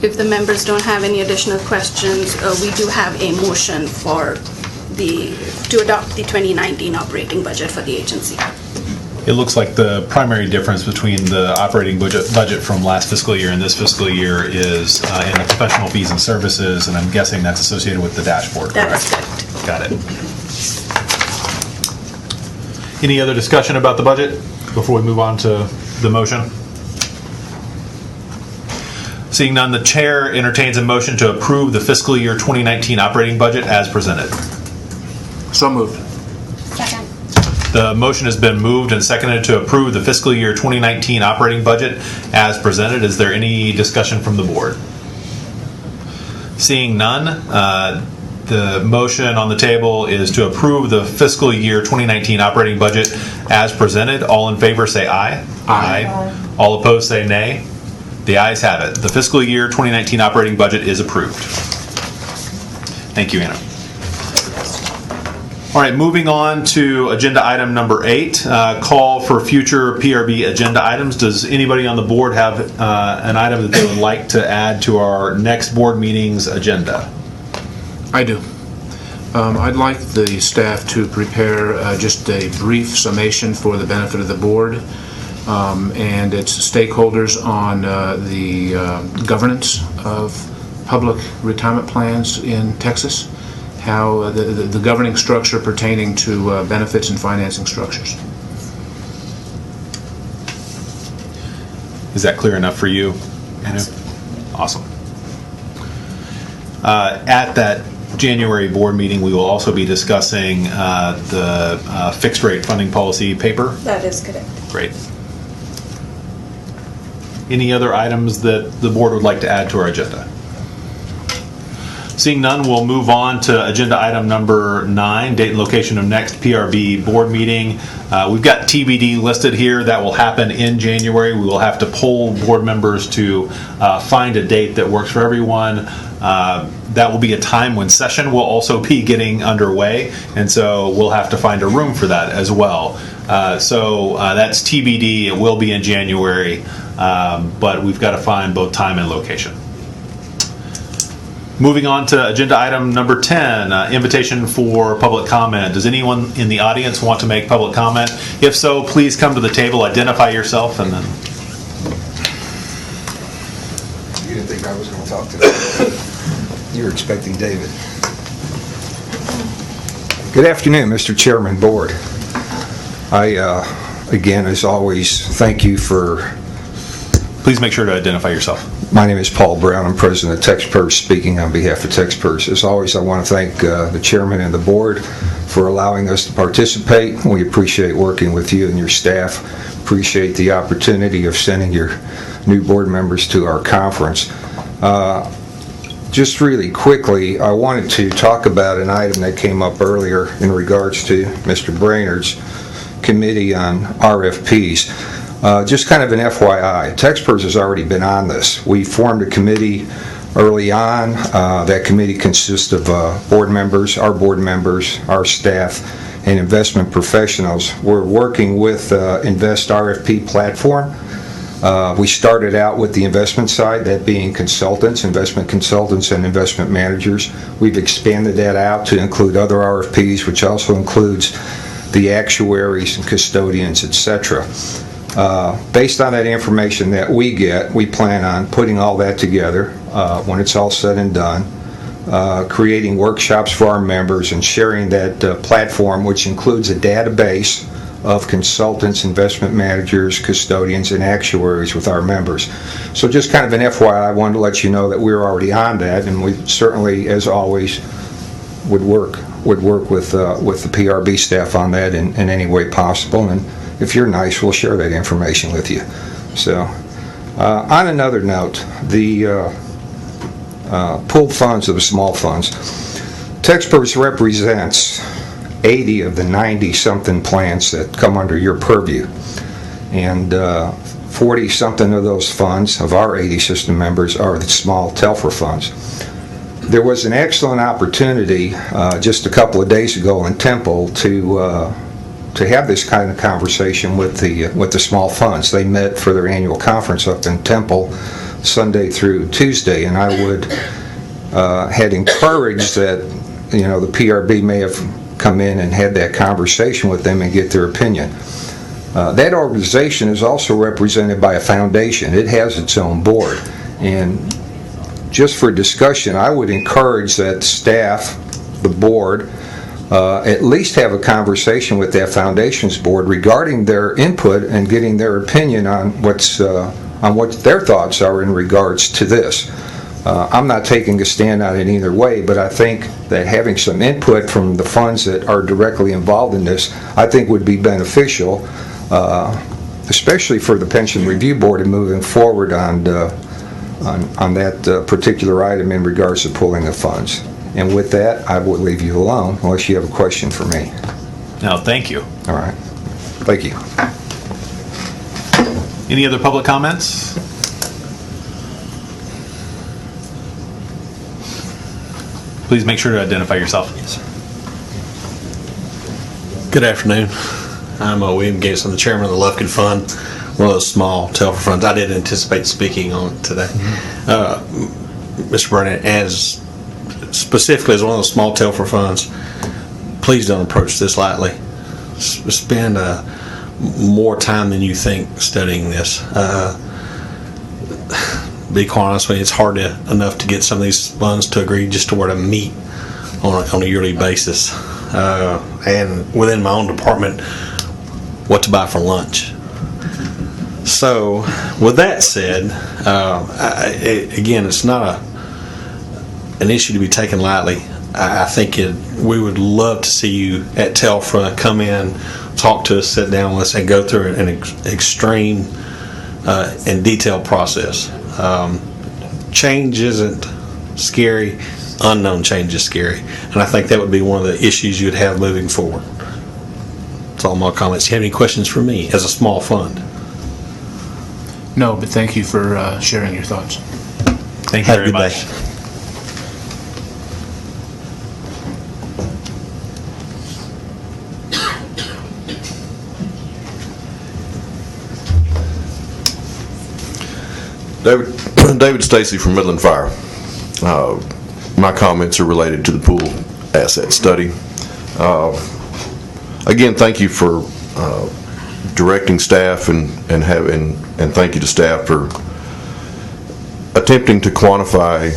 Speaker 7: If the members don't have any additional questions, we do have a motion to adopt the 2019 operating budget for the agency.
Speaker 2: It looks like the primary difference between the operating budget from last fiscal year and this fiscal year is in the professional fees and services, and I'm guessing that's associated with the dashboard, correct?
Speaker 7: That is correct.
Speaker 2: Got it. Any other discussion about the budget before we move on to the motion? Seeing none, the chair entertains a motion to approve the fiscal year 2019 operating budget as presented.
Speaker 8: So moved.
Speaker 3: Second.
Speaker 2: The motion has been moved and seconded to approve the fiscal year 2019 operating budget as presented. Is there any discussion from the board? Seeing none, the motion on the table is to approve the fiscal year 2019 operating budget as presented. All in favor say aye. Aye. All opposed say nay. The ayes have it. The fiscal year 2019 operating budget is approved. Thank you, Anna. All right, moving on to agenda item number 8, call for future PRB agenda items. Does anybody on the board have an item that they would like to add to our next board meeting's agenda?
Speaker 8: I do. I'd like the staff to prepare just a brief summation for the benefit of the board and its stakeholders on the governance of public retirement plans in Texas, how the governing structure pertaining to benefits and financing structures.
Speaker 2: Is that clear enough for you?
Speaker 7: Yes.
Speaker 2: Awesome. At that January board meeting, we will also be discussing the fixed rate funding policy paper.
Speaker 7: That is correct.
Speaker 2: Great. Any other items that the board would like to add to our agenda? Seeing none, we'll move on to agenda item number 9, date and location of next PRB board meeting. We've got TBD listed here. That will happen in January. We will have to poll board members to find a date that works for everyone. That will be a time when session will also be getting underway, and so we'll have to find a room for that as well. So that's TBD. It will be in January, but we've got to find both time and location. Moving on to agenda item number 10, invitation for public comment. Does anyone in the audience want to make public comment? If so, please come to the table, identify yourself, and then...
Speaker 17: You didn't think I was going to talk today. You were expecting David. Good afternoon, Mr. Chairman, Board. Again, as always, thank you for...
Speaker 2: Please make sure to identify yourself.
Speaker 17: My name is Paul Brown. I'm president of TexPers, speaking on behalf of TexPers. As always, I want to thank the chairman and the board for allowing us to participate. We appreciate working with you and your staff. Appreciate the opportunity of sending your new board members to our conference. Just really quickly, I wanted to talk about an item that came up earlier in regards to Mr. Brainerd's committee on RFPs. Just kind of an FYI, TexPers has already been on this. We formed a committee early on. That committee consists of board members, our staff, and investment professionals. We're working with Invest RFP platform. We started out with the investment side, that being consultants, investment consultants, and investment managers. We've expanded that out to include other RFPs, which also includes the actuaries and custodians, etc. Based on that information that we get, we plan on putting all that together when it's all said and done, creating workshops for our members and sharing that platform, which includes a database of consultants, investment managers, custodians, and actuaries with our members. So just kind of an FYI, I wanted to let you know that we're already on that, and we certainly, as always, would work with the PRB staff on that in any way possible. And if you're nice, we'll share that information with you. So, on another note, the pooled funds of the small funds. TexPers represents 80 of the 90-something plans that come under your purview. And 40-something of those funds, of our 80 system members, are the small Telfer funds. There was an excellent opportunity just a couple of days ago in Temple to have this kind of conversation with the small funds. They met for their annual conference up in Temple Sunday through Tuesday, and I had encouraged that the PRB may have come in and had that conversation with them and get their opinion. That organization is also represented by a foundation. It has its own board, and just for discussion, I would encourage that staff, the board, at least have a conversation with that foundation's board regarding their input and getting their opinion on what their thoughts are in regards to this. I'm not taking a stand on it either way, but I think that having some input from the funds that are directly involved in this, I think would be beneficial, especially for the Pension Review Board in moving forward on that particular item in regards to pooling the funds. And with that, I will leave you alone unless you have a question for me.
Speaker 2: No, thank you.
Speaker 17: All right. Thank you.
Speaker 2: Any other public comments? Please make sure to identify yourself.
Speaker 18: Yes, sir. Good afternoon. I'm William Gates. I'm the chairman of the Lufkin Fund, one of those small Telfer funds. I didn't anticipate speaking on today. Mr. Burnett, as specifically as one of those small Telfer funds, please don't approach this lightly. Spend more time than you think studying this. Be quite honest with you, it's hard enough to get some of these funds to agree just to where to meet on a yearly basis. And within my own department, what to buy for lunch. So, with that said, again, it's not an issue to be taken lightly. I think we would love to see you at Telfra come in, talk to us, sit down with us, and go through an extreme and detailed process. Change isn't scary, unknown change is scary, and I think that would be one of the issues you'd have moving forward. That's all my comments. Do you have any questions for me as a small fund?
Speaker 8: No, but thank you for sharing your thoughts.
Speaker 2: Thank you very much.
Speaker 19: David Stacy from Midland Fire. my comments are related to the pool asset study. Again, thank you for directing staff and thank you to staff for attempting to quantify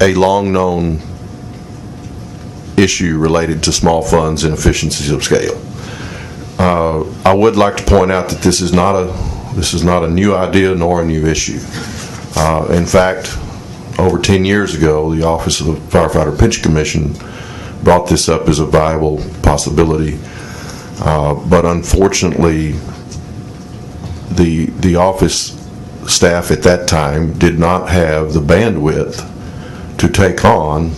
Speaker 19: a long-known issue related to small funds and efficiencies of scale. I would like to point out that this is not a new idea nor a new issue. In fact, over 10 years ago, the Office of the Firefighter Pension Commission brought this up as a viable possibility, but unfortunately, the office staff at that time did not have the bandwidth to take on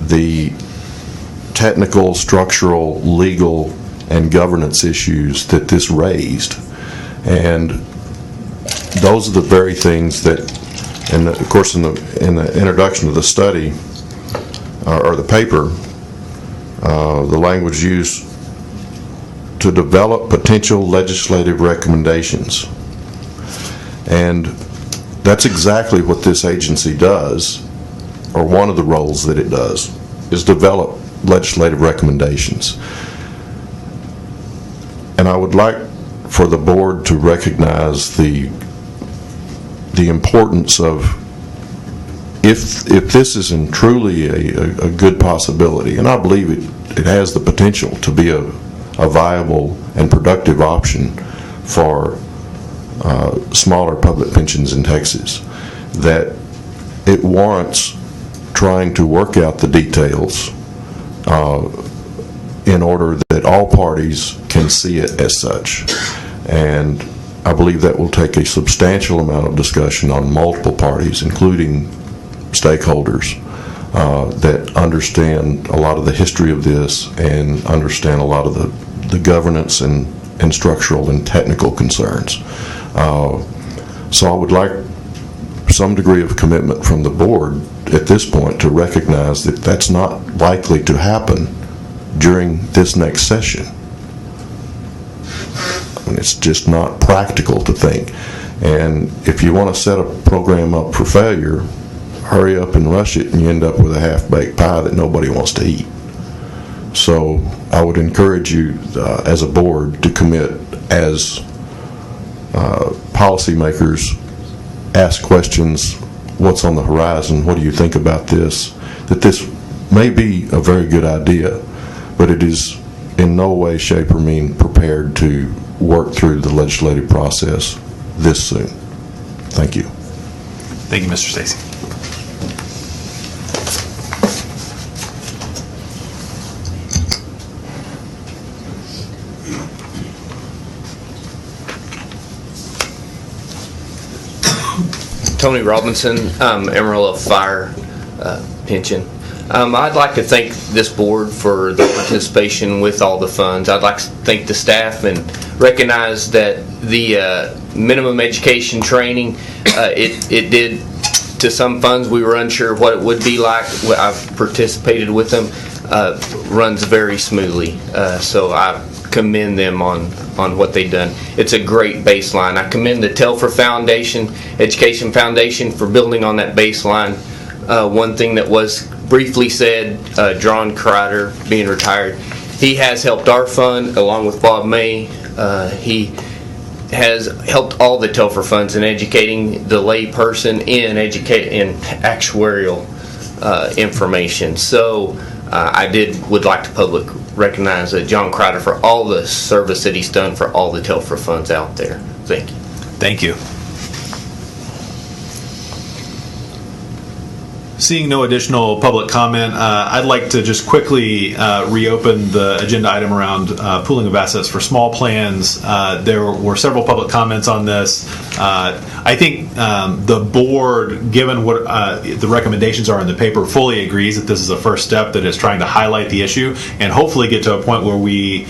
Speaker 19: the technical, structural, legal, and governance issues that this raised. And those are the very things that, and of course in the introduction of the study, or the paper, the language used to develop potential legislative recommendations. And that's exactly what this agency does, or one of the roles that it does, is develop legislative recommendations. And I would like for the board to recognize the importance of, if this isn't truly a good possibility, and I believe it has the potential to be a viable and productive option for smaller public pensions in Texas, that it warrants trying to work out the details in order that all parties can see it as such. And I believe that will take a substantial amount of discussion on multiple parties, including stakeholders that understand a lot of the history of this and understand a lot of the governance and structural and technical concerns. So I would like some degree of commitment from the board at this point to recognize that that's not likely to happen during this next session. I mean, it's just not practical to think. And if you want to set a program up for failure, hurry up and rush it, and you end up with a half-baked pie that nobody wants to eat. So I would encourage you as a board to commit, as policymakers ask questions, what's on the horizon, what do you think about this, that this may be a very good idea, but it is in no way, shape, or mean prepared to work through the legislative process this soon. Thank you.
Speaker 2: Thank you, Mr. Stacy.
Speaker 20: Tony Robinson, Amarillo Fire Pension. I'd like to thank this board for the participation with all the funds. I'd like to thank the staff and recognize that the minimum education training, it did, to some funds we were unsure what it would be like. I've participated with them, runs very smoothly. So I commend them on what they've done. It's a great baseline. I commend the Telfer Foundation, Education Foundation, for building on that baseline. One thing that was briefly said, John Crider being retired, he has helped our fund along with Bob May. He has helped all the Telfer funds in educating the lay person in actuarial information. So I would like to recognize John Crider for all the service that he's done for all the Telfer funds out there. Thank you.
Speaker 2: Thank you. Seeing no additional public comment, I'd like to just quickly reopen the agenda item around pooling of assets for small plans. There were several public comments on this. I think the board, given what the recommendations are in the paper, fully agrees that this is a first step that is trying to highlight the issue and hopefully get to a point where we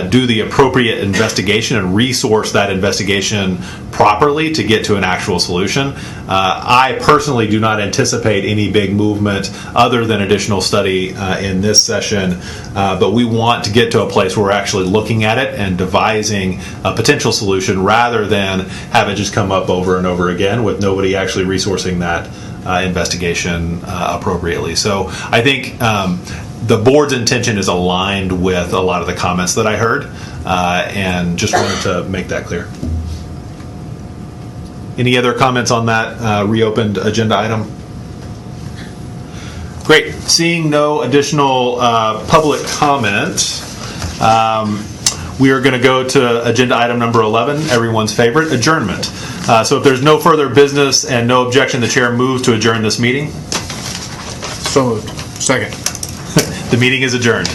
Speaker 2: do the appropriate investigation and resource that investigation properly to get to an actual solution. I personally do not anticipate any big movement other than additional study in this session, but we want to get to a place where we're actually looking at it and devising a potential solution rather than have it just come up over and over again with nobody actually resourcing that investigation appropriately. So I think the board's intention is aligned with a lot of the comments that I heard, and just wanted to make that clear. Any other comments on that reopened agenda item? Great. Seeing no additional public comment, we are going to go to agenda item number 11, everyone's favorite, adjournment. So if there's no further business and no objection, the chair moves to adjourn this meeting.
Speaker 8: So moved. Second.
Speaker 2: The meeting is adjourned.